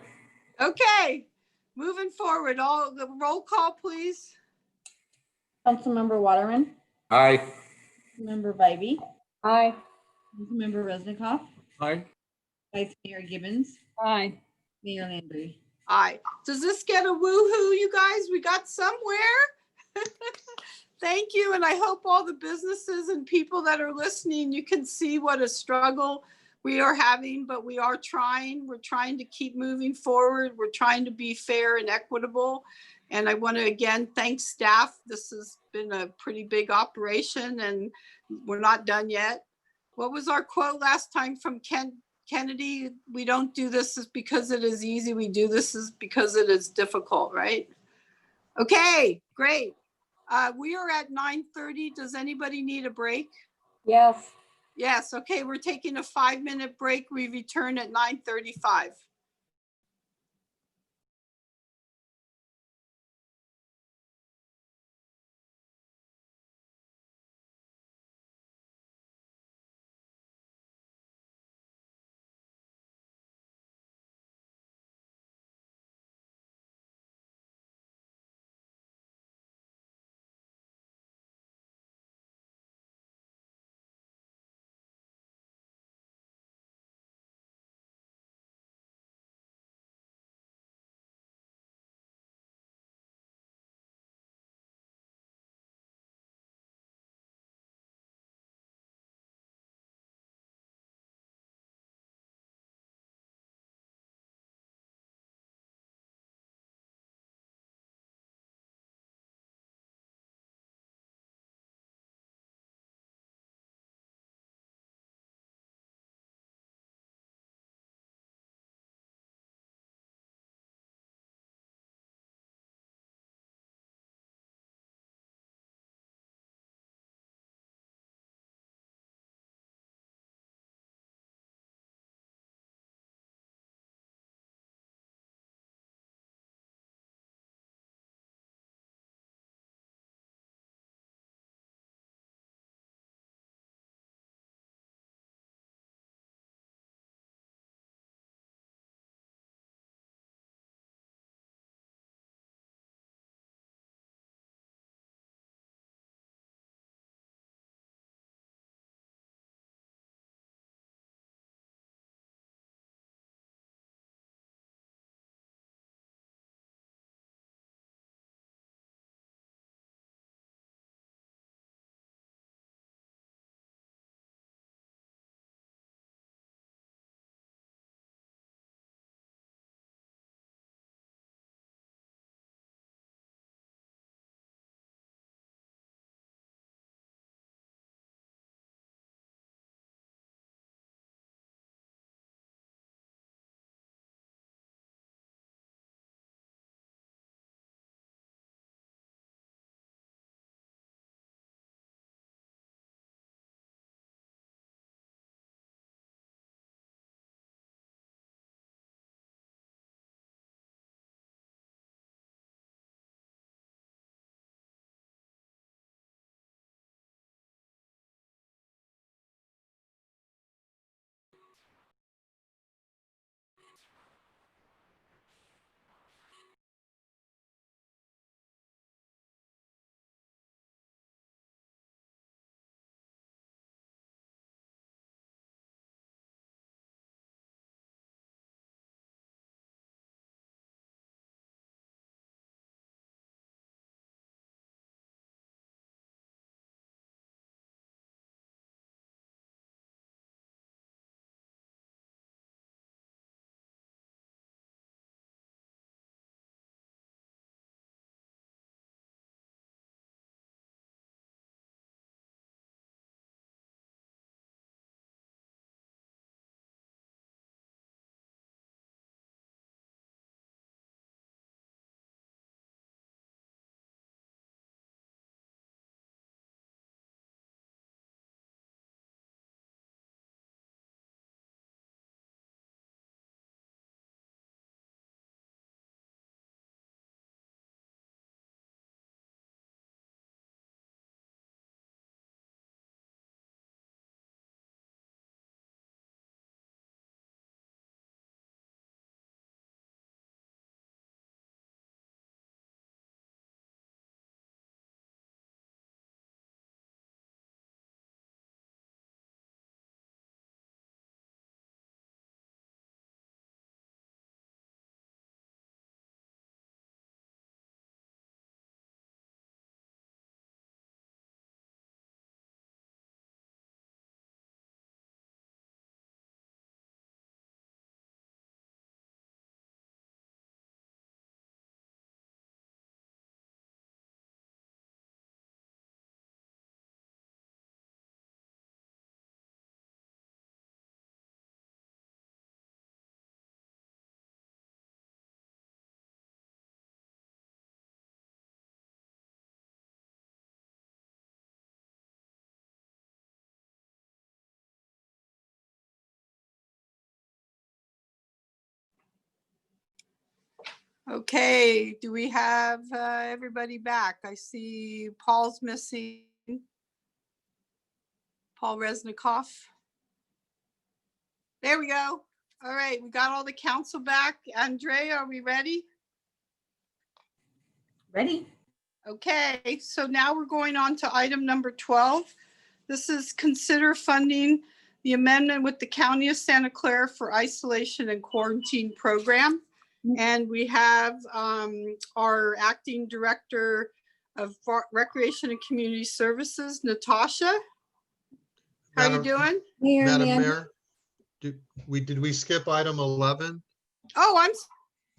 Speaker 1: Okay. Moving forward, all the roll call, please.
Speaker 2: Councilmember Waterman,
Speaker 12: Aye.
Speaker 2: Member Bybee,
Speaker 9: Aye.
Speaker 2: Member Resnikoff,
Speaker 4: Aye.
Speaker 2: Vice Mayor Gibbons,
Speaker 5: Aye.
Speaker 2: Mayor Landry.
Speaker 1: Aye. Does this get a woo-hoo, you guys? We got somewhere. Thank you. And I hope all the businesses and people that are listening, you can see what a struggle we are having, but we are trying. We're trying to keep moving forward. We're trying to be fair and equitable. And I want to again thank staff. This has been a pretty big operation and we're not done yet. What was our quote last time from Kennedy? We don't do this is because it is easy. We do this is because it is difficult, right? Okay, great. We are at 9:30. Does anybody need a break?
Speaker 9: Yes.
Speaker 1: Yes, okay, we're taking a 5-minute break. We return at 9:35. Okay, do we have everybody back? I see Paul's missing. Paul Resnikoff. There we go. All right, we got all the council back. Andrea, are we ready?
Speaker 2: Ready?
Speaker 1: Okay, so now we're going on to item number 12. This is consider funding the amendment with the County of Santa Clara for isolation and quarantine program. And we have our acting director of Recreation and Community Services, Natasha. How you doing?
Speaker 11: Madam Mayor, did we skip item 11?
Speaker 1: Oh, I'm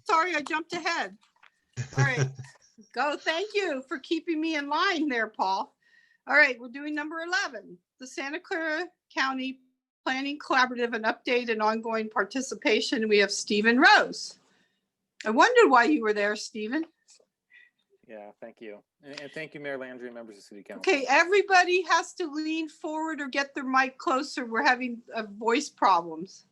Speaker 1: sorry, I jumped ahead. All right, go. Thank you for keeping me in line there, Paul. All right, we're doing number 11, the Santa Clara County Planning Collaborative, an update and ongoing participation. We have Stephen Rose. I wondered why you were there, Stephen.
Speaker 18: Yeah, thank you. And thank you, Mayor Landry and members of City Council.
Speaker 1: Okay, everybody has to lean forward or get their mic closer. We're having voice problems.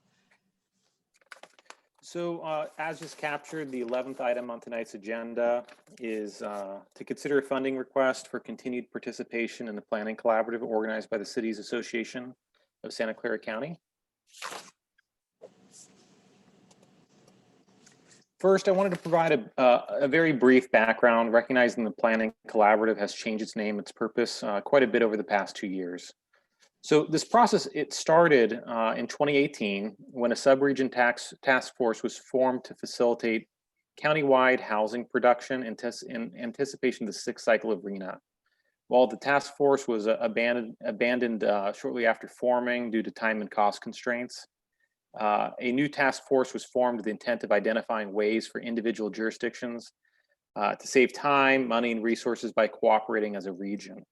Speaker 18: So as just captured, the 11th item on tonight's agenda is to consider a funding request for continued participation in the planning collaborative organized by the Cities Association of Santa Clara County. First, I wanted to provide a very brief background, recognizing the planning collaborative has changed its name, its purpose quite a bit over the past 2 years. So this process, it started in 2018 when a sub-region task force was formed to facilitate countywide housing production in anticipation of the sixth cycle of RHNA. While the task force was abandoned shortly after forming due to time and cost constraints, a new task force was formed with the intent of identifying ways for individual jurisdictions to save time, money, and resources by cooperating as a region.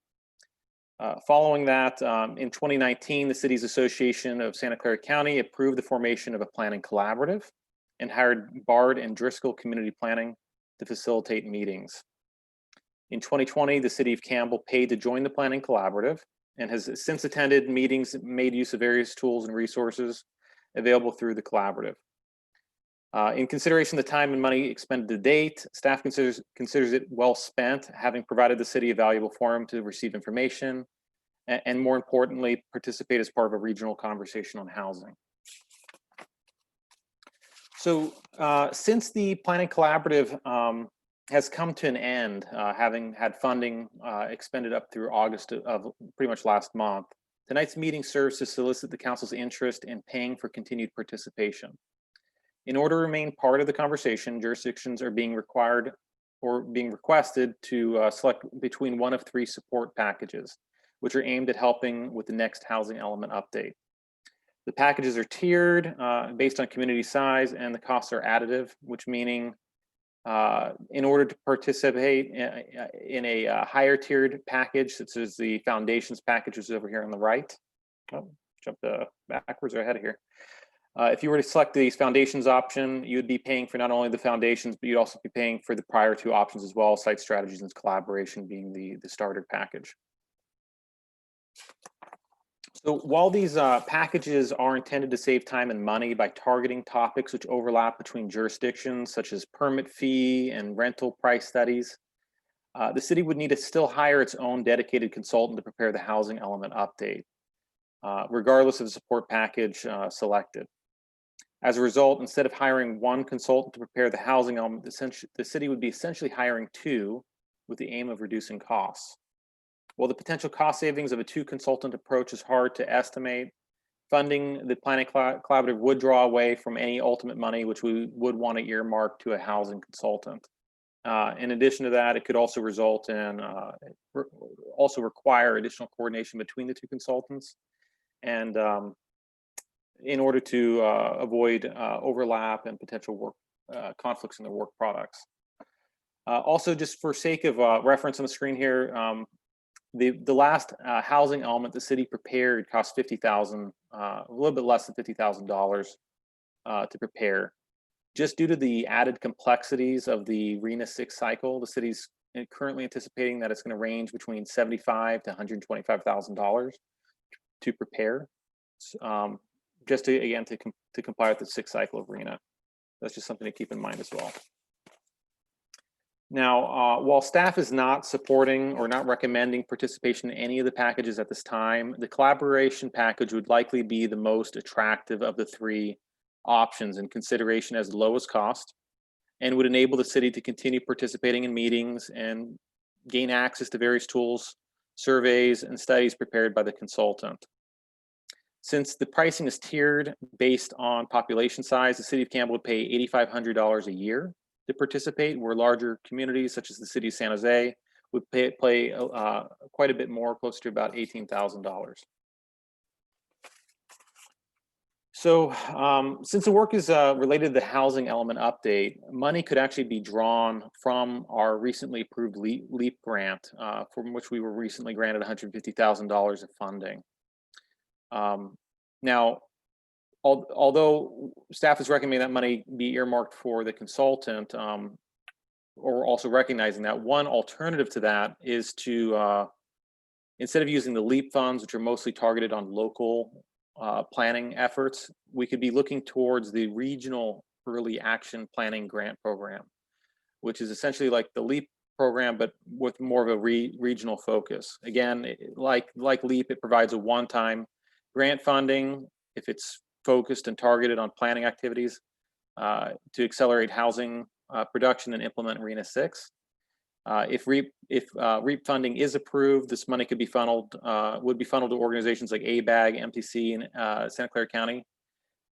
Speaker 18: Following that, in 2019, the Cities Association of Santa Clara County approved the formation of a planning collaborative and hired Bard and Driscoll Community Planning to facilitate meetings. In 2020, the City of Campbell paid to join the planning collaborative and has since attended meetings, made use of various tools and resources available through the collaborative. In consideration of the time and money expended to date, staff considers it well spent, having provided the city a valuable forum to receive information and more importantly, participate as part of a regional conversation on housing. So since the planning collaborative has come to an end, having had funding expended up through August of pretty much last month, tonight's meeting serves to solicit the council's interest in paying for continued participation. In order to remain part of the conversation, jurisdictions are being required or being requested to select between one of 3 support packages, which are aimed at helping with the next housing element update. The packages are tiered based on community size, and the costs are additive, which meaning in order to participate in a higher tiered package, such as the foundations package, which is over here on the right. Oh, jump backwards or ahead of here. If you were to select the foundations option, you'd be paying for not only the foundations, but you'd also be paying for the prior 2 options as well, site strategies and collaboration being the starter package. So while these packages are intended to save time and money by targeting topics which overlap between jurisdictions, such as permit fee and rental price studies, the city would need to still hire its own dedicated consultant to prepare the housing element update, regardless of the support package selected. As a result, instead of hiring one consultant to prepare the housing element, the city would be essentially hiring 2 with the aim of reducing costs. While the potential cost savings of a 2-consultant approach is hard to estimate, funding the planning collaborative would draw away from any ultimate money which we would want to earmark to a housing consultant. In addition to that, it could also result in, also require additional coordination between the 2 consultants, and in order to avoid overlap and potential work conflicts in their work products. Also, just for sake of reference on the screen here, the last housing element the city prepared cost $50,000, a little bit less than $50,000 to prepare. Just due to the added complexities of the RHNA 6 cycle, the city's currently anticipating that it's going to range between $75,000 to $125,000 to prepare. Just to, again, to comply with the 6th cycle of RHNA. That's just something to keep in mind as well. Now, while staff is not supporting or not recommending participation in any of the packages at this time, the collaboration package would likely be the most attractive of the three options in consideration as the lowest cost, and would enable the city to continue participating in meetings and gain access to various tools, surveys, and studies prepared by the consultant. Since the pricing is tiered based on population size, the city of Campbell would pay $8,500 a year to participate, where larger communities such as the city of San Jose would pay quite a bit more, close to about $18,000. So since the work is related to the housing element update, money could actually be drawn from our recently approved LEAP grant, from which we were recently granted $150,000 of funding. Now, although staff is recommending that money be earmarked for the consultant, or also recognizing that one alternative to that is to, instead of using the LEAP funds, which are mostly targeted on local planning efforts, we could be looking towards the regional early action planning grant program, which is essentially like the LEAP program, but with more of a regional focus. Again, like LEAP, it provides a one-time grant funding if it's focused and targeted on planning activities to accelerate housing production and implement RENA 6. If REAP funding is approved, this money could be funneled, would be funneled to organizations like ABAG, MTC, and Santa Clara County,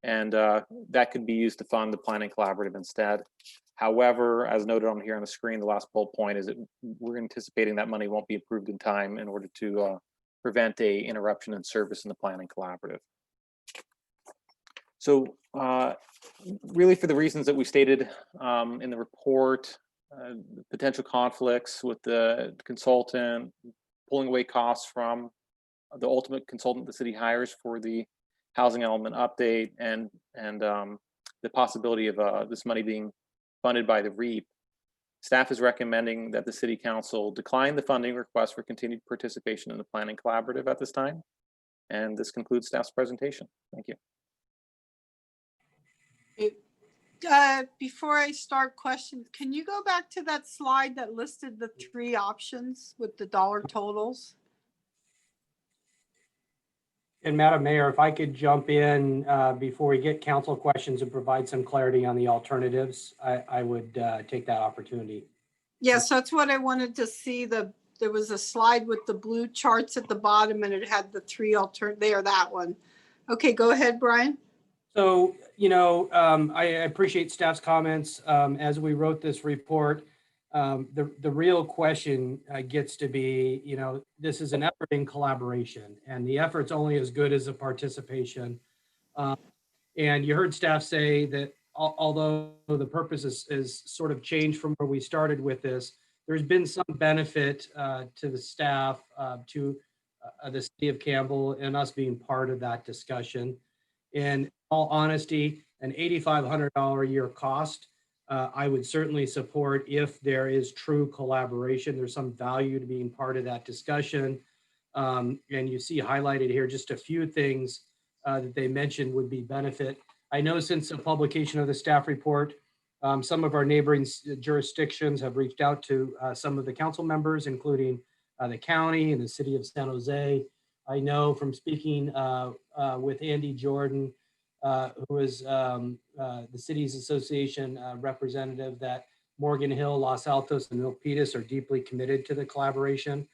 Speaker 18: and that could be used to fund the planning collaborative instead. However, as noted on here on the screen, the last bullet point is that we're anticipating that money won't be approved in time in order to prevent a interruption in service in the planning collaborative. So really, for the reasons that we stated in the report, potential conflicts with the consultant, pulling away costs from the ultimate consultant the city hires for the housing element update, and the possibility of this money being funded by the REAP, staff is recommending that the city council decline the funding request for continued participation in the planning collaborative at this time. And this concludes staff's presentation. Thank you.
Speaker 1: Before I start questions, can you go back to that slide that listed the three options with the dollar totals?
Speaker 17: And Madam Mayor, if I could jump in before we get council questions and provide some clarity on the alternatives, I would take that opportunity.
Speaker 1: Yes, that's what I wanted to see. There was a slide with the blue charts at the bottom and it had the three there, that one. Okay, go ahead, Brian.
Speaker 17: So, I appreciate staff's comments. As we wrote this report, the real question gets to be, this is an effort in collaboration, and the effort's only as good as the participation. And you heard staff say that although the purpose is sort of changed from where we started with this, there's been some benefit to the staff, to the city of Campbell, and us being part of that discussion. In all honesty, an $8,500 a year cost, I would certainly support if there is true collaboration. There's some value to being part of that discussion. And you see highlighted here just a few things that they mentioned would be benefit. I know since the publication of the staff report, some of our neighboring jurisdictions have reached out to some of the council members, including the county and the city of San Jose. I know from speaking with Andy Jordan, who is the city's association representative, that Morgan Hill, Los Altos, and Milpitas are deeply committed to the collaboration.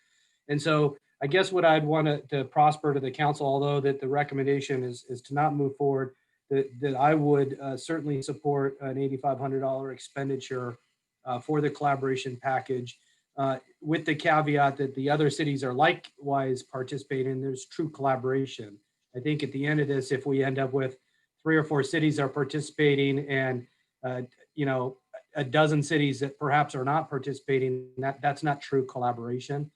Speaker 17: And so I guess what I'd want to prosper to the council, although that the recommendation is to not move forward, that I would certainly support an $8,500 expenditure for the collaboration package, with the caveat that the other cities are likewise participating. There's true collaboration. I think at the end of this, if we end up with 3 or 4 cities are participating and a dozen cities that perhaps are not participating, that's not true collaboration.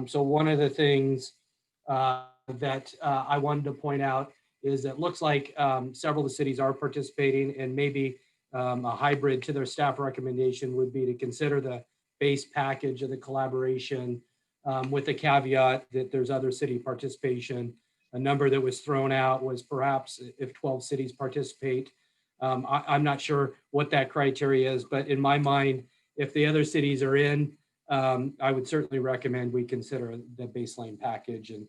Speaker 17: So one of the things that I wanted to point out is that it looks like several of the cities are participating, and maybe a hybrid to their staff recommendation would be to consider the base package of the collaboration with the caveat that there's other city participation. A number that was thrown out was perhaps if 12 cities participate. I'm not sure what that criteria is, but in my mind, if the other cities are in, I would certainly recommend we consider the base lane package. And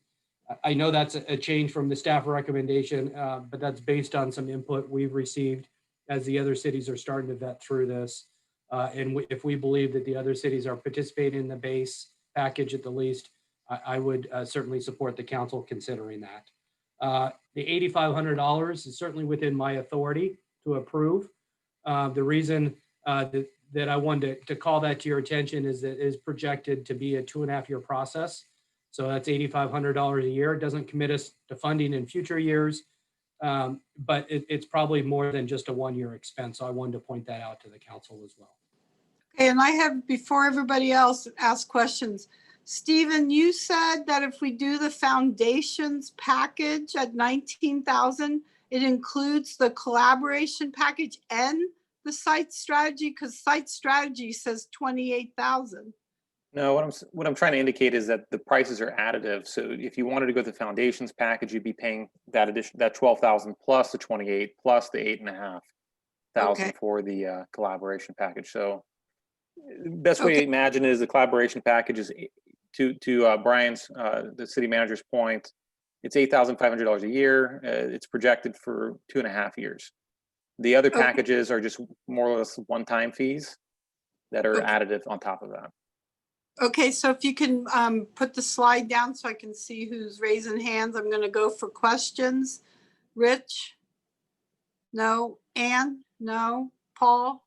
Speaker 17: I know that's a change from the staff recommendation, but that's based on some input we've received as the other cities are starting to vet through this. If we believe that the other cities are participating in the base package at the least, I would certainly support the council considering that. The $8,500 is certainly within my authority to approve. The reason that I wanted to call that to your attention is that it is projected to be a 2.5-year process. So that's $8,500 a year. It doesn't commit us to funding in future years, but it's probably more than just a 1-year expense. So I wanted to point that out to the council as well.
Speaker 1: Okay, and I have, before everybody else asks questions, Stephen, you said that if we do the foundations package at 19,000, it includes the collaboration package and the site strategy, because site strategy says 28,000.
Speaker 18: No, what I'm trying to indicate is that the prices are additive. So if you wanted to go to the foundations package, you'd be paying that addition, that 12,000 plus the 28 plus the 8,500 for the collaboration package. So best way to imagine is the collaboration package is to Brian's, the city manager's point, it's $8,500 a year. It's projected for 2.5 years. The other packages are just more or less one-time fees that are additive on top of that.
Speaker 1: Okay, so if you can put the slide down so I can see who's raising hands. I'm going to go for questions. Rich? No. Ann? No. Paul?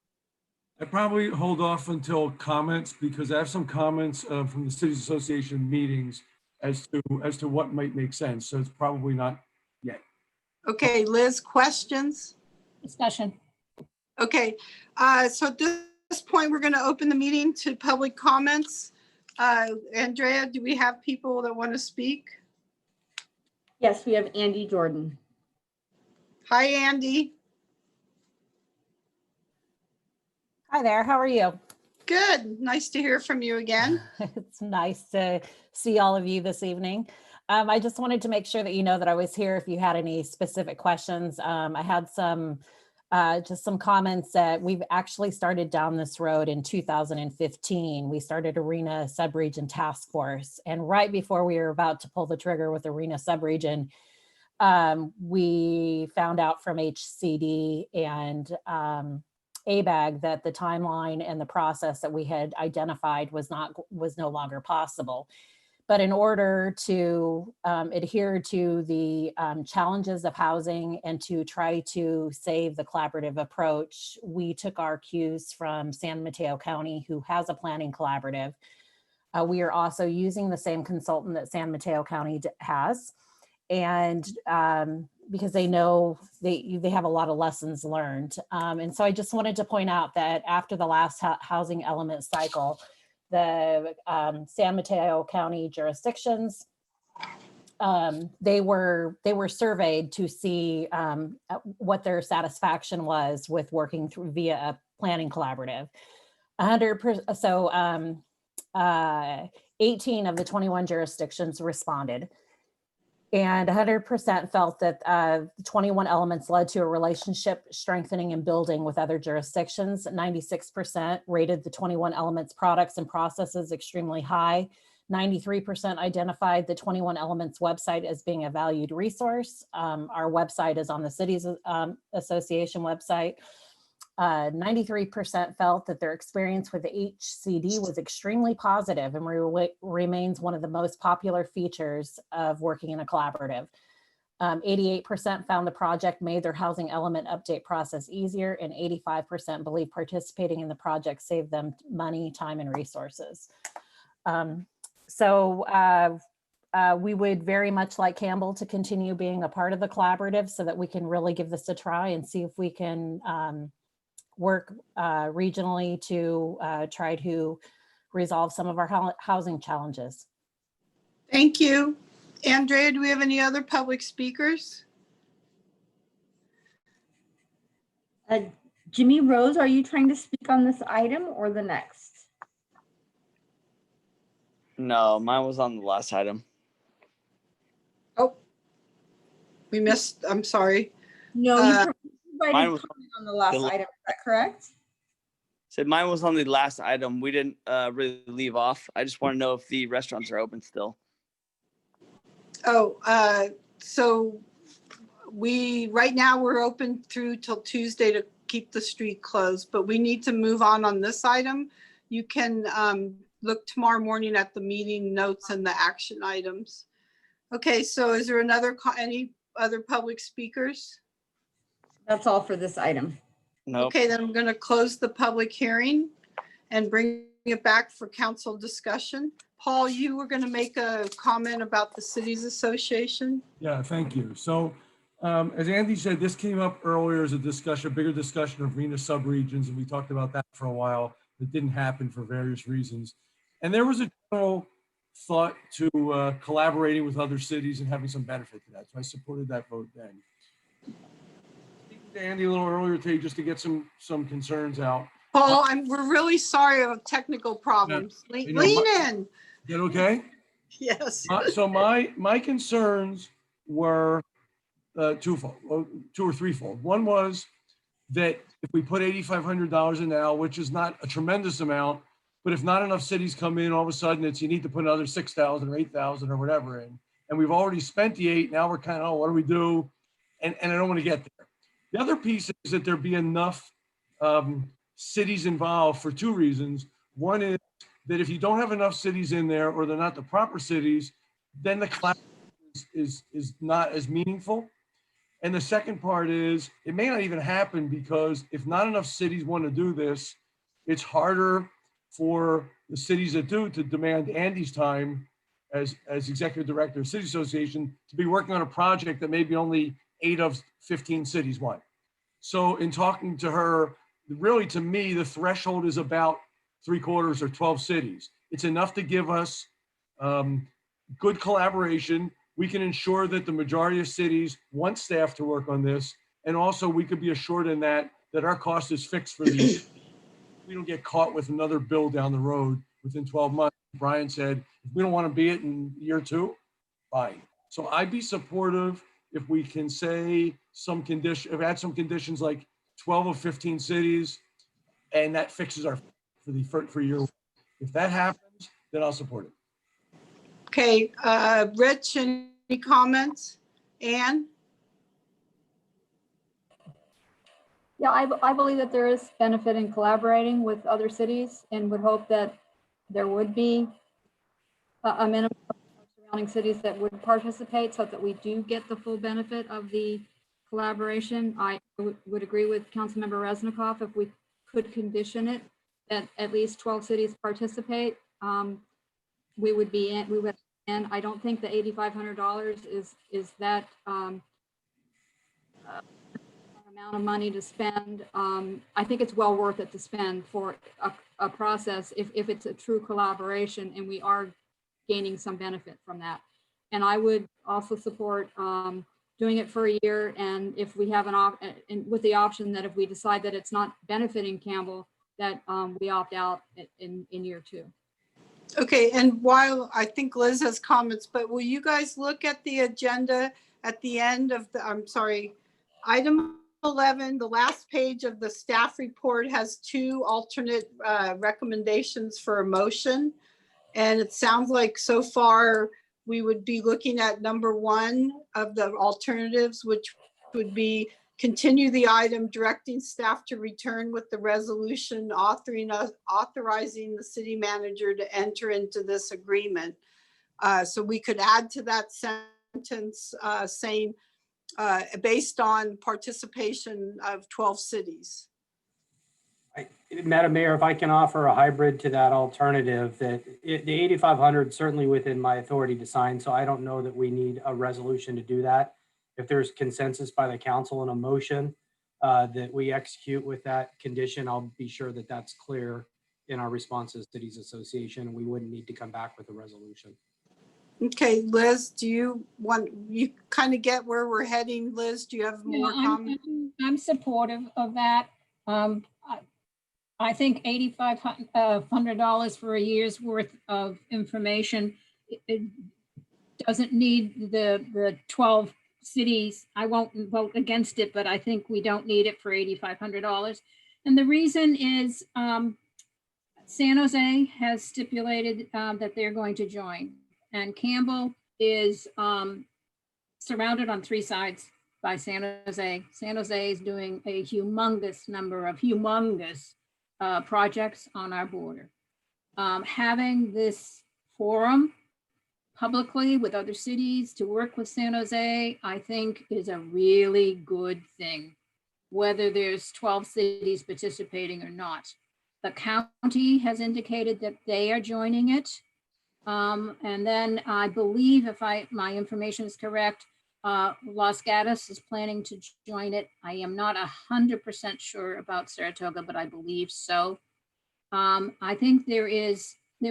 Speaker 4: I probably hold off until comments because I have some comments from the Cities Association meetings as to what might make sense. So it's probably not yet.
Speaker 1: Okay, Liz, questions?
Speaker 5: Discussion.
Speaker 1: Okay, so at this point, we're going to open the meeting to public comments. Andrea, do we have people that want to speak?
Speaker 2: Yes, we have Andy Jordan.
Speaker 1: Hi, Andy.
Speaker 15: Hi there, how are you?
Speaker 1: Good, nice to hear from you again.
Speaker 15: It's nice to see all of you this evening. I just wanted to make sure that you know that I was here if you had any specific questions. I had just some comments that we've actually started down this road in 2015. We started Arena Subregion Task Force, and right before we were about to pull the trigger with Arena Subregion, we found out from HCD and ABAG that the timeline and the process that we had identified was no longer possible. But in order to adhere to the challenges of housing and to try to save the collaborative approach, we took our cues from San Mateo County, who has a planning collaborative. We are also using the same consultant that San Mateo County has. And because they know they have a lot of lessons learned. And so I just wanted to point out that after the last housing element cycle, the San Mateo County jurisdictions, they were surveyed to see what their satisfaction was with working through via a planning collaborative. 100%, so 18 of the 21 jurisdictions responded. And 100% felt that the 21 elements led to a relationship strengthening and building with other jurisdictions. 96% rated the 21 elements products and processes extremely high. 93% identified the 21 elements website as being a valued resource. Our website is on the Cities Association website. 93% felt that their experience with the HCD was extremely positive and remains one of the most popular features of working in a collaborative. 88% found the project made their housing element update process easier, and 85% believe participating in the project saved them money, time, and resources. We would very much like Campbell to continue being a part of the collaborative so that we can really give this a try and see if we can work regionally to try to resolve some of our housing challenges.
Speaker 1: Thank you. Andrea, do we have any other public speakers?
Speaker 2: Jimmy Rose, are you trying to speak on this item or the next?
Speaker 13: No, mine was on the last item.
Speaker 1: Oh, we missed, I'm sorry.
Speaker 2: No, you provided
Speaker 13: mine was
Speaker 2: comment on the last item, is that correct?
Speaker 13: Said mine was on the last item. We didn't really leave off. I just want to know if the restaurants are open still.
Speaker 1: Oh, so right now we're open through till Tuesday to keep the street closed, but we need to move on this item. You can look tomorrow morning at the meeting notes and the action items. Okay, so is there any other public speakers?
Speaker 2: That's all for this item.
Speaker 13: Nope.
Speaker 1: Okay, then I'm going to close the public hearing and bring it back for council discussion. Paul, you were going to make a comment about the cities association.
Speaker 4: Yeah, thank you. So as Andy said, this came up earlier as a discussion, a bigger discussion of RENA subregions, and we talked about that for a while. It didn't happen for various reasons. And there was a general thought to collaborating with other cities and having some benefit to that. So I supported that vote then. Speaking to Andy a little earlier today, just to get some concerns out.
Speaker 1: Paul, we're really sorry of technical problems.
Speaker 4: Yeah,
Speaker 1: Lean in.
Speaker 4: Is that okay?
Speaker 1: Yes.
Speaker 4: So my concerns were twofold, two or threefold. One was that if we put $8,500 in now, which is not a tremendous amount, but if not enough cities come in, all of a sudden you need to put another 6,000 or 8,000 or whatever in, and we've already spent the 8. Now we're kind of, oh, what do we do? And I don't want to get there. The other piece is that there be enough cities involved for two reasons. One is that if you don't have enough cities in there, or they're not the proper cities, then the class is not as meaningful. And the second part is it may not even happen, because if not enough cities want to do this, it's harder for the cities that do to demand Andy's time as executive director of City Association to be working on a project that maybe only 8 of 15 cities want. So in talking to her, really to me, the threshold is about 3/4 or 12 cities. It's enough to give us good collaboration. We can ensure that the majority of cities want staff to work on this. And also we could be assured in that our cost is fixed for these. We don't get caught with another bill down the road within 12 months. Brian said, if we don't want to be it in year 2, fine. So I'd be supportive if we can say some condition, add some conditions like 12 of 15 cities, and that fixes our for year 1. If that happens, then I'll support it.
Speaker 1: Okay, Rich, any comments? Ann?
Speaker 9: Yeah, I believe that there is benefit in collaborating with other cities, and would hope that there would be a minimum of surrounding cities that would participate, so that we do get the full benefit of the collaboration. I would agree with Councilmember Resnikoff, if we could condition it that at least 12 cities participate, we would be in. And I don't think the $8,500 is that amount of money to spend. I think it's well worth it to spend for a process if it's a true collaboration and we are gaining some benefit from that. And I would also support doing it for a year, and if we have with the option that if we decide that it's not benefiting Campbell, that we opt out in year 2.
Speaker 1: Okay, and while I think Liz has comments, but will you guys look at the agenda at the end of item 11, the last page of the staff report has 2 alternate recommendations for a motion. And it sounds like so far we would be looking at number 1 of the alternatives, which would be continue the item directing staff to return with the resolution authorizing the city manager to enter into this agreement. So we could add to that sentence saying based on participation of 12 cities.
Speaker 17: Madam Mayor, if I can offer a hybrid to that alternative, that the 8,500 certainly within my authority to sign, so I don't know that we need a resolution to do that. If there's consensus by the council and a motion that we execute with that condition, I'll be sure that that's clear in our response to the Cities Association. We wouldn't need to come back with a resolution.
Speaker 1: Okay, Liz, you kind of get where we're heading? Liz, do you have more comments?
Speaker 5: I'm supportive of that. I think $8,500 for a year's worth of information, it doesn't need the 12 cities. I won't vote against it, but I think we don't need it for $8,500. And the reason is San Jose has stipulated that they're going to join, and Campbell is surrounded on three sides by San Jose. San Jose is doing a humongous number of projects on our border. Having this forum publicly with other cities to work with San Jose, I think is a really good thing, whether there's 12 cities participating or not. The county has indicated that they are joining it. And then I believe, if my information is correct, Los Gatos is planning to join it. I am not 100% sure about Saratoga, but I believe so. I think there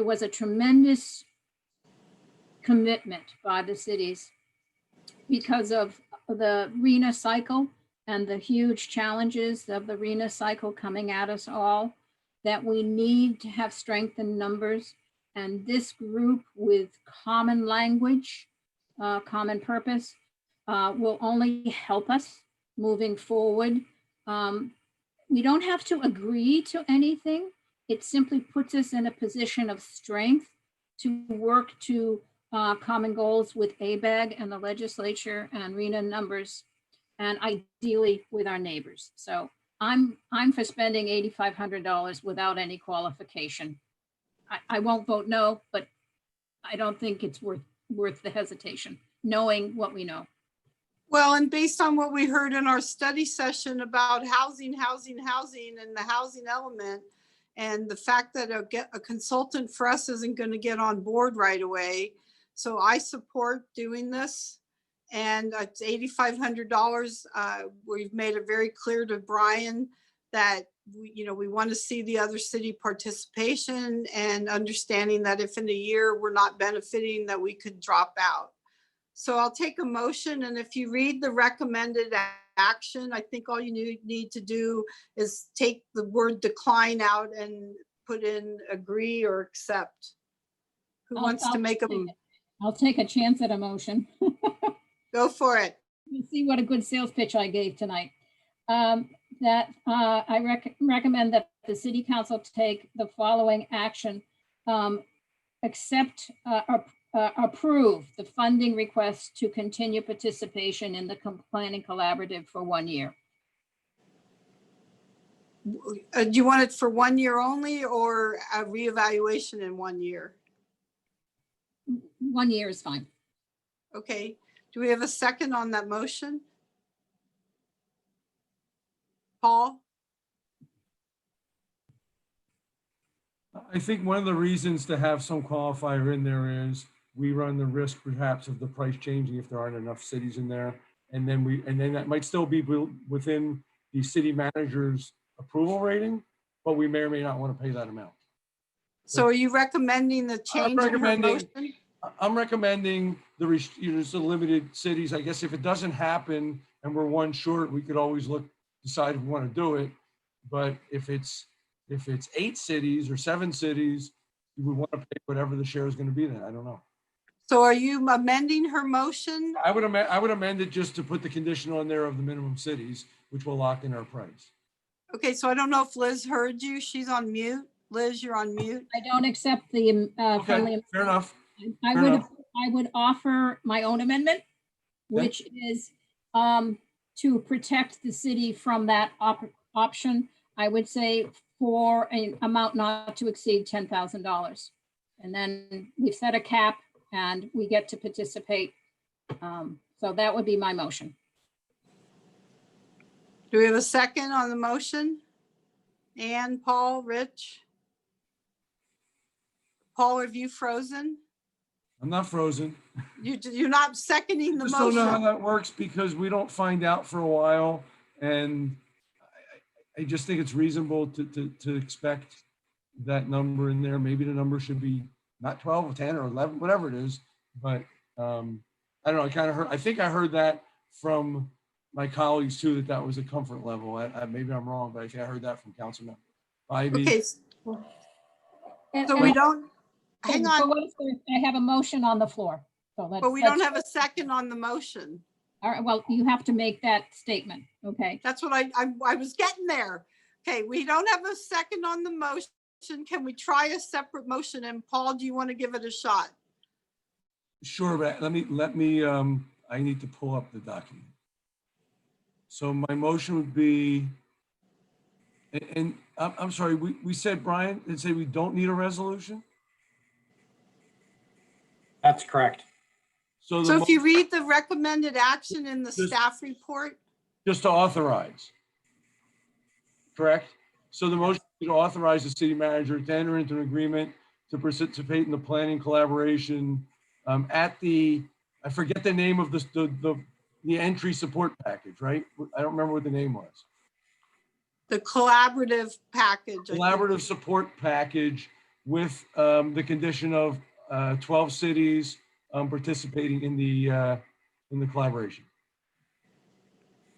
Speaker 5: was a tremendous commitment by the cities because of the RENA cycle and the huge challenges of the RENA cycle coming at us all, that we need to have strength in numbers. And this group with common language, common purpose, will only help us moving forward. We don't have to agree to anything. It simply puts us in a position of strength to work to common goals with ABAG and the legislature and RENA numbers, and ideally with our neighbors. So I'm for spending $8,500 without any qualification. I won't vote no, but I don't think it's worth the hesitation, knowing what we know.
Speaker 1: Well, and based on what we heard in our study session about housing, and the housing element, and the fact that a consultant for us isn't going to get on board right away. So I support doing this. And it's $8,500. We've made it very clear to Brian that we want to see the other city participation, and understanding that if in a year we're not benefiting, that we could drop out. So I'll take a motion, and if you read the recommended action, I think all you need to do is take the word decline out and put in agree or accept. Who wants to make a?
Speaker 5: I'll take a chance at a motion.
Speaker 1: Go for it.
Speaker 5: Let's see what a good sales pitch I gave tonight. I recommend that the city council take the following action. Approve the funding request to continue participation in the planning collaborative for 1 year.
Speaker 1: Do you want it for 1 year only, or a reevaluation in 1 year?
Speaker 5: 1 year is fine.
Speaker 1: Okay. Do we have a second on that motion? Paul?
Speaker 4: I think one of the reasons to have some qualifier in there is we run the risk perhaps of the price changing if there aren't enough cities in there. And then that might still be within the city manager's approval rating, but we may or may not want to pay that amount.
Speaker 1: So are you recommending the change in her motion?
Speaker 4: I'm recommending the limited cities. I guess if it doesn't happen and we're one short, we could always decide if we want to do it. But if it's 8 cities or 7 cities, we would want to pay whatever the share is going to be then. I don't know.
Speaker 1: So are you amending her motion?
Speaker 4: I would amend it just to put the condition on there of the minimum cities, which will lock in our price.
Speaker 1: Okay, so I don't know if Liz heard you. She's on mute. Liz, you're on mute.
Speaker 5: I don't accept the friendly.
Speaker 4: Fair enough.
Speaker 5: I would offer my own amendment, which is to protect the city from that option. I would say for an amount not to exceed $10,000. And then we've set a cap and we get to participate. So that would be my motion.
Speaker 1: Do we have a second on the motion? Ann, Paul, Rich? Paul, have you frozen?
Speaker 4: I'm not frozen.
Speaker 1: You're not seconding the
Speaker 4: I just
Speaker 1: motion?
Speaker 4: don't know how that works because we don't find out for a while. And I just think it's reasonable to expect that number in there. Maybe the number should be not 12 or 10 or 11, whatever it is. But I don't know. I think I heard that from my colleagues too, that was a comfort level. Maybe I'm wrong, but I think I heard that from Councilman Ivy.
Speaker 1: Okay. So we don't, hang on.
Speaker 5: I have a motion on the floor. So
Speaker 1: But we don't have a second on the motion.
Speaker 5: All right, well, you have to make that statement, okay?
Speaker 1: That's what I was getting there. Okay, we don't have a second on the motion. Can we try a separate motion? And Paul, do you want to give it a shot?
Speaker 4: Sure, but let me, I need to pull up the document. So my motion would be, and I'm sorry, we said, Brian, did say we don't need a resolution?
Speaker 17: That's correct.
Speaker 4: So
Speaker 1: So if you read the recommended action in the staff report,
Speaker 4: just to authorize, correct? So the motion is to authorize the city manager to enter into an agreement to participate in the planning collaboration at the, I forget the name of the entry support package, right? I don't remember what the name was.
Speaker 1: the collaborative package. I think.
Speaker 4: Collaborative support package with the condition of 12 cities participating in the collaboration.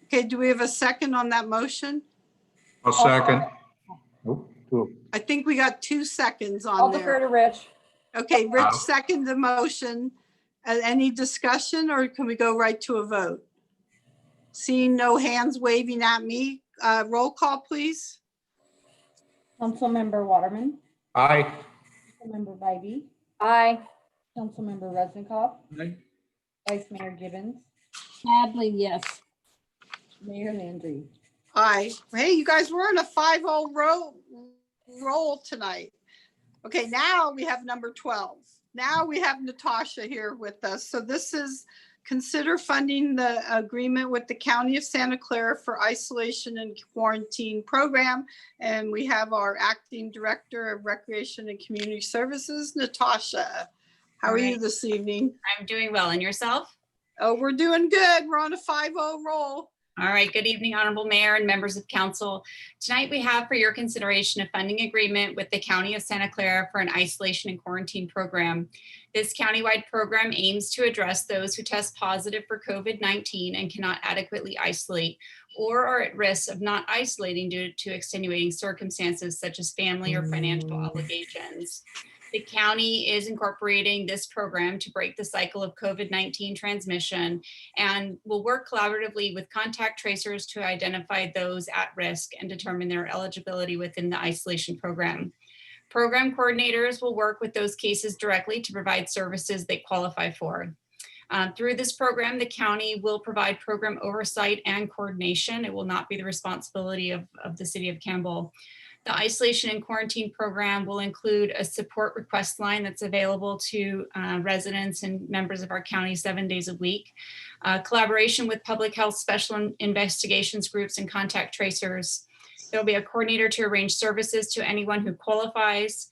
Speaker 1: Okay, do we have a second on that motion?
Speaker 12: I'll second.
Speaker 1: I think we got 2 seconds on
Speaker 9: I'll
Speaker 1: there.
Speaker 9: defer to Rich.
Speaker 1: Okay, Rich seconded the motion. Any discussion or can we go right to a vote? Seeing no hands waving at me, roll call, please.
Speaker 2: Councilmember Waterman,
Speaker 12: Aye.
Speaker 2: Councilmember Bybee,
Speaker 9: Aye.
Speaker 2: Councilmember Resnikoff,
Speaker 4: Aye.
Speaker 2: Vice Mayor Gibbons,
Speaker 5: Sadly, yes.
Speaker 2: Mayor Landry.
Speaker 1: Aye. Hey, you guys, we're on a 5-0 roll tonight. Okay, now we have number 12. Now we have Natasha here with us. So this is consider funding the agreement with the County of Santa Clara for isolation and quarantine program. And we have our acting director of recreation and community services, Natasha. How are you this evening?
Speaker 19: I'm doing well. And yourself?
Speaker 1: Oh, we're doing good. We're on a 5-0 roll.
Speaker 19: All right. Good evening, Honorable Mayor and members of council. Tonight we have for your consideration a funding agreement with the County of Santa Clara for an isolation and quarantine program. This countywide program aims to address those who test positive for COVID-19 and cannot adequately isolate or are at risk of not isolating due to extenuating circumstances such as family or financial obligations. The county is incorporating this program to break the cycle of COVID-19 transmission and will work collaboratively with contact tracers to identify those at risk and determine their eligibility within the isolation program. Program coordinators will work with those cases directly to provide services they qualify for. Through this program, the county will provide program oversight and coordination. It will not be the responsibility of the city of Campbell. The isolation and quarantine program will include a support request line that's available to residents and members of our county 7 days a week. Collaboration with public health special investigations groups and contact tracers. There'll be a coordinator to arrange services to anyone who qualifies.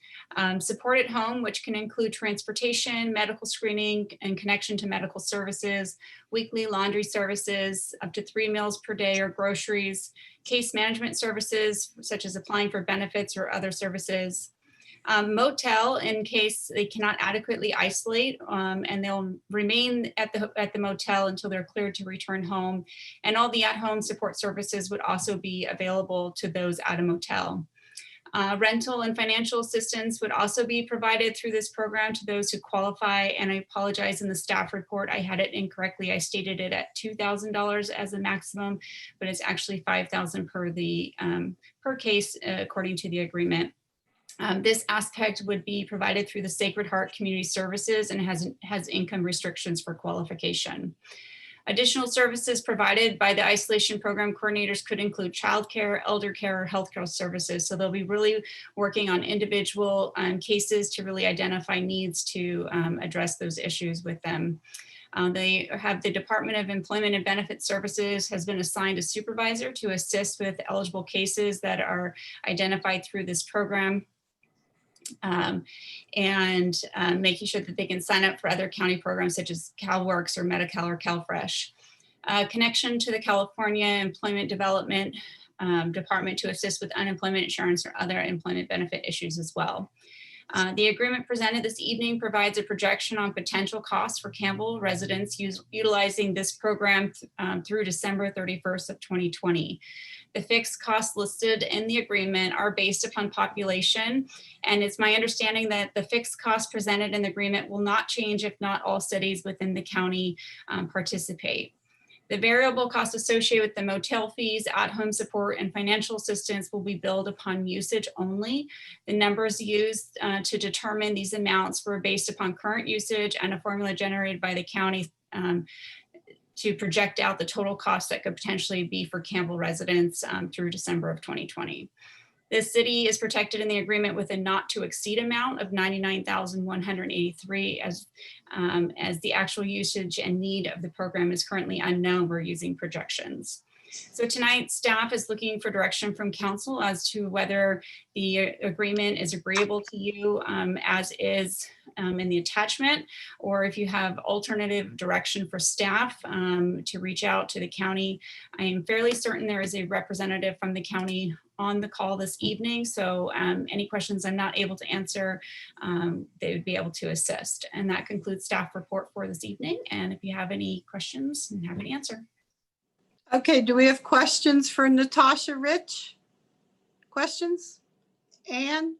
Speaker 19: Support at home, which can include transportation, medical screening, and connection to medical services, weekly laundry services, up to 3 meals per day or groceries, case management services, such as applying for benefits or other services. Motel in case they cannot adequately isolate, and they'll remain at the motel until they're cleared to return home. And all the at-home support services would also be available to those at a motel. Rental and financial assistance would also be provided through this program to those who qualify. And I apologize, in the staff report, I had it incorrectly. I stated it at $2,000 as a maximum, but it's actually $5,000 per case according to the agreement. This aspect would be provided through the Sacred Heart Community Services and has income restrictions for qualification. Additional services provided by the isolation program coordinators could include childcare, elder care, or healthcare services. So they'll be really working on individual cases to really identify needs to address those issues with them. They have the Department of Employment and Benefits Services has been assigned a supervisor to assist with eligible cases that are identified through this program. And making sure that they can sign up for other county programs such as CalWorks or Medi-Cal or CalFresh. Connection to the California Employment Development Department to assist with unemployment insurance or other employment benefit issues as well. The agreement presented this evening provides a projection on potential costs for Campbell residents utilizing this program through December 31st of 2020. The fixed costs listed in the agreement are based upon population, and it's my understanding that the fixed costs presented in the agreement will not change if not all cities within the county participate. The variable costs associated with the motel fees, at-home support, and financial assistance will be billed upon usage only. The numbers used to determine these amounts were based upon current usage and a formula generated by the county to project out the total cost that could potentially be for Campbell residents through December of 2020. The city is protected in the agreement with a not to exceed amount of $99,183 as the actual usage and need of the program is currently unknown. We're using projections. So tonight, staff is looking for direction from council as to whether the agreement is agreeable to you as is in the attachment, or if you have alternative direction for staff to reach out to the county. I am fairly certain there is a representative from the county on the call this evening. So any questions I'm not able to answer, they would be able to assist. And that concludes staff report for this evening. And if you have any questions, I'm happy to answer.
Speaker 1: Okay, do we have questions for Natasha, Rich? Questions? Anne?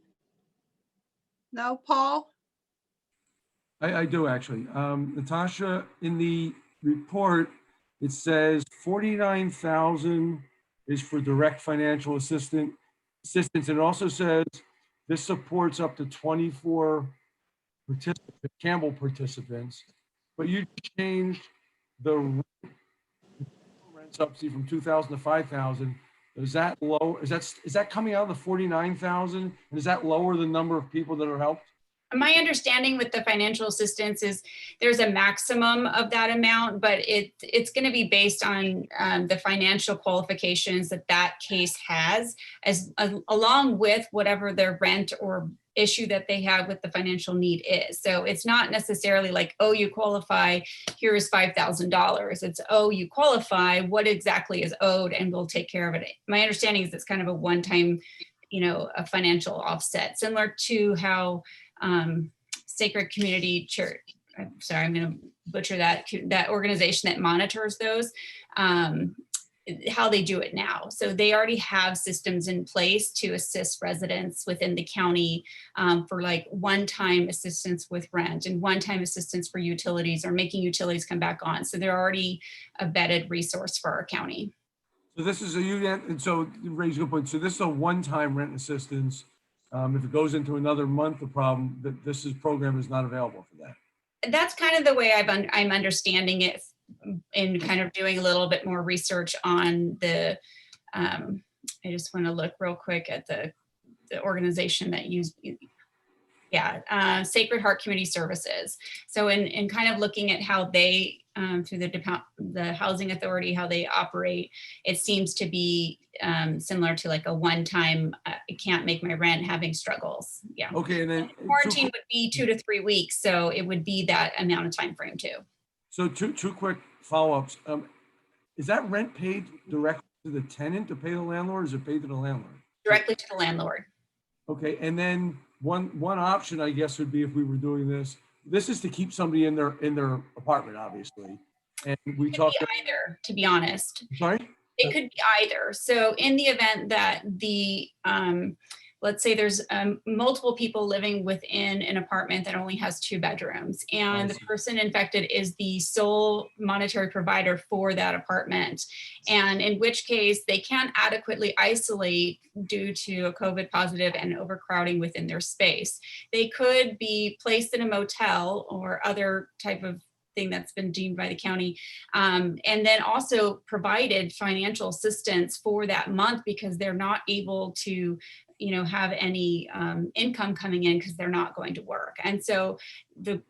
Speaker 1: No, Paul?
Speaker 4: I do actually. Natasha, in the report, it says 49,000 is for direct financial assistance. It also says this supports up to 24 Campbell participants, but you changed the rent subsidy from 2,000 to 5,000. Is that low? Is that coming out of the 49,000? And is that lower the number of people that are helped?
Speaker 19: My understanding with the financial assistance is there's a maximum of that amount, but it's going to be based on the financial qualifications that case has, along with whatever their rent or issue that they have with the financial need is. So it's not necessarily like, oh, you qualify, here is $5,000. It's, oh, you qualify, what exactly is owed, and we'll take care of it. My understanding is it's kind of a one-time, a financial offset, similar to how Sacred Community Church, I'm sorry, I'm going to butcher that organization that monitors those, how they do it now. So they already have systems in place to assist residents within the county for like one-time assistance with rent and one-time assistance for utilities or making utilities come back on. So they're already a vetted resource for our county.
Speaker 4: So this is and so you raise a good point. So this is a one-time rent assistance. If it goes into another month, the problem that program is not available for that.
Speaker 19: That's kind of the way I'm understanding it, in kind of doing a little bit more research on the. I just want to look real quick at the organization that Sacred Heart Community Services. So in kind of looking at how they through the housing authority, how they operate, it seems to be similar to like a one-time, I can't make my rent, having struggles. Yeah.
Speaker 4: Okay, and then
Speaker 19: quarantine would be 2 to 3 weeks, so it would be that amount of time frame too.
Speaker 4: So two quick follow-ups. Is that rent paid directly to the tenant to pay the landlord, or is it paid to the landlord?
Speaker 19: Directly to the landlord.
Speaker 4: Okay, and then one option, I guess, would be if we were doing this. This is to keep somebody in their apartment, obviously. And we talked
Speaker 19: either, to be honest.
Speaker 4: Sorry?
Speaker 19: It could be either. So in the event that the let's say there's multiple people living within an apartment that only has 2 bedrooms, and the person infected is the sole monetary provider for that apartment. And in which case they can't adequately isolate due to a COVID positive and overcrowding within their space. They could be placed in a motel or other type of thing that's been deemed by the county, and then also provided financial assistance for that month because they're not able to have any income coming in because they're not going to work. And so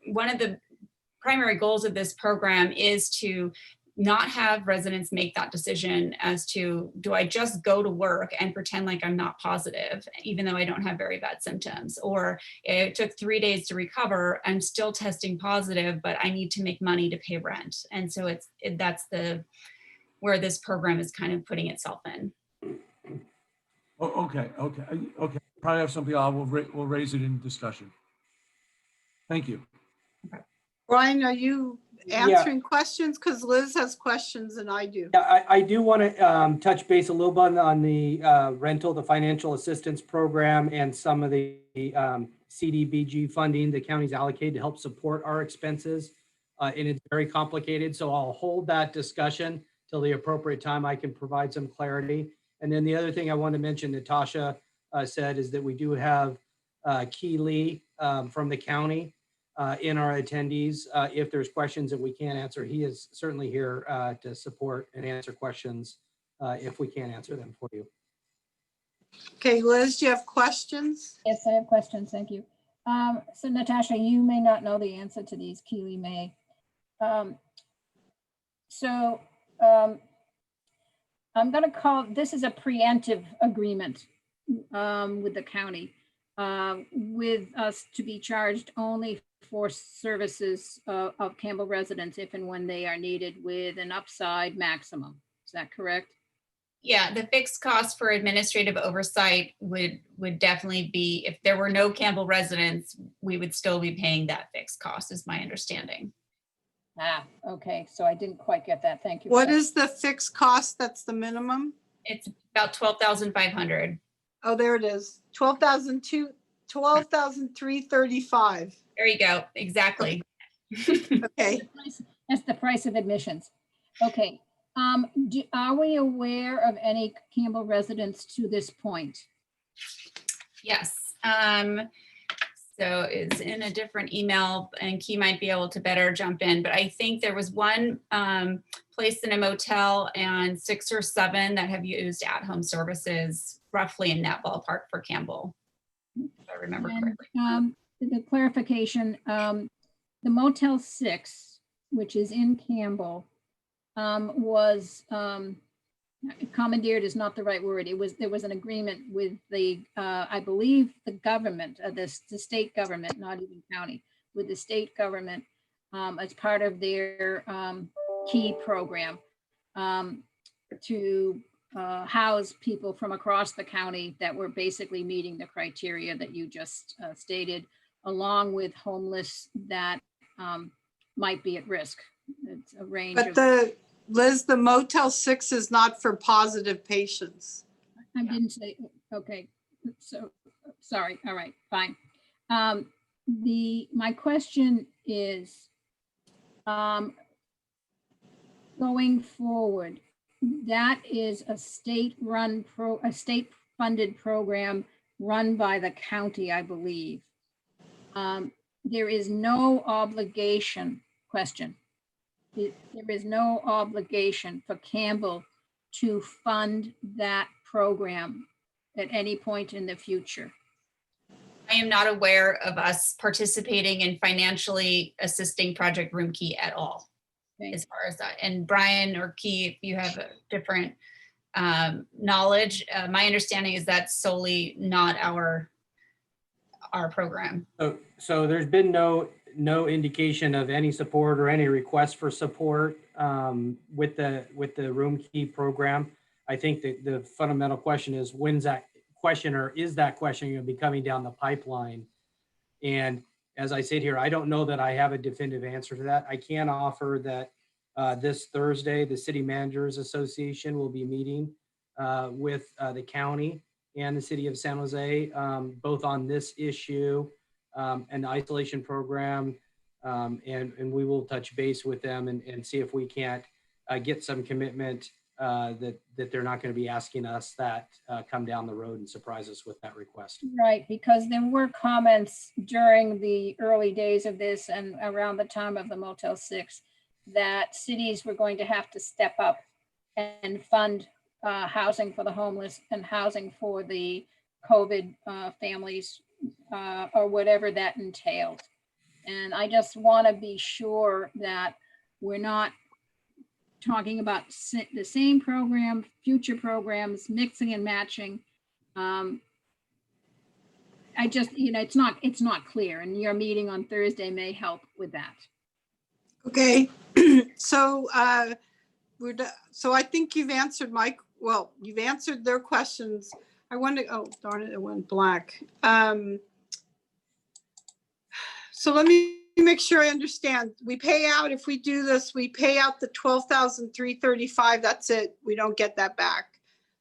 Speaker 19: one of the primary goals of this program is to not have residents make that decision as to, do I just go to work and pretend like I'm not positive, even though I don't have very bad symptoms? Or it took 3 days to recover, I'm still testing positive, but I need to make money to pay rent. And so that's where this program is kind of putting itself in.
Speaker 4: Oh, okay. Probably have something we'll raise it in discussion. Thank you.
Speaker 1: Brian, are you answering questions? Because Liz has questions and I do.
Speaker 17: Yeah, I do want to touch base a little bit on the the financial assistance program, and some of the CDBG funding the county's allocated to help support our expenses. and it's very complicated. So I'll hold that discussion till the appropriate time. I can provide some clarity. And then the other thing I want to mention, Natasha said, is that we do have Key Lee from the county in our attendees. If there's questions that we can't answer, he is certainly here to support and answer questions if we can't answer them for you.
Speaker 1: Okay, Liz, do you have questions?
Speaker 5: Yes, I have questions. Thank you. So Natasha, you may not know the answer to these. Keely may. I'm going to call, this is a preemptive agreement with the county, with us to be charged only for services of Campbell residents if and when they are needed, with an upside maximum. Is that correct?
Speaker 19: Yeah, the fixed cost for administrative oversight would definitely be, if there were no Campbell residents, we would still be paying that fixed cost, is my understanding.
Speaker 5: Ah, okay. So I didn't quite get that. Thank you.
Speaker 1: What is the fixed cost? That's the minimum?
Speaker 19: It's about 12,500.
Speaker 1: Oh, there it is. 12,335.
Speaker 19: There you go. Exactly.
Speaker 1: Okay.
Speaker 5: That's the price of admissions. Okay. Are we aware of any Campbell residents to this point?
Speaker 19: Yes. So it's in a different email, and Key might be able to better jump in, but I think there was one placed in a motel and 6 or 7 that have used at-home services, roughly in that ballpark for Campbell, if I remember correctly.
Speaker 5: The clarification, the Motel 6, which is in Campbell, was commandeered is not the right word. There was an agreement with the I believe the government, the state government, not even county, with the state government as part of their key program to house people from across the county that were basically meeting the criteria that you just stated, along with homeless that might be at risk. It's a range
Speaker 1: But Liz, the Motel 6 is not for positive patients.
Speaker 5: I didn't say, okay, so, sorry, all right, fine. My question is, going forward, that is a state-run a state-funded program run by the county, I believe. There is no obligation, there is no obligation for Campbell to fund that program at any point in the future.
Speaker 19: I am not aware of us participating in financially assisting Project Room Key at all, as far as that. And Brian or Key, if you have a different knowledge, my understanding is that's solely not our program.
Speaker 17: So there's been no indication of any support or any request for support with the Room Key program. I think that the fundamental question is, when's that question, or is that question going to be coming down the pipeline? And as I sit here, I don't know that I have a definitive answer to that. I can offer that this Thursday, the City Managers Association will be meeting with the county and the city of San Jose, both on this issue and the isolation program. And we will touch base with them and see if we can't get some commitment that they're not going to be asking us that come down the road and surprise us with that request.
Speaker 5: Right, because there were comments during the early days of this and around the time of the Motel 6 that cities were going to have to step up and fund housing for the homeless and housing for the COVID families or whatever that entailed. And I just want to be sure that we're not talking about the same program, future programs, mixing and matching. I just, it's not clear, and your meeting on Thursday may help with that.
Speaker 1: Okay, so so I think you've answered you've answered their questions. I wonder, oh darn it, it went black. So let me make sure I understand. We pay out, if we do this, we pay out the $12,335. That's it. We don't get that back.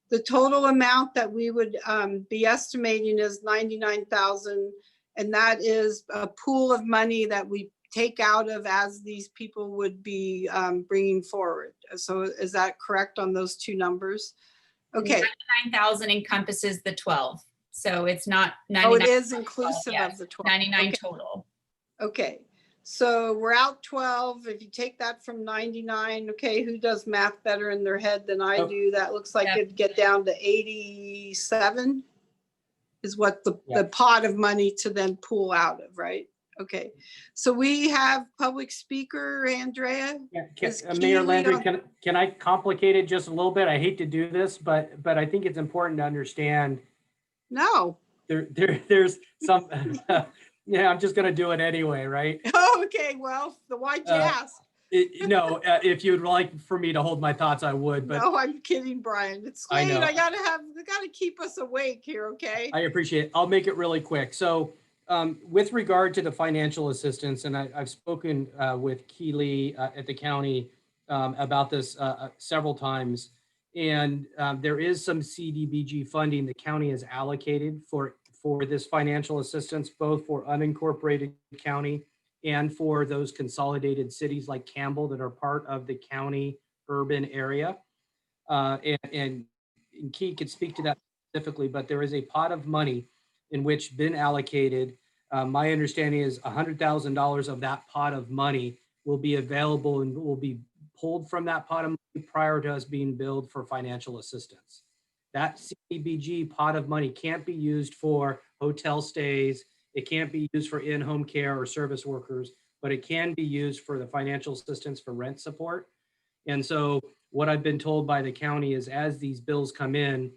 Speaker 1: The total amount that we would be estimating is $99,000, and that is a pool of money that we take out of as these people would be bringing forward. So is that correct on those two numbers? Okay.
Speaker 19: 99,000 encompasses the 12. So it's not
Speaker 1: Oh,
Speaker 19: 99.
Speaker 1: it is inclusive
Speaker 19: Yes,
Speaker 1: of the 12.
Speaker 19: 99
Speaker 1: Okay.
Speaker 19: total.
Speaker 1: Okay, so we're out 12. If you take that from 99, okay, who does math better in their head than I do? That looks like it'd get down to 87 is what the pot of money to then pull out of, right? Okay, so we have public speaker, Andrea. Is
Speaker 17: Mayor
Speaker 1: Keely
Speaker 17: Landry,
Speaker 1: on-
Speaker 17: can I complicate it just a little bit? I hate to do this, but I think it's important to understand.
Speaker 1: No.
Speaker 17: There's some, yeah, I'm just gonna do it anyway, right?
Speaker 1: Oh, okay, well, why'd you ask?
Speaker 17: No, if you'd like for me to hold my thoughts, I would, but
Speaker 1: No, I'm kidding, Brian. It's
Speaker 17: I
Speaker 1: late.
Speaker 17: know.
Speaker 1: I gotta keep us awake here, okay?
Speaker 17: I appreciate it. I'll make it really quick. So with regard to the financial assistance, and I've spoken with Keely at the county about this several times, and there is some CDBG funding the county has allocated for this financial assistance, both for unincorporated county and for those consolidated cities like Campbell that are part of the county urban area. And Key could speak to that specifically, but there is a pot of money in which been allocated. My understanding is $100,000 of that pot of money will be available and will be pulled from that pot of money prior to us being billed for financial assistance. That CDBG pot of money can't be used for hotel stays. It can't be used for in-home care or service workers, but it can be used for the financial assistance for rent support. And so what I've been told by the county is as these bills come in,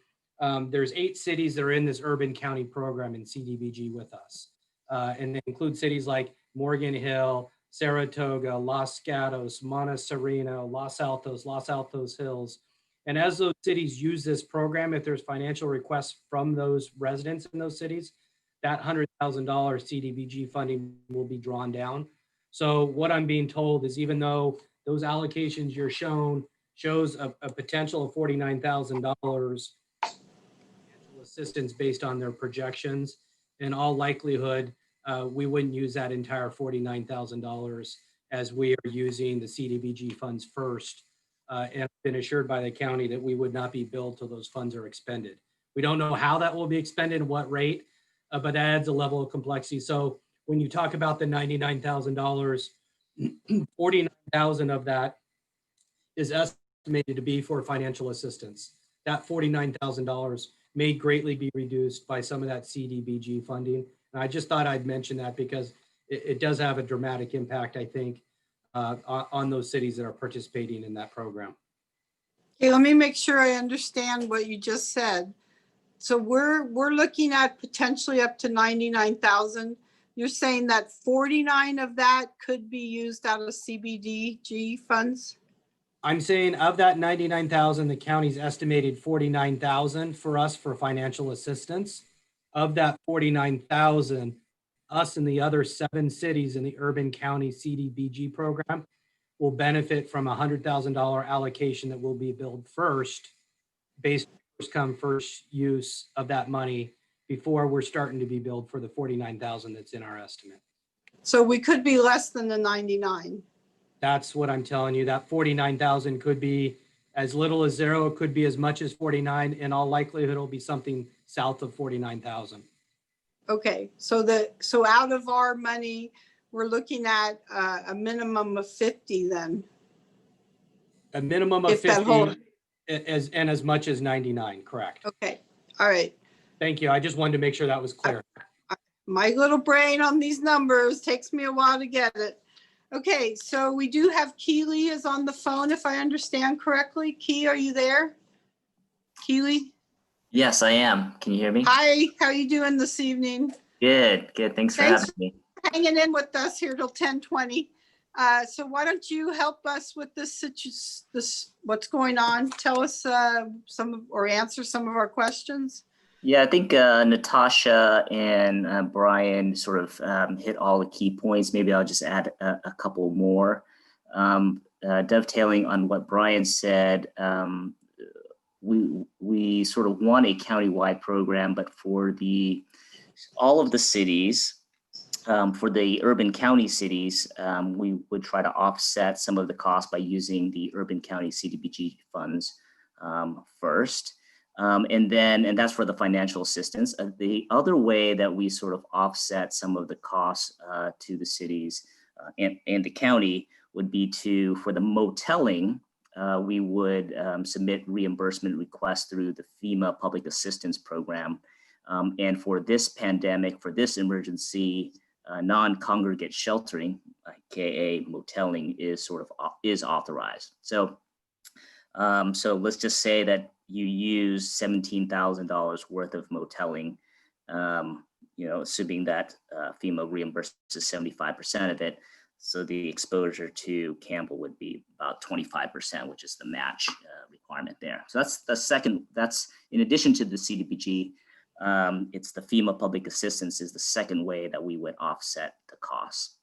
Speaker 17: there's 8 cities that are in this urban county program in CDBG with us. And they include cities like Morgan Hill, Saratoga, Los Gatos, Montserrat, Los Altos Hills. And as those cities use this program, if there's financial requests from those residents in those cities, that $100,000 CDBG funding will be drawn down. So what I'm being told is even though those allocations you're shown shows a potential of $49,000 assistance based on their projections, in all likelihood, we wouldn't use that entire $49,000 as we are using the CDBG funds first. And I've been assured by the county that we would not be billed till those funds are expended. We don't know how that will be expended and what rate, but that adds a level of complexity. So when you talk about the $99,000, 49,000 of that is estimated to be for financial assistance. That $49,000 may greatly be reduced by some of that CDBG funding. And I just thought I'd mention that because it does have a dramatic impact, I think, on those cities that are participating in that program.
Speaker 1: Okay, let me make sure I understand what you just said. So we're looking at potentially up to 99,000. You're saying that 49 of that could be used out of CBDG funds?
Speaker 17: I'm saying of that 99,000, the county's estimated 49,000 for us for financial assistance. Of that 49,000, us and the other 7 cities in the urban county CDBG program will benefit from a $100,000 allocation that will be billed first, based on first come, first use of that money before we're starting to be billed for the 49,000 that's in our estimate.
Speaker 1: So we could be less than the 99.
Speaker 17: That's what I'm telling you. That 49,000 could be as little as 0. It could be as much as 49. In all likelihood, it'll be something south of 49,000.
Speaker 1: Okay, so out of our money, we're looking at a minimum of 50 then.
Speaker 17: A minimum of
Speaker 1: If that
Speaker 17: 50
Speaker 1: whole-
Speaker 17: and as much as 99, correct.
Speaker 1: Okay, all right.
Speaker 17: Thank you. I just wanted to make sure that was clear.
Speaker 1: My little brain on these numbers takes me a while to get it. Okay, so we do have Keely is on the phone, if I understand correctly. Key, are you there? Keely?
Speaker 20: Yes, I am. Can you hear me?
Speaker 1: Hi, how you doing this evening?
Speaker 20: Good, good. Thanks for
Speaker 1: Thanks
Speaker 20: having me.
Speaker 1: Hanging in with us here till 10:20. So why don't you help us with this what's going on? Tell us or answer some of our questions.
Speaker 20: Yeah, I think Natasha and Brian sort of hit all the key points. Maybe I'll just add a couple more. Dovetailing on what Brian said, we sort of want a countywide program, but for all of the cities, For the urban county cities, we would try to offset some of the cost by using the urban county CDBG funds first. And that's for the financial assistance. The other way that we sort of offset some of the costs to the cities and the county would be for the moteling, we would submit reimbursement requests through the FEMA Public Assistance Program. And for this pandemic, for this emergency, non-congregate sheltering, aka moteling, is authorized. So let's just say that you use $17,000 worth of moteling, assuming that FEMA reimburses 75% of it. So the exposure to Campbell would be about 25%, which is the match requirement there. So that's the second. That's in addition to the CDBG. It's the FEMA public assistance is the second way that we would offset the costs.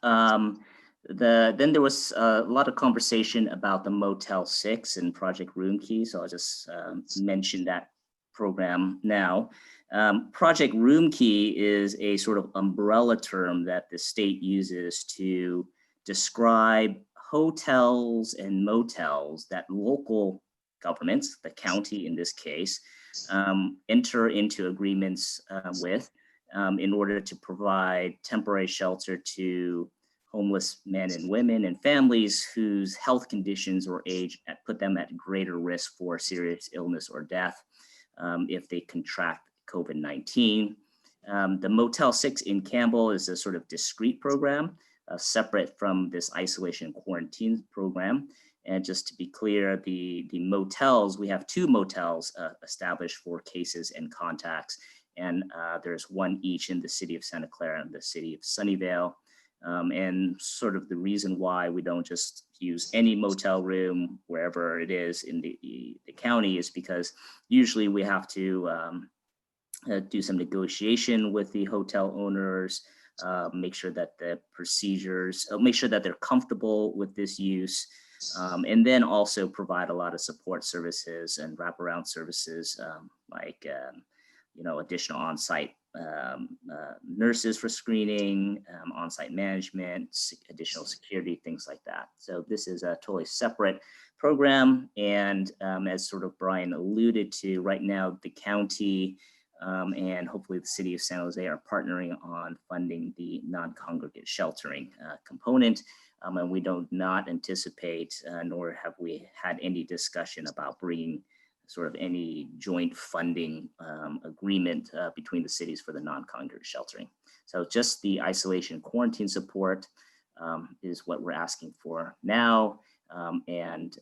Speaker 20: Then there was a lot of conversation about the Motel 6 and Project Room Key. So I'll just mention that program now. Project Room Key is a sort of umbrella term that the state uses to describe hotels and motels that local governments, the county in this case, enter into agreements with in order to provide temporary shelter to homeless men and women and families whose health conditions or age put them at greater risk for serious illness or death if they contract COVID-19. The Motel 6 in Campbell is a sort of discrete program, separate from this isolation and quarantine program. And just to be clear, the motels, we have 2 motels established for cases and contacts, and there's one each in the city of Santa Clara and the city of Sunnyvale. And sort of the reason why we don't just use any motel room wherever it is in the county is because usually we have to do some negotiation with the hotel owners, make sure that the procedures, make sure that they're comfortable with this use, and then also provide a lot of support services and wraparound services like additional on-site nurses for screening, on-site management, additional security, things like that. So this is a totally separate program. And as sort of Brian alluded to, right now the county and hopefully the city of San Jose are partnering on funding the non-congregate sheltering component. And we do not anticipate, nor have we had any discussion about bringing sort of any joint funding agreement between the cities for the non-congregate sheltering. So just the isolation quarantine support is what we're asking for now and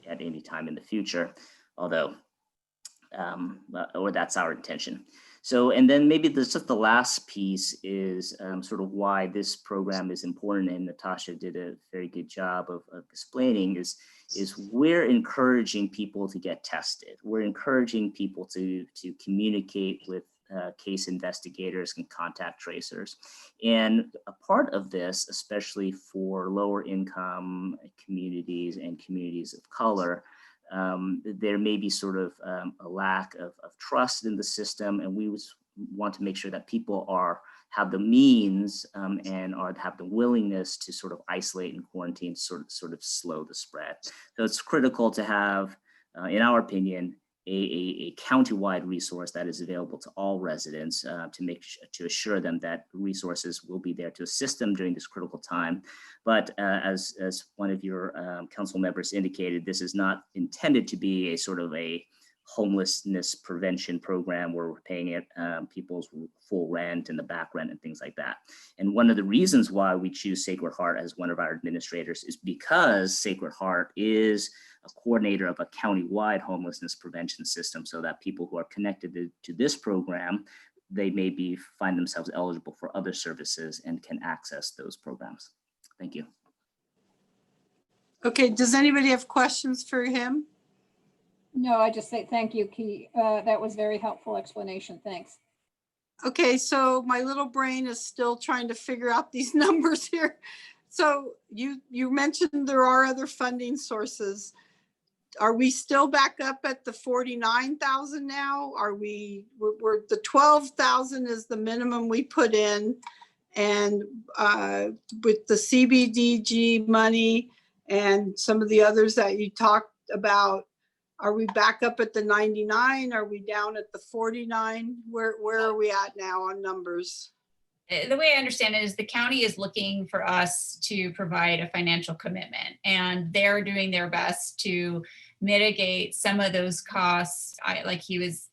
Speaker 20: at any time in the future, although, or that's our intention. So, and then maybe just the last piece is sort of why this program is important, and Natasha did a very good job of explaining is we're encouraging people to get tested. We're encouraging people to communicate with case investigators and contact tracers. And a part of this, especially for lower income communities and communities of color, there may be sort of a lack of trust in the system, and we want to make sure that people have the means and have the willingness to sort of isolate and quarantine, sort of slow the spread. So it's critical to have, in our opinion, a countywide resource that is available to all residents to assure them that resources will be there to assist them during this critical time. But as one of your council members indicated, this is not intended to be a sort of a homelessness prevention program where we're paying people's full rent and the back rent and things like that. And one of the reasons why we choose Sacred Heart as one of our administrators is because Sacred Heart is a coordinator of a county-wide homelessness prevention system, so that people who are connected to this program, they may find themselves eligible for other services and can access those programs. Thank you.
Speaker 1: Okay, does anybody have questions for him?
Speaker 5: No, I just say thank you, Key. That was very helpful explanation. Thanks.
Speaker 1: Okay, so my little brain is still trying to figure out these numbers here. So you mentioned there are other funding sources. are we still back up at the 49,000 now? Are we're the 12,000 is the minimum we put in. And with the CBDG money and some of the others that you talked about, are we back up at the 99? Are we down at the 49? Where are we at now on numbers?
Speaker 19: The way I understand it is the county is looking for us to provide a financial commitment, and they're doing their best to mitigate some of those costs. Like he was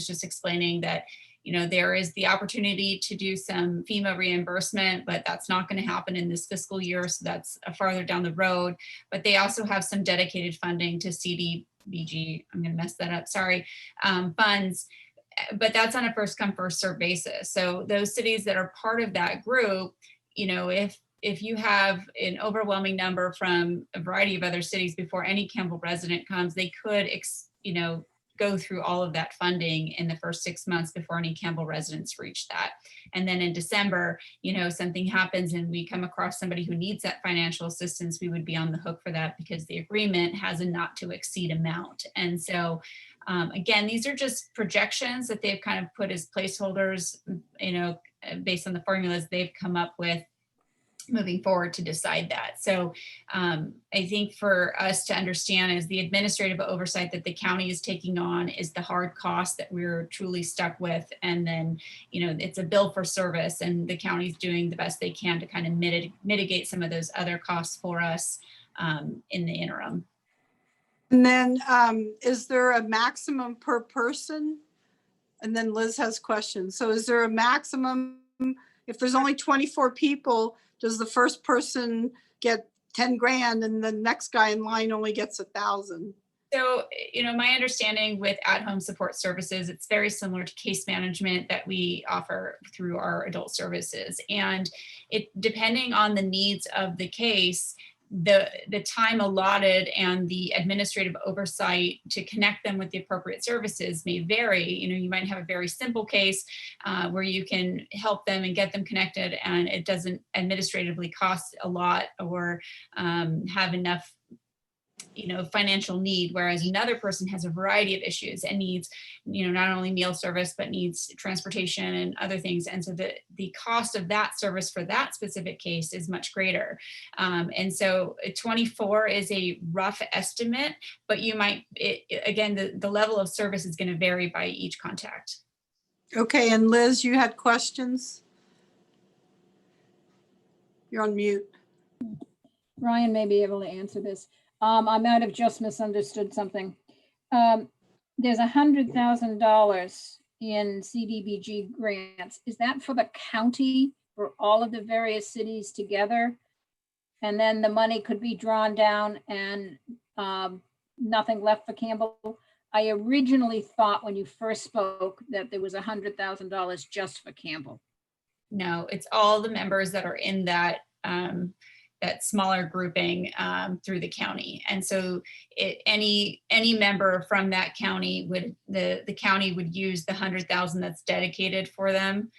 Speaker 19: just explaining that, you know, there is the opportunity to do some FEMA reimbursement, but that's not going to happen in this fiscal year. So that's farther down the road. But they also have some dedicated funding to CDBG. I'm going to mess that up. Sorry. Funds. But that's on a first come, first serve basis. So those cities that are part of that group, you know, if you have an overwhelming number from a variety of other cities before any Campbell resident comes, they could, you know, go through all of that funding in the first 6 months before any Campbell residents reach that. And then in December, you know, something happens and we come across somebody who needs that financial assistance, we would be on the hook for that because the agreement has a not to exceed amount. And so again, these are just projections that they've kind of put as placeholders, you know, based on the formulas they've come up with moving forward to decide that. So I think for us to understand is the administrative oversight that the county is taking on is the hard cost that we're truly stuck with. And then, you know, it's a bill for service and the county's doing the best they can to kind of mitigate some of those other costs for us in the interim.
Speaker 1: And then is there a maximum per person? And then Liz has questions. So is there a maximum, if there's only 24 people, does the first person get 10 grand and the next guy in line only gets 1,000?
Speaker 19: So, you know, my understanding with at-home support services, it's very similar to case management that we offer through our adult services. And it, depending on the needs of the case, the time allotted and the administrative oversight to connect them with the appropriate services may vary. You know, you might have a very simple case where you can help them and get them connected and it doesn't administratively cost a lot or have enough, you know, financial need, whereas another person has a variety of issues and needs, you know, not only meal service, but needs transportation and other things. And so the cost of that service for that specific case is much greater. And so 24 is a rough estimate, but you might, again, the level of service is going to vary by each contact.
Speaker 1: Okay, and Liz, you had questions? You're on mute.
Speaker 5: Ryan may be able to answer this. I might have just misunderstood something. There's $100,000 in CDBG grants. Is that for the county, for all of the various cities together? And then the money could be drawn down and nothing left for Campbell? I originally thought when you first spoke that there was $100,000 just for Campbell.
Speaker 19: No, it's all the members that are in that that smaller grouping through the county. And so any member from that county would, the county would use the 100,000 that's dedicated for them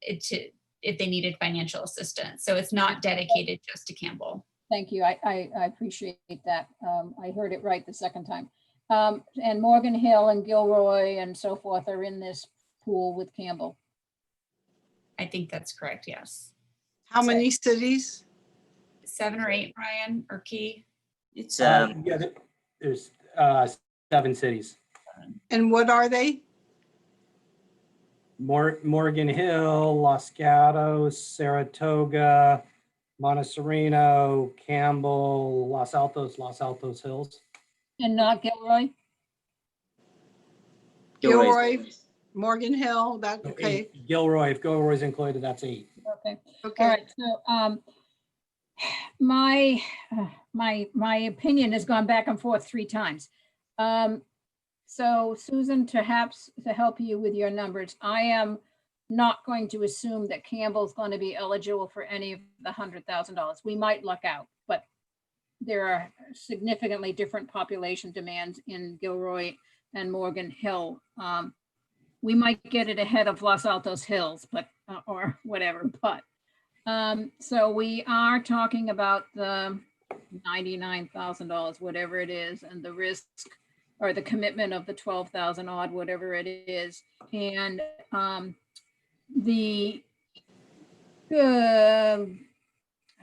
Speaker 19: if they needed financial assistance. So it's not dedicated just to Campbell.
Speaker 5: Thank you. I appreciate that. I heard it right the second time. And Morgan Hill and Gilroy and so forth are in this pool with Campbell.
Speaker 19: I think that's correct, yes.
Speaker 1: How many cities?
Speaker 19: 7 or 8, Brian or Key?
Speaker 20: It's
Speaker 17: yeah, there's 7 cities.
Speaker 1: And what are they?
Speaker 17: Morgan Hill, Los Gatos, Saratoga, Montsereno, Campbell, Los Altos Hills.
Speaker 5: And not Gilroy?
Speaker 1: Gilroy, Morgan Hill, that, okay.
Speaker 17: Gilroy, if Gilroy's included, that's 8.
Speaker 5: Okay.
Speaker 1: Okay.
Speaker 5: All right. So my opinion has gone back and forth 3 times. So Susan, perhaps to help you with your numbers, I am not going to assume that Campbell's going to be eligible for any of the $100,000. We might luck out, but there are significantly different population demands in Gilroy and Morgan Hill. We might get it ahead of Los Altos Hills, but or whatever. But so we are talking about the $99,000, whatever it is, and the risk or the commitment of the 12,000 odd, whatever it is. And I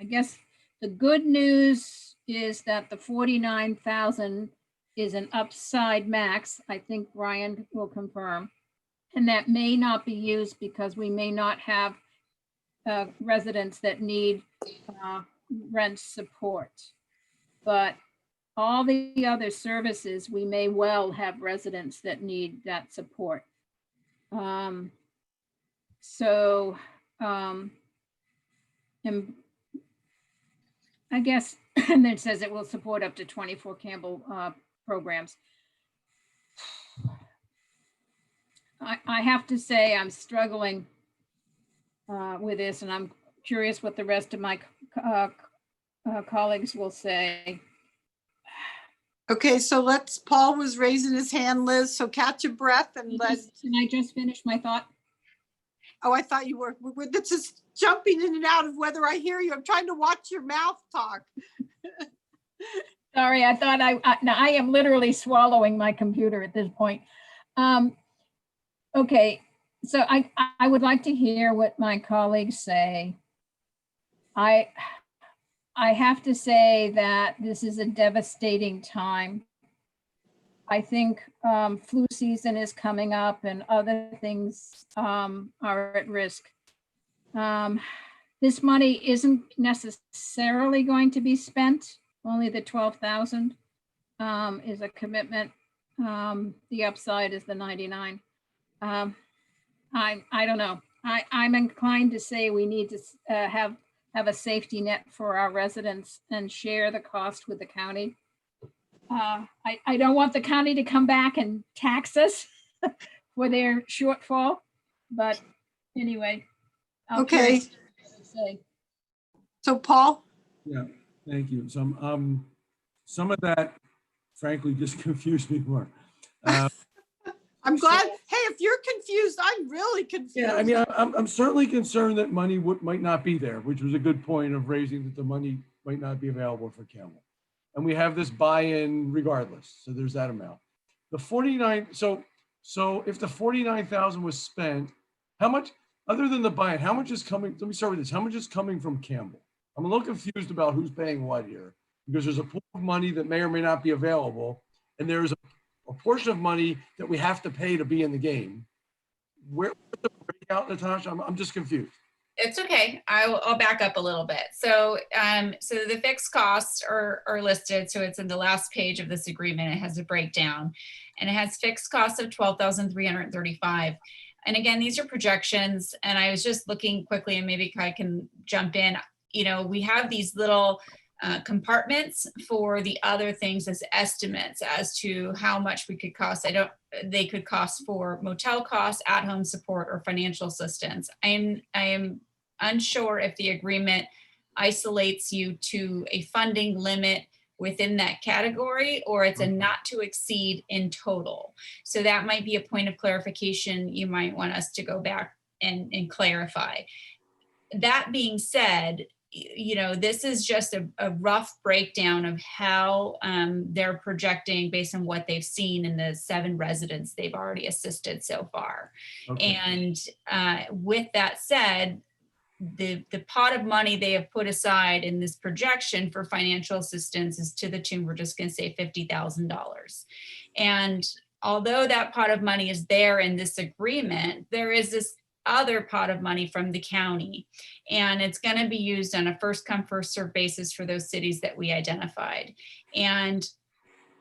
Speaker 5: guess the good news is that the 49,000 is an upside max. I think Brian will confirm. And that may not be used because we may not have residents that need rent support. But all the other services, we may well have residents that need that support. And I guess, and then it says it will support up to 24 Campbell programs. I have to say I'm struggling with this, and I'm curious what the rest of my colleagues will say.
Speaker 1: Okay, so Paul was raising his hand, Liz, so catch your breath and
Speaker 5: Can I just finish my thought?
Speaker 1: Oh, I thought you were, this is jumping in and out of whether I hear you. I'm trying to watch your mouth talk.
Speaker 5: Sorry, I thought I am literally swallowing my computer at this point. Okay, so I would like to hear what my colleagues say. I have to say that this is a devastating time. I think flu season is coming up and other things are at risk. This money isn't necessarily going to be spent. Only the 12,000 is a commitment. The upside is the 99. I don't know. I'm inclined to say we need to have a safety net for our residents and share the cost with the county. I don't want the county to come back and tax us for their shortfall, but anyway.
Speaker 1: Okay. So Paul?
Speaker 4: Yeah, thank you. Some of that frankly just confused me more.
Speaker 1: I'm glad. Hey, if you're confused, I'm really confused.
Speaker 4: Yeah, I mean, I'm certainly concerned that money might not be there, which was a good point of raising that the money might not be available for Campbell. And we have this buy-in regardless. So there's that amount. The 49, so if the 49,000 was spent, how much, other than the buy-in, how much is coming, let me start with this. How much is coming from Campbell? I'm a little confused about who's paying what here, because there's a pool of money that may or may not be available. And there's a portion of money that we have to pay to be in the game. Where's the breakout, Natasha? I'm just confused.
Speaker 19: It's okay. I'll back up a little bit. So, so the fixed costs are listed. So it's in the last page of this agreement. It has a breakdown, and it has fixed costs of $12,335. And again, these are projections. And I was just looking quickly, and maybe I can jump in. You know, we have these little compartments for the other things as estimates as to how much we could cost. They could cost for motel costs, at-home support, or financial assistance. I am unsure if the agreement isolates you to a funding limit within that category, or it's a not to exceed in total. So that might be a point of clarification you might want us to go back and clarify. That being said, you know, this is just a rough breakdown of how they're projecting based on what they've seen in the 7 residents they've already assisted so far. Okay. And with that said, the pot of money they have put aside in this projection for financial assistance is to the tune, we're just going to say $50,000. And although that pot of money is there in this agreement, there is this other pot of money from the county, and it's going to be used on a first come first serve basis for those cities that we identified. And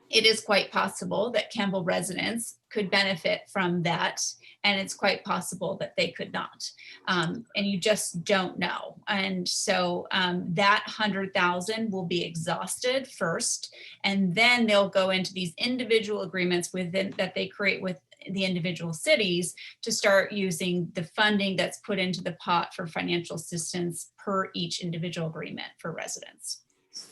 Speaker 19: it is quite possible that Campbell residents could benefit from that, and it's quite possible that they could not, and you just don't know. And so that 100,000 will be exhausted first, and then they'll go into these individual agreements within that they create with the individual cities to start using the funding that's put into the pot for financial assistance per each individual agreement for residents.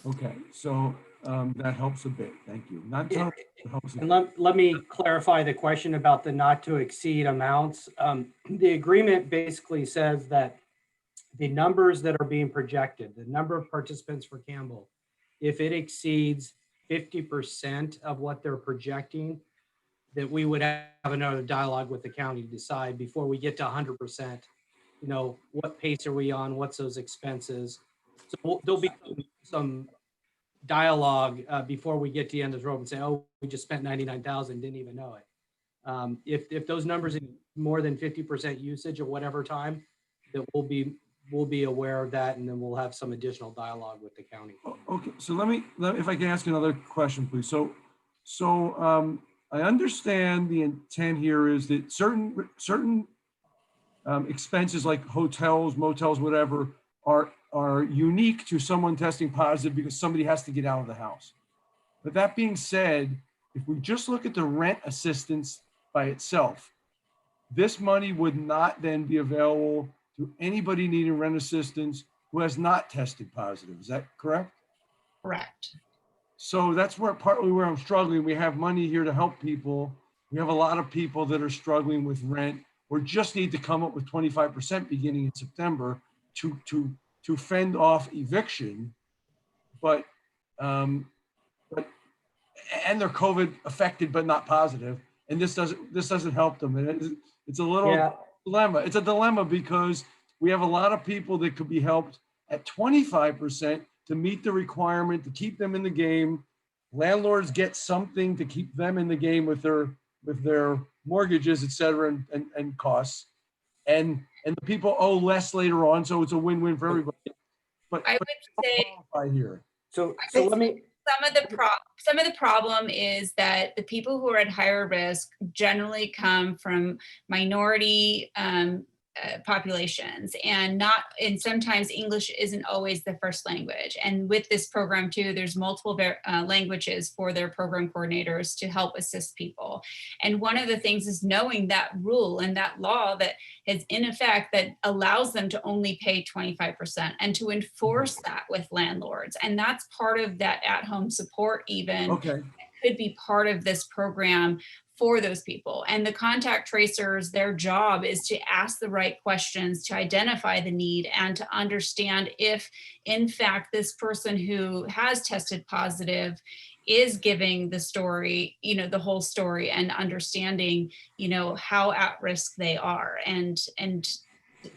Speaker 4: Okay, so that helps a bit. Thank you. Not totally, it helps a
Speaker 17: And
Speaker 4: bit.
Speaker 17: let me clarify the question about the not to exceed amounts. The agreement basically says that the numbers that are being projected, the number of participants for Campbell, if it exceeds 50% of what they're projecting, that we would have another dialogue with the county to decide before we get to 100%, you know, what pace are we on? What's those expenses? So there'll be some dialogue before we get to the end of the road and say, oh, we just spent 99,000, didn't even know it. If those numbers in more than 50% usage at whatever time, that we'll be aware of that, and then we'll have some additional dialogue with the county.
Speaker 4: Okay, so let me if I can ask another question, please. So I understand the intent here is that certain expenses like hotels, motels, whatever, are unique to someone testing positive because somebody has to get out of the house. But that being said, if we just look at the rent assistance by itself, this money would not then be available to anybody needing rent assistance who has not tested positive. Is that correct?
Speaker 19: Correct.
Speaker 4: So that's partly where I'm struggling. We have money here to help people. We have a lot of people that are struggling with rent or just need to come up with 25% beginning in September to fend off eviction, but and they're COVID affected but not positive, and this doesn't help them. And it's a little dilemma. It's a dilemma because we have a lot of people that could be helped at 25% to meet the requirement to keep them in the game. Landlords get something to keep them in the game with their mortgages, et cetera, and costs. And the people owe less later on, so it's a win-win for everybody. But
Speaker 19: I would say
Speaker 4: here.
Speaker 17: So let me.
Speaker 19: Some of the problem is that the people who are at higher risk generally come from minority populations, and sometimes English isn't always the first language. And with this program too, there's multiple languages for their program coordinators to help assist people. And one of the things is knowing that rule and that law that is in effect that allows them to only pay 25% and to enforce that with landlords. And that's part of that at-home support even.
Speaker 4: Okay.
Speaker 19: Could be part of this program for those people. And the contact tracers, their job is to ask the right questions, to identify the need, and to understand if, in fact, this person who has tested positive is giving the story, the whole story, and understanding, how at risk they are, and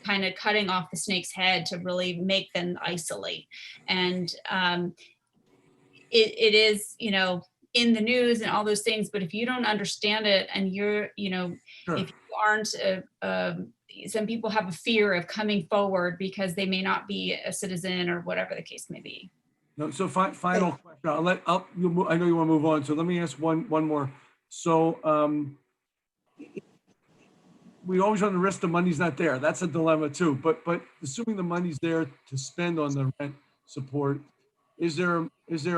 Speaker 19: kind of cutting off the snake's head to really make them isolate. And it is, in the news and all those things, but if you don't understand it and you're,
Speaker 4: Sure.
Speaker 19: if you aren't, some people have a fear of coming forward because they may not be a citizen or whatever the case may be.
Speaker 4: No, so final question. I know you want to move on, so let me ask one more. So we always run the risk the money's not there. That's a dilemma too. But assuming the money's there to spend on the rent support, is there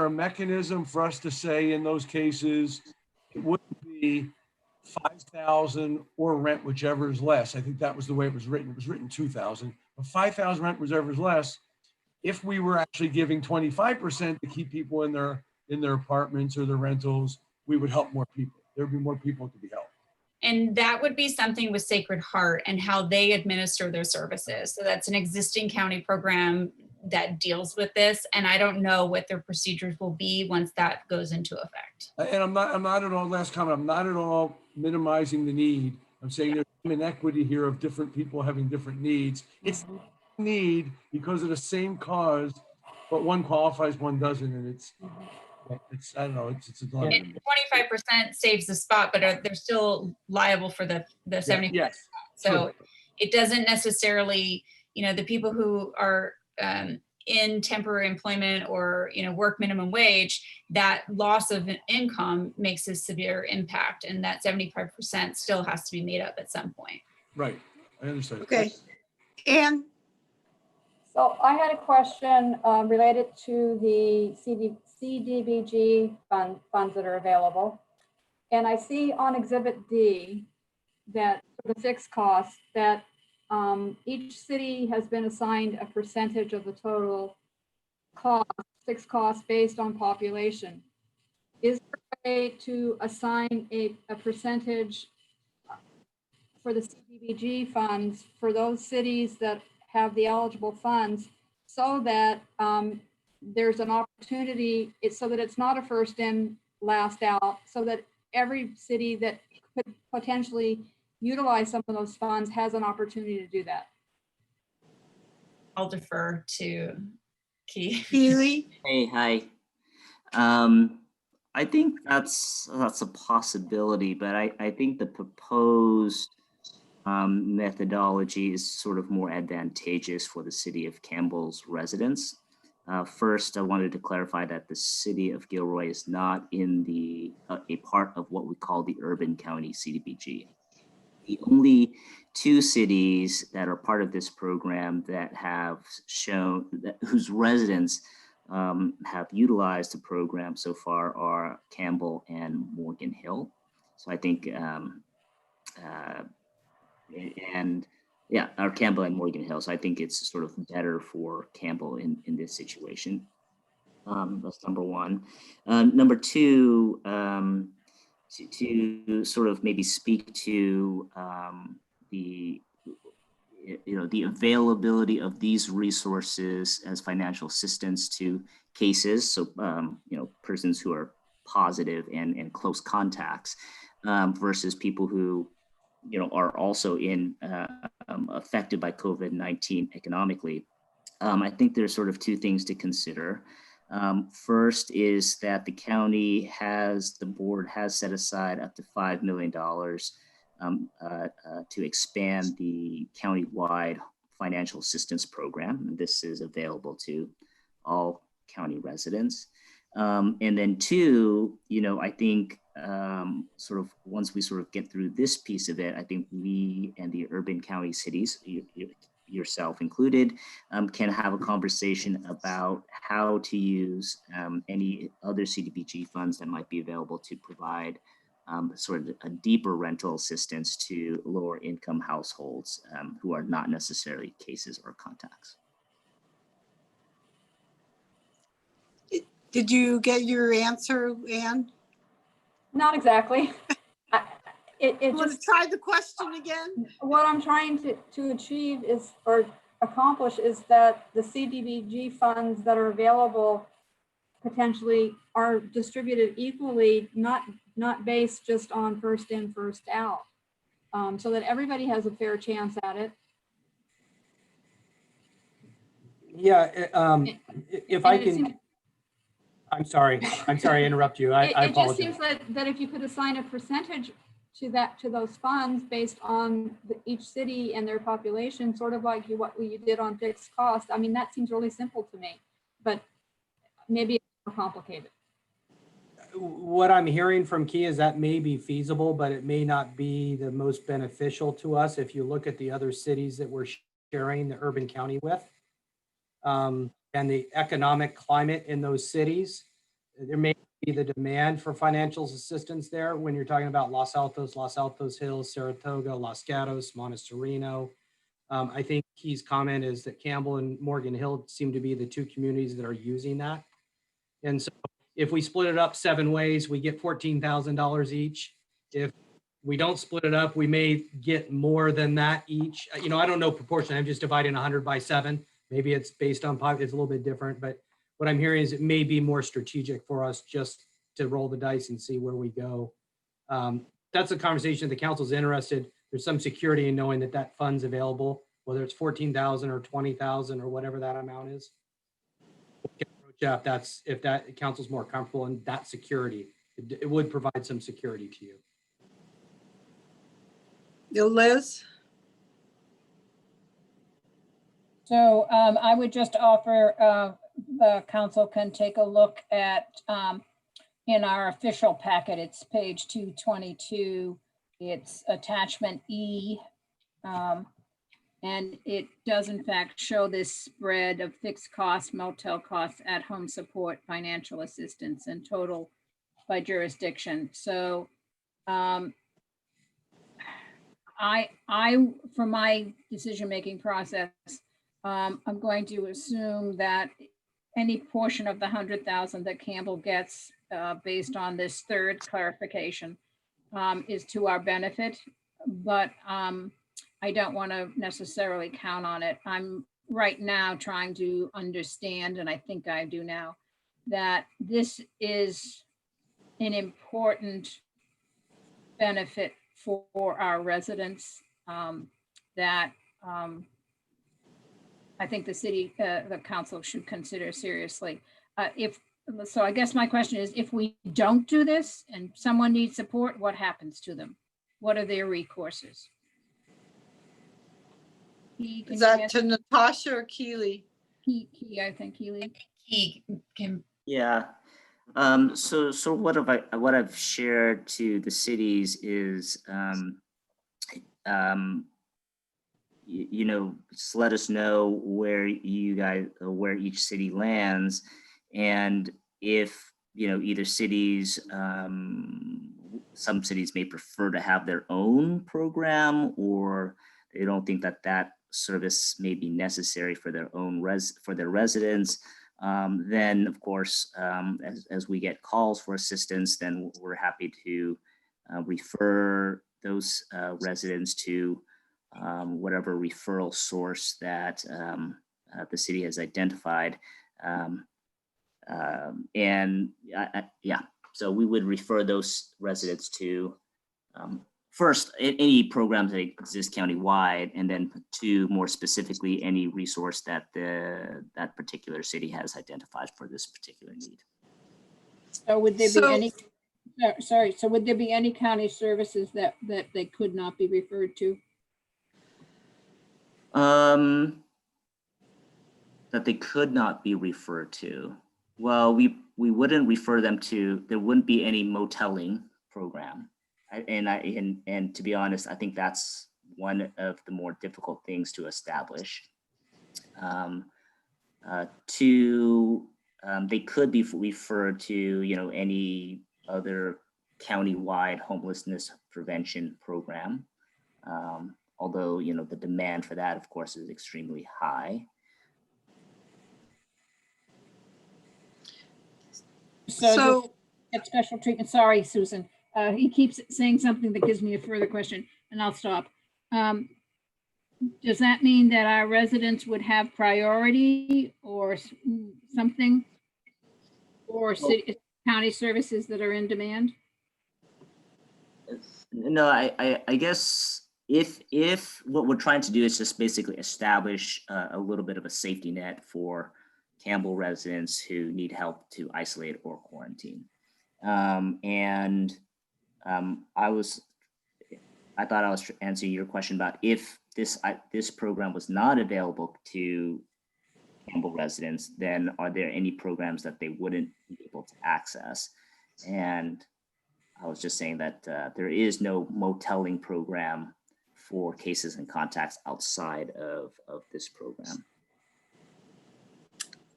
Speaker 4: a mechanism for us to say in those cases it wouldn't be 5,000 or rent, whichever is less? I think that was the way it was written. It was written 2,000, but 5,000 rent, whichever is less. If we were actually giving 25% to keep people in their apartments or their rentals, we would help more people. There'd be more people to be helped.
Speaker 19: And that would be something with Sacred Heart and how they administer their services. So that's an existing county program that deals with this. And I don't know what their procedures will be once that goes into effect.
Speaker 4: And I'm not at all, last comment, I'm not at all minimizing the need. I'm saying there's an inequity here of different people having different needs. It's need because of the same cause, but one qualifies, one doesn't. And it's I don't know, it's a dilemma.
Speaker 19: 25% saves the spot, but they're still liable for the 70%.
Speaker 4: Yes.
Speaker 19: So
Speaker 4: Sure.
Speaker 19: It doesn't necessarily, the people who are in temporary employment or, work minimum wage, that loss of income makes a severe impact. And that 75% still has to be made up at some point.
Speaker 4: Right. I understand.
Speaker 1: Okay. And
Speaker 9: So I had a question related to the CDBG funds that are available. And I see on Exhibit D that for the fixed costs that each city has been assigned a percentage of the total fixed cost based on population. Is there a way to assign a percentage for the CDBG funds for those cities that have the eligible funds so that there's an opportunity, it's so that it's not a first in, last out, so that every city that could potentially utilize some of those funds has an opportunity to do that.
Speaker 19: I'll defer to
Speaker 1: Keely?
Speaker 20: Hey, hi. I think that's a possibility, but I think the proposed methodology is sort of more advantageous for the city of Campbell's residents. First, I wanted to clarify that the city of Gilroy is not in a part of what we call the urban county CDBG. The only two cities that are part of this program that have shown whose residents have utilized the program so far are Campbell and Morgan Hill. So I think, or Campbell and Morgan Hill. So I think it's sort of better for Campbell in this situation. That's number one. Number two, to sort of maybe speak to the availability of these resources as financial assistance to cases. So, persons who are positive and close contacts versus people who, are also affected by COVID-19 economically. I think there's sort of two things to consider. First is that the board has set aside up to $5 million to expand the countywide financial assistance program. And this is available to all county residents. And then two, I think sort of once we sort of get through this piece of it, I think we and the urban county cities, yourself included, can have a conversation about how to use any other CDBG funds that might be available to provide sort of a deeper rental assistance to lower income households who are not necessarily cases or contacts.
Speaker 1: Did you get your answer, Anne?
Speaker 9: Not exactly.
Speaker 1: You want to try the question again?
Speaker 9: What I'm trying to achieve is, or accomplish, is that the CDBG funds that are available potentially are distributed equally, not based just on first in, first out, so that everybody has a fair chance at it.
Speaker 17: Yeah, if I can, I'm sorry to interrupt you. I apologize.
Speaker 9: It just seems that if you could assign a percentage to those funds based on each city and their population, sort of like what you did on fixed cost. I mean, that seems really simple to me, but maybe it's more complicated.
Speaker 17: What I'm hearing from Key is that may be feasible, but it may not be the most beneficial to us if you look at the other cities that we're sharing the urban county with. And the economic climate in those cities, there may be the demand for financial assistance there when you're talking about Los Altos Hills, Saratoga, Los Gatos, Montessorino. I think Key's comment is that Campbell and Morgan Hill seem to be the two communities that are using that. And so if we split it up 7 ways, we get $14,000 each. If we don't split it up, we may get more than that each. I don't know proportion. I'm just dividing 100 by 7. Maybe it's based on it's a little bit different, but what I'm hearing is it may be more strategic for us just to roll the dice and see where we go. That's a conversation the council's interested. There's some security in knowing that fund's available, whether it's 14,000 or 20,000 or whatever that amount is. If that council's more comfortable in that security, it would provide some security to you.
Speaker 1: Liz?
Speaker 5: So I would just offer the council can take a look at in our official packet, it's page 222. It's attachment E. And it does in fact show this spread of fixed costs, motel costs, at-home support, financial assistance, and total by jurisdiction. So for my decision-making process, I'm going to assume that any portion of the 100,000 that Campbell gets based on this third clarification is to our benefit, but I don't want to necessarily count on it. I'm right now trying to understand, and I think I do now, that this is an important benefit for our residents, that I think the city, the council should consider seriously. So I guess my question is, if we don't do this and someone needs support, what happens to them? What are their recourses?
Speaker 1: Is that to Natasha or Keely?
Speaker 5: I think Keely.
Speaker 19: He can.
Speaker 20: Yeah. So what I've shared to the cities is, you know, just let us know where you guys, where each city lands, and if, you know, either cities, some cities may prefer to have their own program, or they don't think that that service may be necessary for their own for their residents. Then of course, as we get calls for assistance, then we're happy to refer those residents to whatever referral source that the city has identified. Yeah, so we would refer those residents to first, any programs that exist countywide, and then two, more specifically, any resource that that particular city has identified for this particular need.
Speaker 5: So would there be any, sorry, so would there be any county services that they could not be referred to?
Speaker 20: That they could not be referred to. Well, we wouldn't refer them to, there wouldn't be any moteling program. And to be honest, I think that's one of the more difficult things to establish. They could be referred to, you know, any other countywide homelessness prevention program. Although, you know, the demand for that, of course, is extremely high.
Speaker 5: So get special treatment. Sorry, Susan. He keeps saying something that gives me a further question, and I'll stop. Does that mean that our residents would have priority or something? Or city, county services that are in demand?
Speaker 20: No, I guess if what we're trying to do is just basically establish a little bit of a safety net for Campbell residents who need help to isolate or quarantine. I thought I was answering your question about if this program was not available to Campbell residents, then are there any programs that they wouldn't be able to access? And I was just saying that there is no moteling program for cases and contacts outside of this program.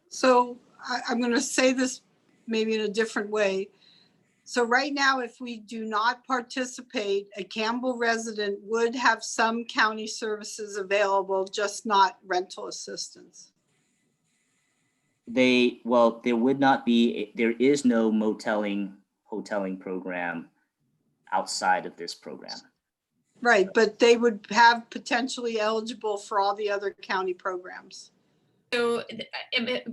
Speaker 1: So I'm going to say this maybe in a different way. So right now, if we do not participate, a Campbell resident would have some county services available, just not rental assistance.
Speaker 20: There would not be, there is no hoteling program outside of this program.
Speaker 1: Right, but they would have potentially eligible for all the other county programs.
Speaker 19: So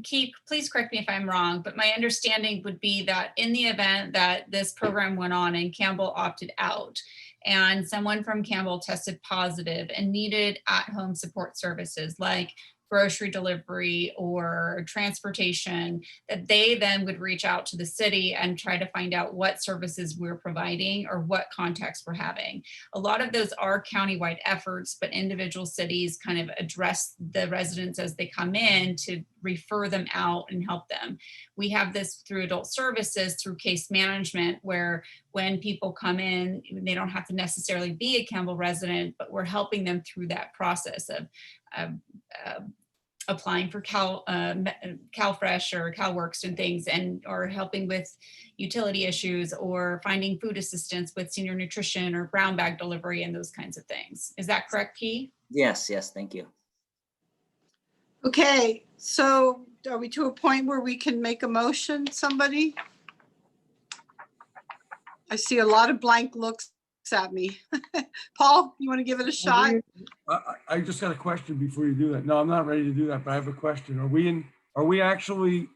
Speaker 19: Keith, please correct me if I'm wrong, but my understanding would be that in the event that this program went on and Campbell opted out and someone from Campbell tested positive and needed at-home support services like grocery delivery or transportation, that they then would reach out to the city and try to find out what services we're providing or what contacts we're having. A lot of those are countywide efforts, but individual cities kind of address the residents as they come in to refer them out and help them. We have this through adult services, through case management, where when people come in, they don't have to necessarily be a Campbell resident, but we're helping them through that process of applying for CalFresh or CalWorks and things, or helping with utility issues or finding food assistance with senior nutrition or brown bag delivery and those kinds of things. Is that correct, Key?
Speaker 20: Yes, thank you.
Speaker 1: Okay, so are we to a point where we can make a motion, somebody? I see a lot of blank looks at me. Paul, you want to give it a shot?
Speaker 4: I just got a question before you do that. No, I'm not ready to do that, but I have a question. Are we actually,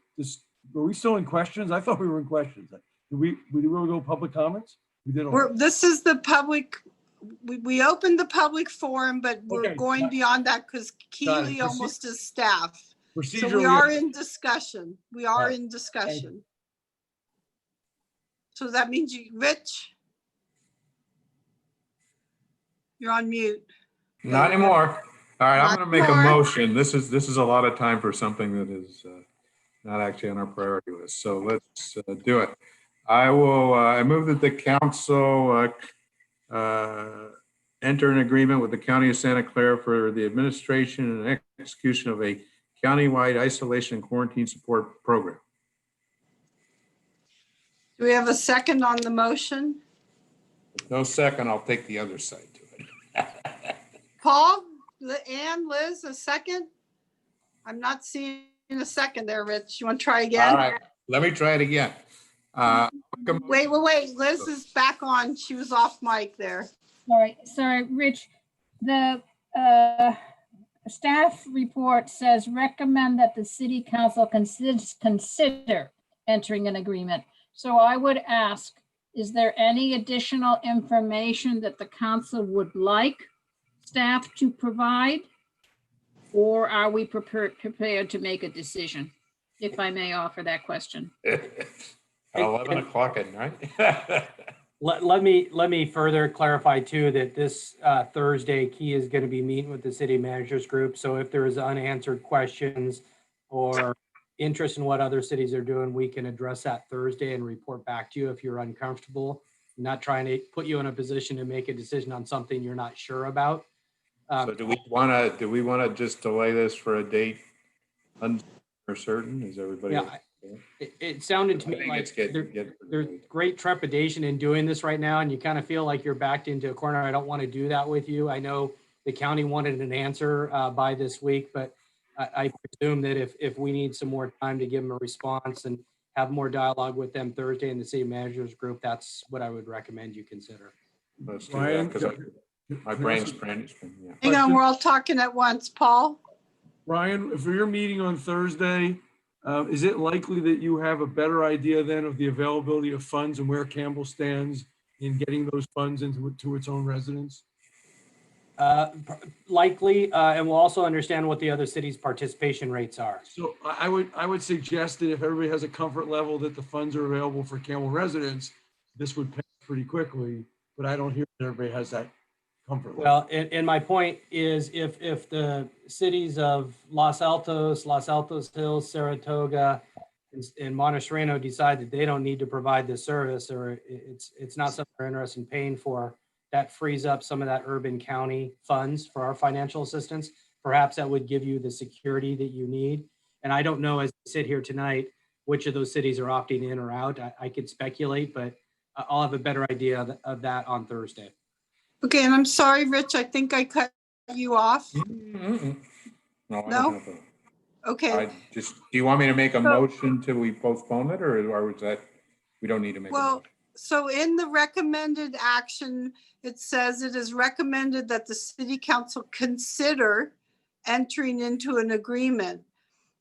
Speaker 4: are we still in questions? I thought we were in questions. Did we go public comments? We did.
Speaker 1: This is the public, we opened the public forum, but we're
Speaker 4: Okay,
Speaker 1: going beyond that because Keely almost is staff. So we are in discussion. We are in discussion. So that means Rich? You're on mute.
Speaker 12: Not anymore. All right, I'm going to make a motion. This is a lot of time for something that is not actually on our priority list. So let's do it. I move that the council enter an agreement with the County of Santa Clara for the administration and execution of a countywide isolation and quarantine support program.
Speaker 1: Do we have a second on the motion?
Speaker 12: No second, I'll take the other side to it.
Speaker 1: Paul, Ann, Liz, a second? I'm not seeing a second there, Rich. You want to try again?
Speaker 12: All right, let me try it again.
Speaker 1: Wait. Liz is back on. She was off mic there.
Speaker 5: Sorry, Rich. The staff report says recommend that the city council consider entering an agreement. So I would ask, is there any additional information that the council would like staff to provide? Or are we prepared to make a decision? If I may offer that question.
Speaker 12: 11 o'clock at night.
Speaker 17: Let me further clarify too, that this Thursday, Key is going to be meeting with the city managers group. So if there is unanswered questions or interest in what other cities are doing, we can address that Thursday and report back to you if you're uncomfortable. I'm not trying to put you in a position to make a decision on something you're not sure about.
Speaker 12: So do we want to just delay this for a date uncertain? Is everybody?
Speaker 17: Yeah, it sounded to me like there's great trepidation in doing this right now, and you kind of feel like you're backed into a corner. I don't want to do that with you. I know the county wanted an answer by this week, but I presume that if we need some more time to give them a response and have more dialogue with them Thursday in the city managers group, that's what I would recommend you consider.
Speaker 12: Let's do that, because my brain's branded. Yeah.
Speaker 1: Hang on, we're all talking at once. Paul?
Speaker 4: Ryan, for your meeting on Thursday, is it likely that you have a better idea then of the availability of funds and where Campbell stands in getting those funds into its own residents?
Speaker 17: Likely, and we'll also understand what the other cities' participation rates are.
Speaker 4: So I would suggest that if everybody has a comfort level that the funds are available for Campbell residents, this would pass pretty quickly, but I don't hear that everybody has that comfort level.
Speaker 17: Well, and my point is if the cities of Los Altos Hills, Saratoga, and Montesreno decide that they don't need to provide this service, or it's not something they're interested in paying for, that frees up some of that urban county funds for our financial assistance. Perhaps that would give you the security that you need. And I don't know, as I sit here tonight, which of those cities are opting in or out. I could speculate, but I'll have a better idea of that on Thursday.
Speaker 1: Okay, and I'm sorry, Rich, I think I cut you off.
Speaker 12: No? I don't have
Speaker 1: Okay.
Speaker 12: do you want me to make a motion till we postpone it, or was that, we don't need to make a motion?
Speaker 1: So in the recommended action, it says it is recommended that the city council consider entering into an agreement.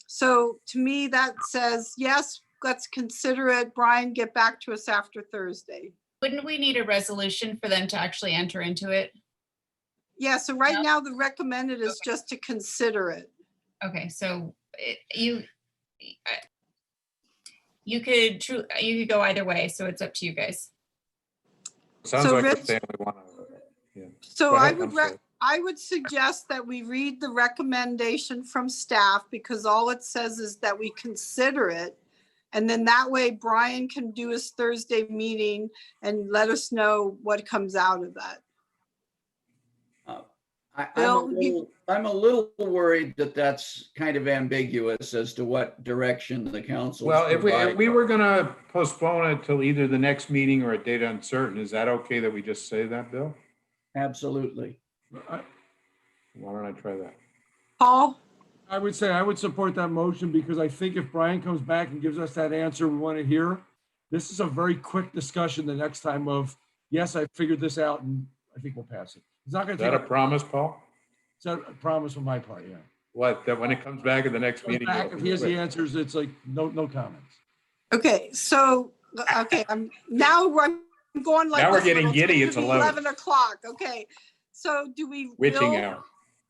Speaker 1: So to me, that says, yes, let's consider it. Brian, get back to us after Thursday.
Speaker 19: Wouldn't we need a resolution for them to actually enter into it?
Speaker 1: Yeah, so right now the recommended is just to consider it.
Speaker 19: Okay, so you could go either way, so it's up to you guys.
Speaker 12: Sounds
Speaker 1: So
Speaker 12: like
Speaker 1: Rich-
Speaker 12: we're saying we want to. Yeah.
Speaker 1: So
Speaker 12: Go ahead,
Speaker 1: I would suggest that we read the recommendation from staff, because all it says is that we consider it. And then that way Brian can do his Thursday meeting and let us know what comes out of that.
Speaker 8: I'm a little worried that that's kind of ambiguous as to what direction the council.
Speaker 12: Well, if we were going to postpone it till either the next meeting or a date uncertain, is that okay that we just say that, Bill?
Speaker 8: Absolutely.
Speaker 12: Why don't I try that?
Speaker 1: Paul?
Speaker 4: I would say I would support that motion, because I think if Brian comes back and gives us that answer we want to hear, this is a very quick discussion the next time of yes, I figured this out and I think we'll pass it. It's not going
Speaker 12: Is
Speaker 4: to
Speaker 12: that
Speaker 4: take.
Speaker 12: a promise, Paul?
Speaker 4: It's a promise on my part, yeah.
Speaker 12: What, that when it comes back at the next
Speaker 4: Goes
Speaker 12: meeting?
Speaker 4: back,
Speaker 12: you'll
Speaker 4: if he has
Speaker 12: quit?
Speaker 4: the answers, it's like, no comments.
Speaker 1: Okay, so, okay, I'm going like.
Speaker 12: Now we're
Speaker 1: this
Speaker 12: getting
Speaker 1: little-
Speaker 12: giddy.
Speaker 1: gonna
Speaker 12: It's
Speaker 1: be
Speaker 12: 11.
Speaker 1: o'clock, okay. So do we?
Speaker 12: Witching
Speaker 1: Bill-
Speaker 12: hour.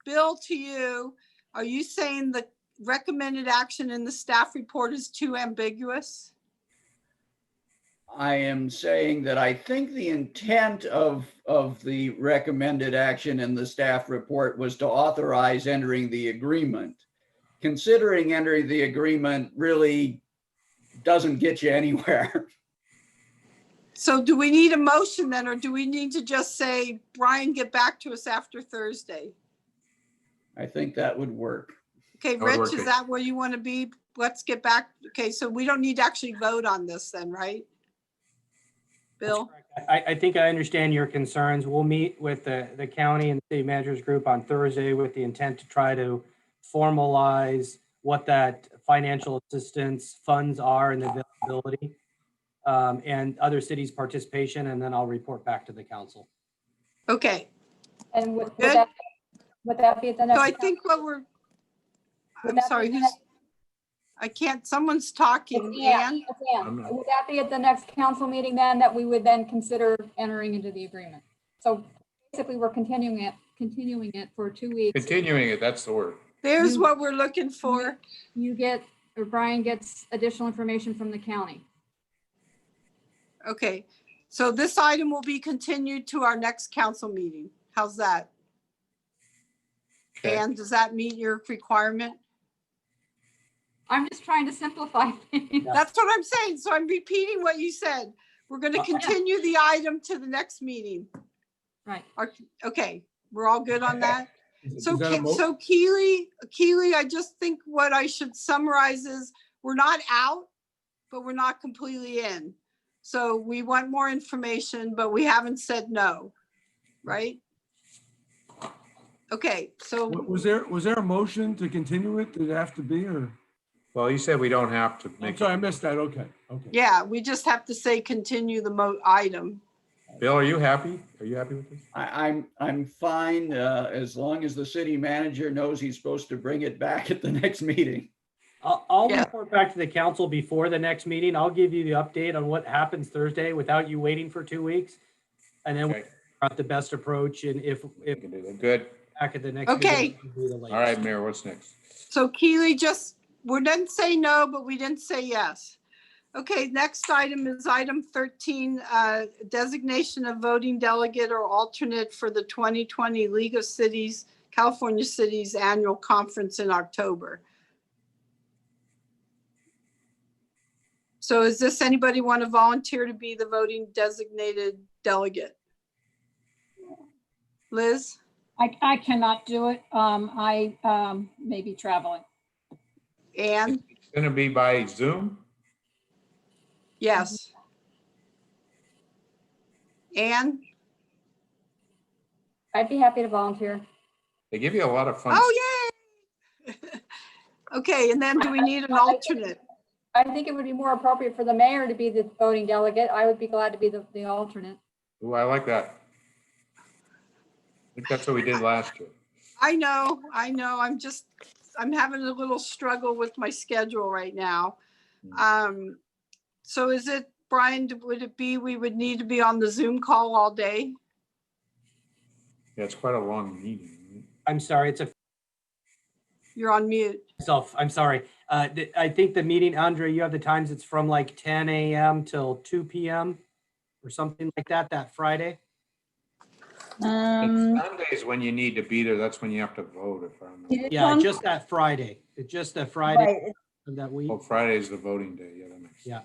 Speaker 1: Bill, to you, are you saying the recommended action in the staff report is too ambiguous?
Speaker 8: I am saying that I think the intent of the recommended action in the staff report was to authorize entering the agreement. Considering entering the agreement really doesn't get you anywhere.
Speaker 1: So do we need a motion then, or do we need to just say, Brian, get back to us after Thursday?
Speaker 8: I think that would work.
Speaker 1: Okay,
Speaker 12: That would
Speaker 1: Rich,
Speaker 12: work.
Speaker 1: is that where you want to be? Let's get back. Okay, so we don't need to actually vote on this then, right? Bill?
Speaker 17: I think I understand your concerns. We'll meet with the county and the city managers group on Thursday with the intent to try to formalize what that financial assistance funds are and the availability, and other cities' participation, and then I'll report back to the council.
Speaker 1: Okay,
Speaker 9: And would
Speaker 1: Good.
Speaker 9: that be at the next?
Speaker 1: so I think what we're,
Speaker 9: would
Speaker 1: I'm
Speaker 9: that be
Speaker 1: sorry,
Speaker 9: at the
Speaker 1: who's, I can't, someone's talking,
Speaker 9: It's Ann.
Speaker 1: Ann?
Speaker 9: It's Ann. Would that be at the next council meeting then that we would then consider entering into the agreement? So basically, we're continuing it for 2 weeks.
Speaker 12: Continuing it, that's the word.
Speaker 1: There's
Speaker 9: You-
Speaker 1: what we're looking for.
Speaker 9: You get, or Brian gets additional information from the county.
Speaker 1: Okay, so this item will be continued to our next council meeting. How's that?
Speaker 12: Okay.
Speaker 1: And does that meet your requirement?
Speaker 9: I'm just trying to simplify things.
Speaker 1: That's what I'm saying. So I'm repeating what you said. We're going to continue the item to the next meeting.
Speaker 9: Right.
Speaker 1: Okay, we're all good on that? So,
Speaker 4: Is that a
Speaker 1: so Keely, I just think what I should summarize is we're not out, but we're not completely in. So we want more information, but we haven't said no, right? Okay, so
Speaker 4: Was there a motion to continue it? Did it have to be, or?
Speaker 12: Well, you said we don't have to
Speaker 4: I'm
Speaker 12: make.
Speaker 4: sorry, I missed that. Okay.
Speaker 1: yeah, we just have to say continue the item.
Speaker 12: Bill, are you happy? Are you happy with this?
Speaker 8: I'm fine as long as the city manager knows he's supposed to bring it back at the next meeting.
Speaker 17: I'll
Speaker 1: Yeah.
Speaker 17: report back to the council before the next meeting. I'll give you the update on what happens Thursday without you waiting for 2 weeks. And then we'll
Speaker 12: Okay.
Speaker 17: figure out the best approach, and if
Speaker 12: Good.
Speaker 17: back at the next.
Speaker 1: Okay.
Speaker 17: meeting, it'll be the latest.
Speaker 12: All right, Mayor, what's next?
Speaker 1: So Keely, we didn't say no, but we didn't say yes. Okay, next item is item 13, designation of voting delegate or alternate for the 2020 League of Cities, California Cities Annual Conference in October. So is this, anybody want to volunteer to be the voting designated delegate? Liz?
Speaker 5: I cannot do it. I may be traveling.
Speaker 1: Ann?
Speaker 12: It's going to be by Zoom?
Speaker 1: Yes. Ann?
Speaker 9: I'd be happy to volunteer.
Speaker 12: They give you a lot of fun.
Speaker 1: Oh, yay! Okay, and then do we need an alternate?
Speaker 9: I think it would be more appropriate for the mayor to be the voting delegate. I would be glad to be the alternate.
Speaker 12: Ooh, I like that. I think that's what we did last year.
Speaker 1: I know. I'm having a little struggle with my schedule right now. So is it, Brian, would it be, we would need to be on the Zoom call all day?
Speaker 12: Yeah, it's quite a long meeting.
Speaker 17: I'm sorry,
Speaker 1: You're on mute.
Speaker 17: I'm sorry. I think the meeting, Andre, you have the times, it's from like 10 a.m. till 2 p.m. or something like that Friday.
Speaker 12: Sundays when you need to be there, that's when you have to vote. If I'm
Speaker 17: Yeah, just that Friday. It's just that Friday of that week.
Speaker 12: Oh, Friday is the voting day. Yeah, that makes sense.
Speaker 17: Yeah.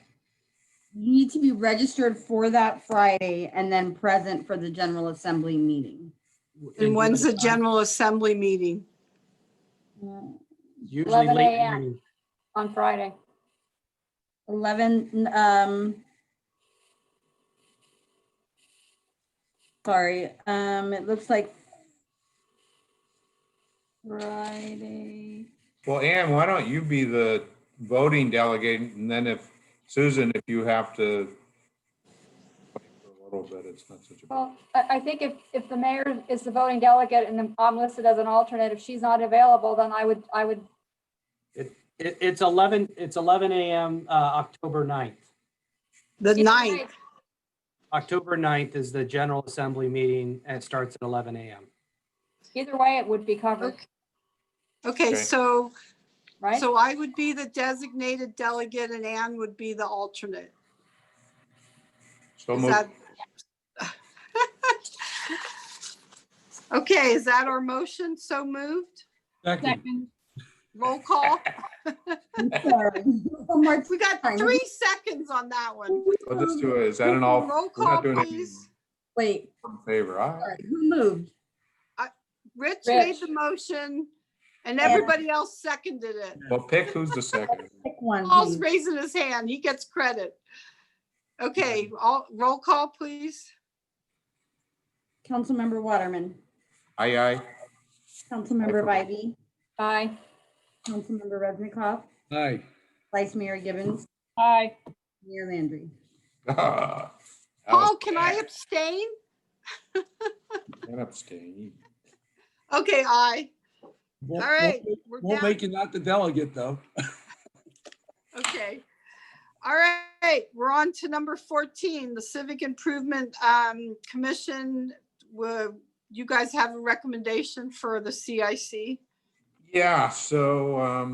Speaker 2: You need to be registered for that Friday and then present for the General Assembly meeting.
Speaker 1: And when's the General Assembly meeting?
Speaker 17: Usually
Speaker 9: 11
Speaker 17: late
Speaker 9: a.m.
Speaker 17: morning.
Speaker 9: on Friday.
Speaker 2: 11, sorry, it looks like Friday.
Speaker 12: Well, Ann, why don't you be the voting delegate, and then if Susan, if you have to, little bit. It's not such a.
Speaker 9: Well, I think if the mayor is the voting delegate and I'm listed as an alternate, if she's not available, then I would.
Speaker 17: It's 11 a.m. October 9th.
Speaker 1: The 9th.
Speaker 17: October 9th is the General Assembly meeting and it starts at 11 a.m.
Speaker 9: Either way, it would be covered.
Speaker 1: Okay, so,
Speaker 9: Right?
Speaker 1: so I would be the designated delegate and Ann would be the alternate.
Speaker 12: So
Speaker 1: Is
Speaker 12: moved.
Speaker 1: that? Okay, is that our motion? So moved?
Speaker 5: Second.
Speaker 1: Roll call.
Speaker 2: Sorry.
Speaker 1: We got 3 seconds on that one.
Speaker 12: I'll just do it. Is that an all?
Speaker 1: Roll
Speaker 12: We're
Speaker 1: call,
Speaker 12: not doing it
Speaker 1: please.
Speaker 2: Wait,
Speaker 12: in favor. Aye.
Speaker 2: sorry, who moved?
Speaker 1: Rich made the motion and everybody else seconded it.
Speaker 12: Well, pick who's the second.
Speaker 2: Pick one,
Speaker 1: Paul's
Speaker 2: please.
Speaker 1: raising his hand. He gets credit. Okay, roll call, please.
Speaker 2: Councilmember Waterman,
Speaker 12: Aye, aye.
Speaker 2: Councilmember
Speaker 12: Aye.
Speaker 2: Bybee,
Speaker 9: Aye.
Speaker 2: Councilmember Resnikoff,
Speaker 4: Aye.
Speaker 2: Vice Mayor Gibbons,
Speaker 5: Aye.
Speaker 2: Mayor Landry.
Speaker 1: Paul, can I abstain?
Speaker 12: Can't abstain.
Speaker 1: Okay, aye. All right, we're
Speaker 4: Won't
Speaker 1: down.
Speaker 4: make you not the delegate, though.
Speaker 1: Okay. All right, we're on to number 14, the Civic Improvement Commission. You guys have a recommendation for the CIC?
Speaker 12: Yeah, so I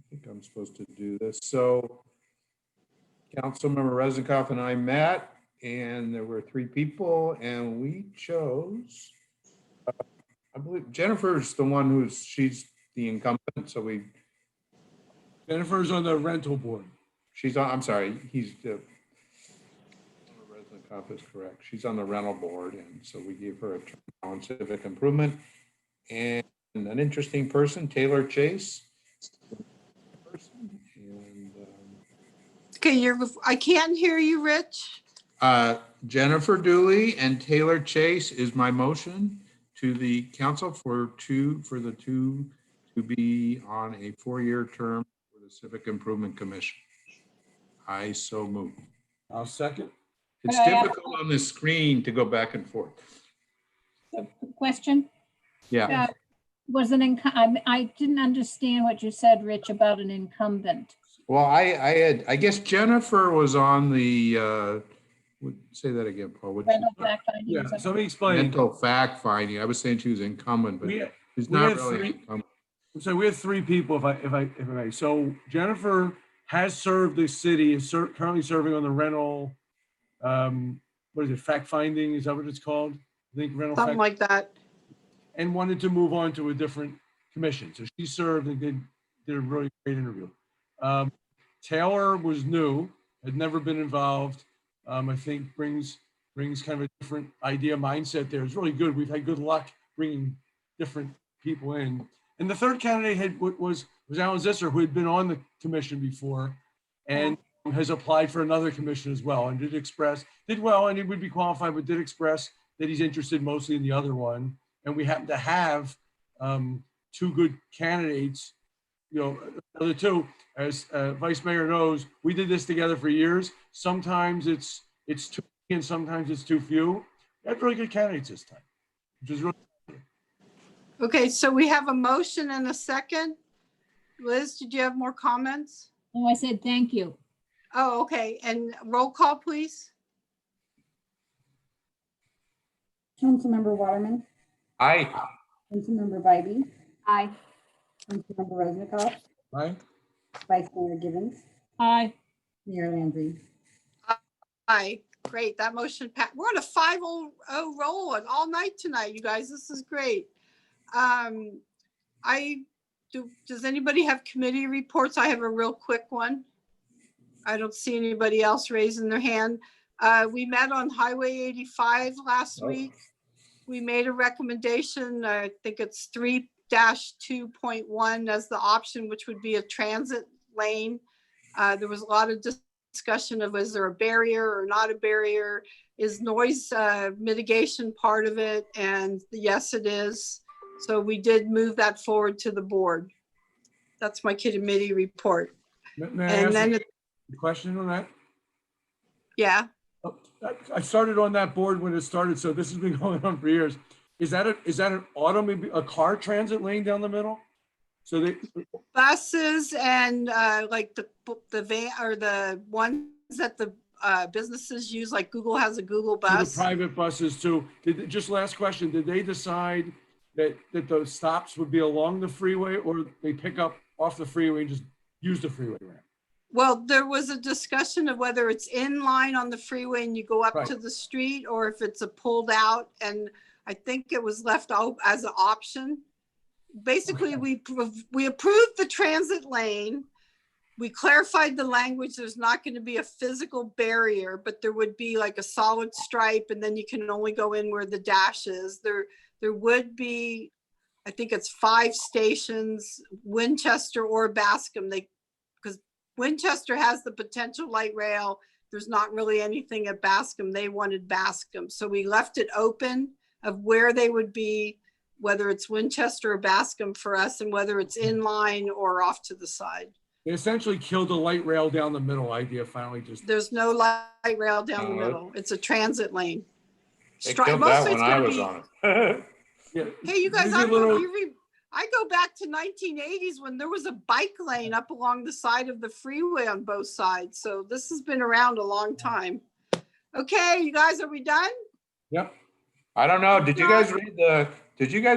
Speaker 12: think I'm supposed to do this. So Councilmember Resnikoff and I met, and there were 3 people, and we chose, I believe Jennifer's the one she's the incumbent, so we.
Speaker 4: Jennifer's on the rental board.
Speaker 12: She's on, I'm sorry, he's the, Resnikoff is correct. She's on the rental board, and so we gave her a turn on civic improvement. And an interesting person, Taylor Chase. And
Speaker 1: Okay, I can't hear you, Rich.
Speaker 12: Jennifer Dooley and Taylor Chase is my motion to the council for the two to be on a 4-year term for the Civic Improvement Commission. I so move.
Speaker 4: I'll second.
Speaker 12: It's
Speaker 5: Could I ask-
Speaker 12: difficult on the screen to go back and forth.
Speaker 5: Question?
Speaker 12: Yeah.
Speaker 5: Was I didn't understand what you said, Rich, about an incumbent.
Speaker 12: Well, I guess Jennifer was on the, say that again, Paul. What'd she
Speaker 5: Rental
Speaker 12: say?
Speaker 5: fact finding,
Speaker 4: Yeah,
Speaker 5: is that-
Speaker 4: somebody explain.
Speaker 12: Mental fact finding. I was saying she was incumbent, but she's
Speaker 4: we
Speaker 12: not
Speaker 4: had
Speaker 12: really.
Speaker 4: 3
Speaker 12: incumbent.
Speaker 4: So we have 3 people, if I may. So Jennifer has served the city, is currently serving on the rental, what is it, fact finding? Is that what it's called? I think rental.
Speaker 1: Something like that.
Speaker 4: And wanted to move on to a different commission. So she served and did a really great interview. Taylor was new, had never been involved. I think brings kind of a different idea, mindset there. It's really good. We've had good luck bringing different people in. And the third candidate was Alan Zisser, who had been on the commission before and has applied for another commission as well, and did well, and he would be qualified, but did express that he's interested mostly in the other one. And we happen to have 2 good candidates. You know, the other 2, as Vice Mayor knows, we did this together for years. Sometimes it's too many and sometimes it's too few. We had really good candidates this time, which is really.
Speaker 1: Okay, so we have a motion and a second. Liz, did you have more comments?
Speaker 5: Oh, I said, thank you.
Speaker 1: Oh, okay. And roll call, please.
Speaker 2: Councilmember Waterman,
Speaker 12: Aye.
Speaker 2: Councilmember Bybee,
Speaker 9: Aye.
Speaker 2: Councilmember Resnikoff,
Speaker 4: Aye.
Speaker 2: Vice Mayor Gibbons,
Speaker 5: Aye.
Speaker 2: Mayor Landry.
Speaker 1: Aye. Great. That motion passed. We're on a 5-0 roll all night tonight, you guys. This is great. Does anybody have committee reports? I have a real quick one. I don't see anybody else raising their hand. We met on Highway 85 last week. We made a recommendation. I think it's 3-2.1 as the option, which would be a transit lane. There was a lot of discussion of, is there a barrier or not a barrier? Is noise mitigation part of it? And yes, it is. So we did move that forward to the board. That's my committee report.
Speaker 4: May I
Speaker 1: And
Speaker 4: ask
Speaker 1: then,
Speaker 4: a question on that?
Speaker 1: yeah.
Speaker 4: I started on that board when it started, so this has been going on for years. Is that an automobile, a car transit lane down the middle? So they,
Speaker 1: Buses and like the van or the ones that the businesses use, like Google has a Google
Speaker 4: to the
Speaker 1: bus.
Speaker 4: private buses too. Just last question, did they decide that the stops would be along the freeway, or they pick up off the freeway and just use the freeway ramp?
Speaker 1: Well, there was a discussion of whether it's in line on the freeway and you go up
Speaker 4: Right.
Speaker 1: to the street, or if it's a pulled out. And I think it was left out as an option. Basically, we approved the transit lane. We clarified the language. There's not going to be a physical barrier, but there would be like a solid stripe, and then you can only go in where the dash is. There would be, I think it's 5 stations, Winchester or Bascom. Because Winchester has the potential light rail. There's not really anything at Bascom. They wanted Bascom. So we left it open of where they would be, whether it's Winchester or Bascom for us, and whether it's in line or off to the side.
Speaker 4: They essentially killed the light rail down the middle idea finally. Just
Speaker 1: There's no light rail down the middle. It's a transit lane.
Speaker 12: They killed that
Speaker 1: Mostly
Speaker 12: when
Speaker 1: it's
Speaker 12: I
Speaker 1: gonna
Speaker 12: was
Speaker 1: be-
Speaker 12: on it.
Speaker 4: Yeah.
Speaker 1: Hey, you guys,
Speaker 4: Maybe a little-
Speaker 1: I go back to 1980s when there was a bike lane up along the side of the freeway on both sides. So this has been around a long time. Okay, you guys, are we done?
Speaker 4: Yep.
Speaker 12: I don't know. Did you guys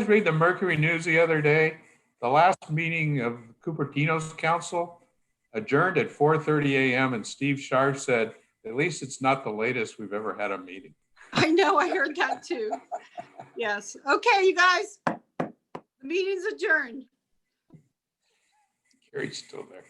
Speaker 12: read the Mercury News the other day? The last meeting of Cupertino's council adjourned at 4:30 a.m. and Steve Sharp said, "At least it's not the latest we've ever had a meeting."
Speaker 1: I know, I heard that too. Yes. Okay, you guys, the meeting's adjourned.
Speaker 12: Gary's still there.